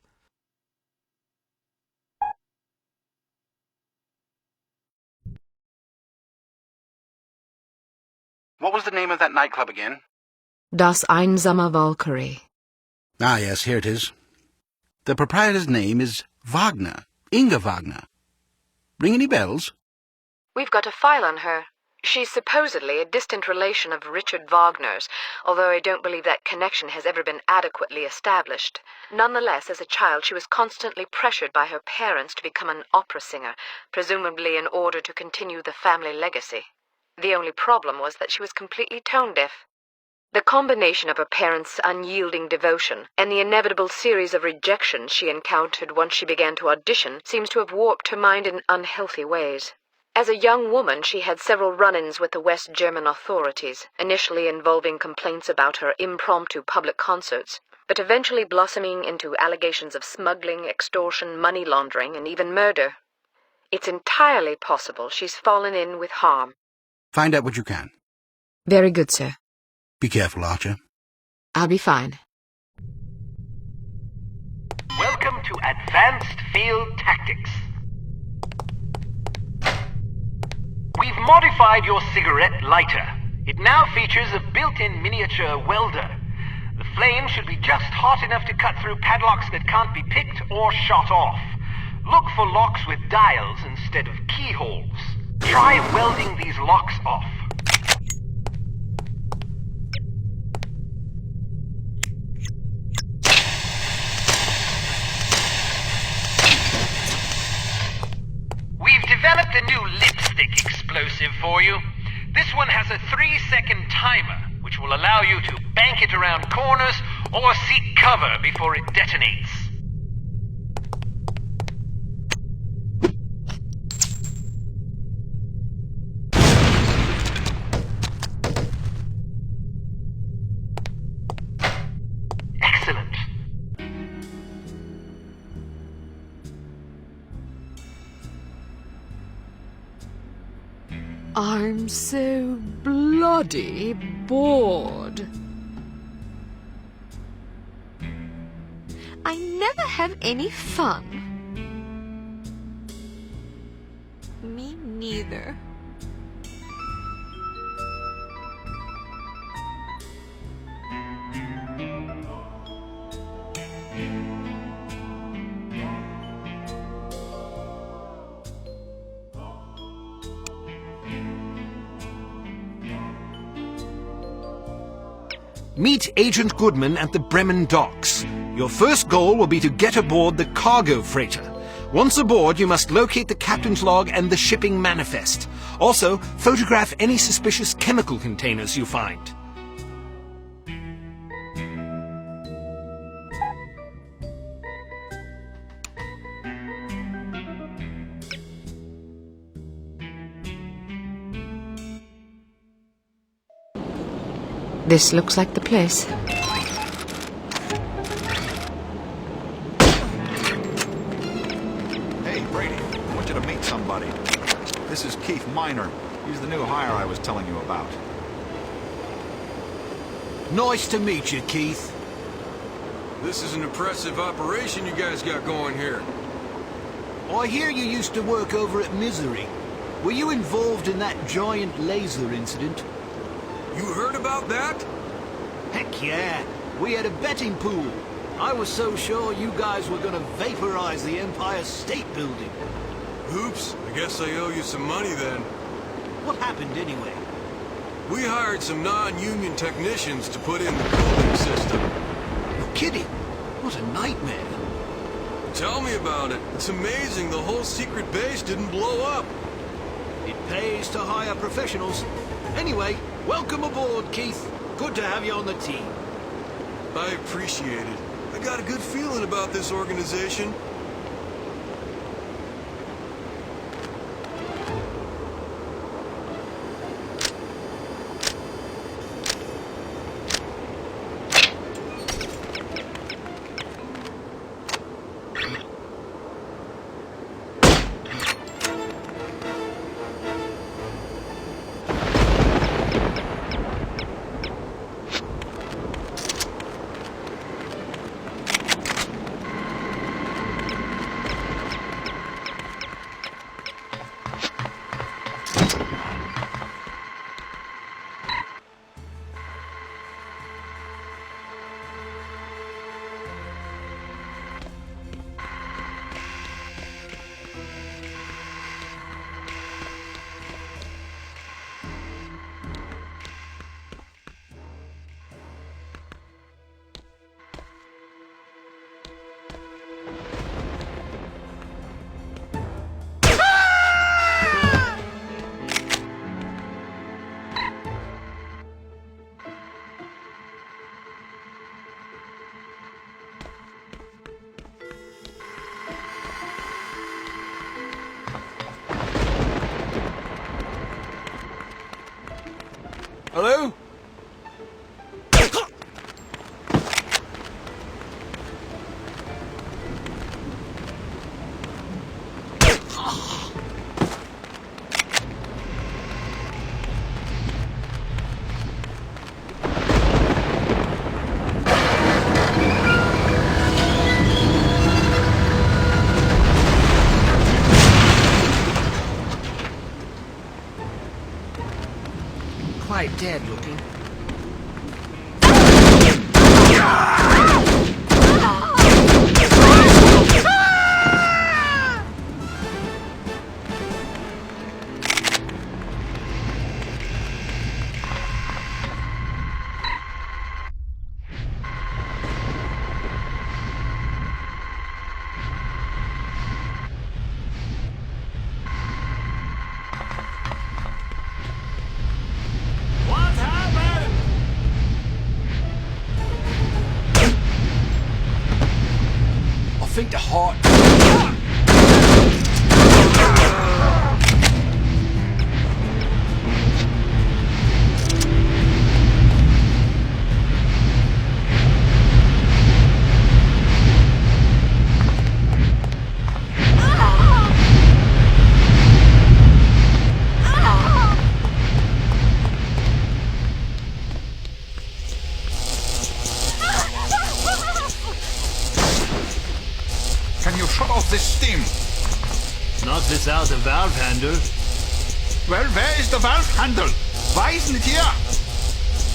What was the name of that nightclub again? Das einsame Valkyrie. Ah, yes, here it is. The proprietor's name is Wagner. Inga Wagner. Ring any bells? We've got a file on her. She's supposedly a distant relation of Richard Wagner's, although I don't believe that connection has ever been adequately established. Nonetheless, as a child, she was constantly pressured by her parents to become an opera singer, presumably in order to continue the family legacy. The only problem was that she was completely tone-deaf. The combination of her parents' unyielding devotion and the inevitable series of rejections she encountered once she began to audition seems to have warped her mind in unhealthy ways. As a young woman, she had several run-ins with the West German authorities, initially involving complaints about her impromptu public concerts, but eventually blossoming into allegations of smuggling, extortion, money laundering, and even murder. It's entirely possible she's fallen in with harm. Find out what you can. Very good, sir. Be careful, Archer. I'll be fine. Welcome to Advanced Field Tactics. We've modified your cigarette lighter. It now features a built-in miniature welder. The flame should be just hot enough to cut through padlocks that can't be picked or shot off. Look for locks with dials instead of keyholes. Try welding these locks off. We've developed a new lipstick explosive for you. This one has a 3-second timer, which will allow you to bank it around corners or seek cover before it detonates. Excellent. I'm so bloody bored. I never have any fun. Me neither. Meet Agent Goodman at the Bremen docks. Your first goal will be to get aboard the cargo freighter. Once aboard, you must locate the captain's log and the shipping manifest. Also, photograph any suspicious chemical containers you find. This looks like the place. Hey, Brady, I want you to meet somebody. This is Keith Miner. He's the new hire I was telling you about. Nice to meet you, Keith. This is an impressive operation you guys got going here. I hear you used to work over at Misery. Were you involved in that giant laser incident? You heard about that? Heck yeah. We had a betting pool. I was so sure you guys were gonna vaporize the Empire State Building. Oops, I guess I owe you some money then. What happened anyway? We hired some non-union technicians to put in the cooling system. You're kidding. What a nightmare. Tell me about it. It's amazing the whole secret base didn't blow up. It pays to hire professionals. Anyway, welcome aboard, Keith. Good to have you on the team. I appreciate it. I got a good feeling about this organization. Hello? Quite dead looking. I think the heart... Can you shut off this steam? Not without a valve handle. Well, where is the valve handle? Why isn't it here?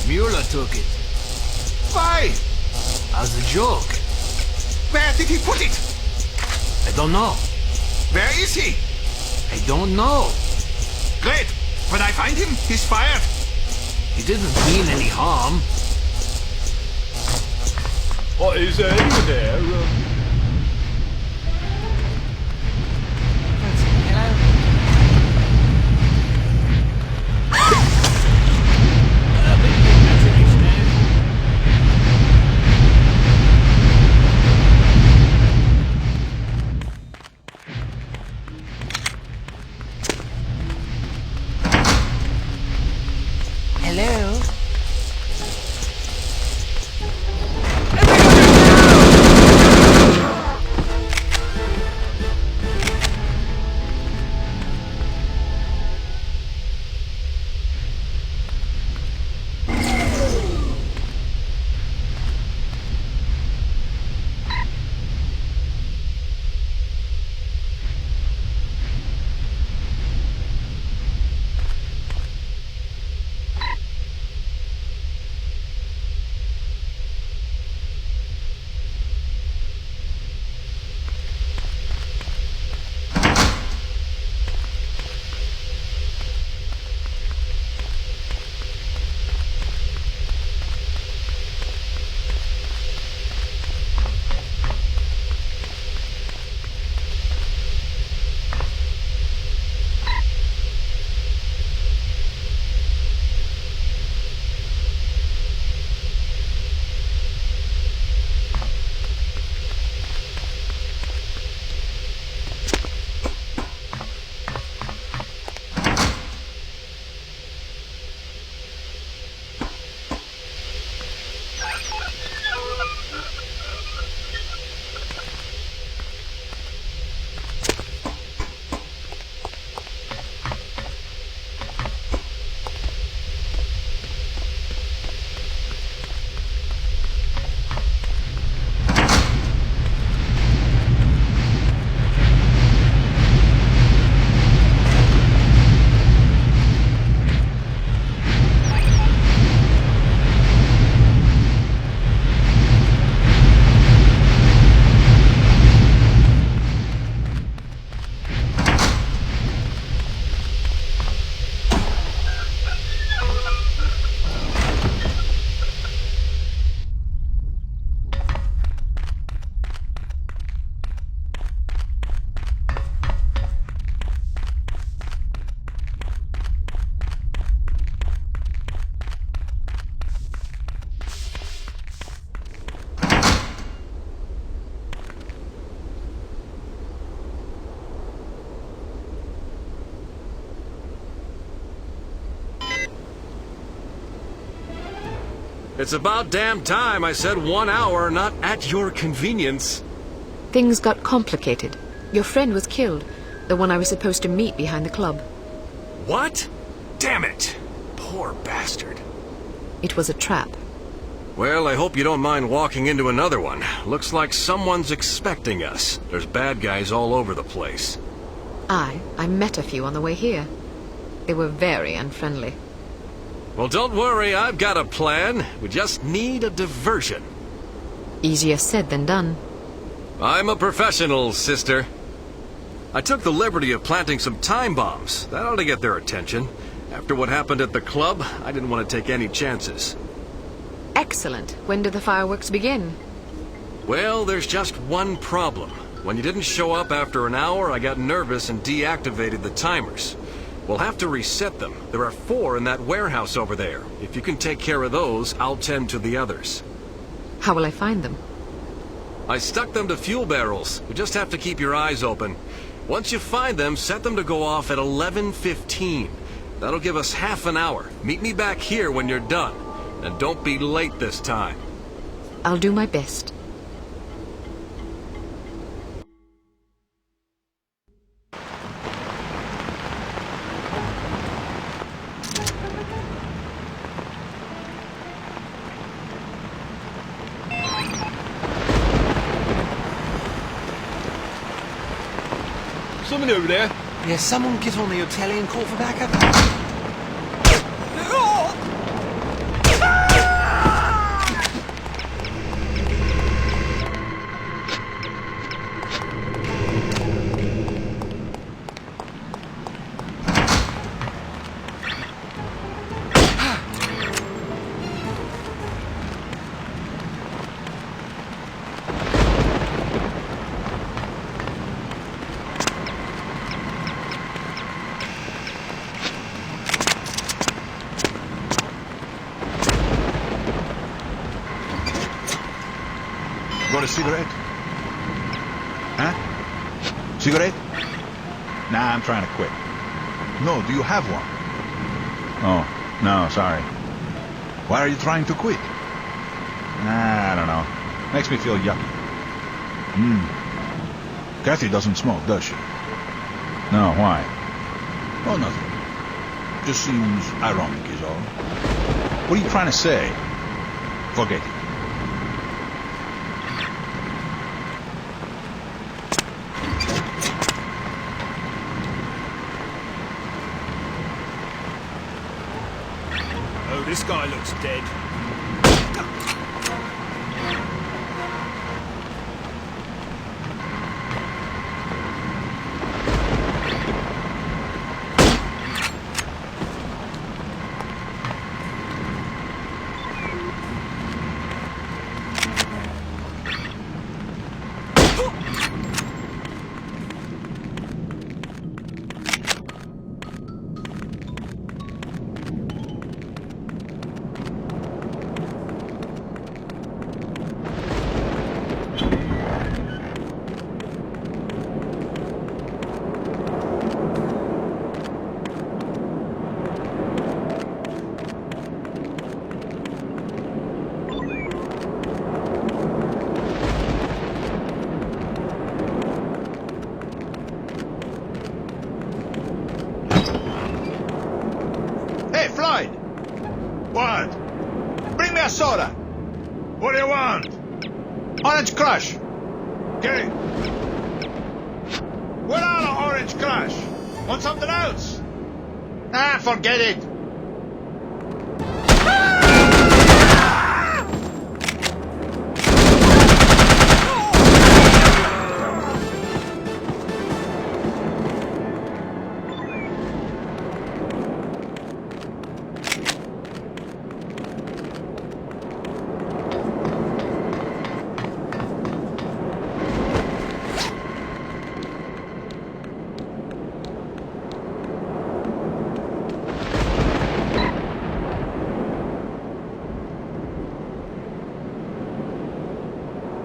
Mueller took it. Why? As a joke. Where did he put it? I don't know. Where is he? I don't know. Great. When I find him, he's fired. He didn't mean any harm. What is there there? Hello? It's about damn time I said 1 hour, not at your convenience. Things got complicated. Your friend was killed, the one I was supposed to meet behind the club. What? Damn it! Poor bastard. It was a trap. Well, I hope you don't mind walking into another one. Looks like someone's expecting us. There's bad guys all over the place. I met a few on the way here. They were very unfriendly. Well, don't worry, I've got a plan. We just need a diversion. Easier said than done. I'm a professional, sister. I took the liberty of planting some time bombs. That ought to get their attention. After what happened at the club, I didn't want to take any chances. Excellent. When do the fireworks begin? Well, there's just one problem. When you didn't show up after an hour, I got nervous and deactivated the timers. We'll have to reset them. There are 4 in that warehouse over there. If you can take care of those, I'll tend to the others. How will I find them? I stuck them to fuel barrels. You just have to keep your eyes open. Once you find them, set them to go off at 11:15. That'll give us half an hour. Meet me back here when you're done. And don't be late this time. I'll do my best. Someone over there? Yeah, someone get on the hotel and call for backup. Got a cigarette? Huh? Cigarette? Nah, I'm trying to quit. No, do you have one? Oh, no, sorry. Why are you trying to quit? Nah, I don't know. Makes me feel yucky. Kathy doesn't smoke, does she? No, why? Oh, nothing. Just seems ironic is all. What are you trying to say? Forget it. Oh, this guy looks dead. What? Bring me a soda. What do you want? Orange Crush. Okay. We're out of Orange Crush. Want something else? Ah, forget it.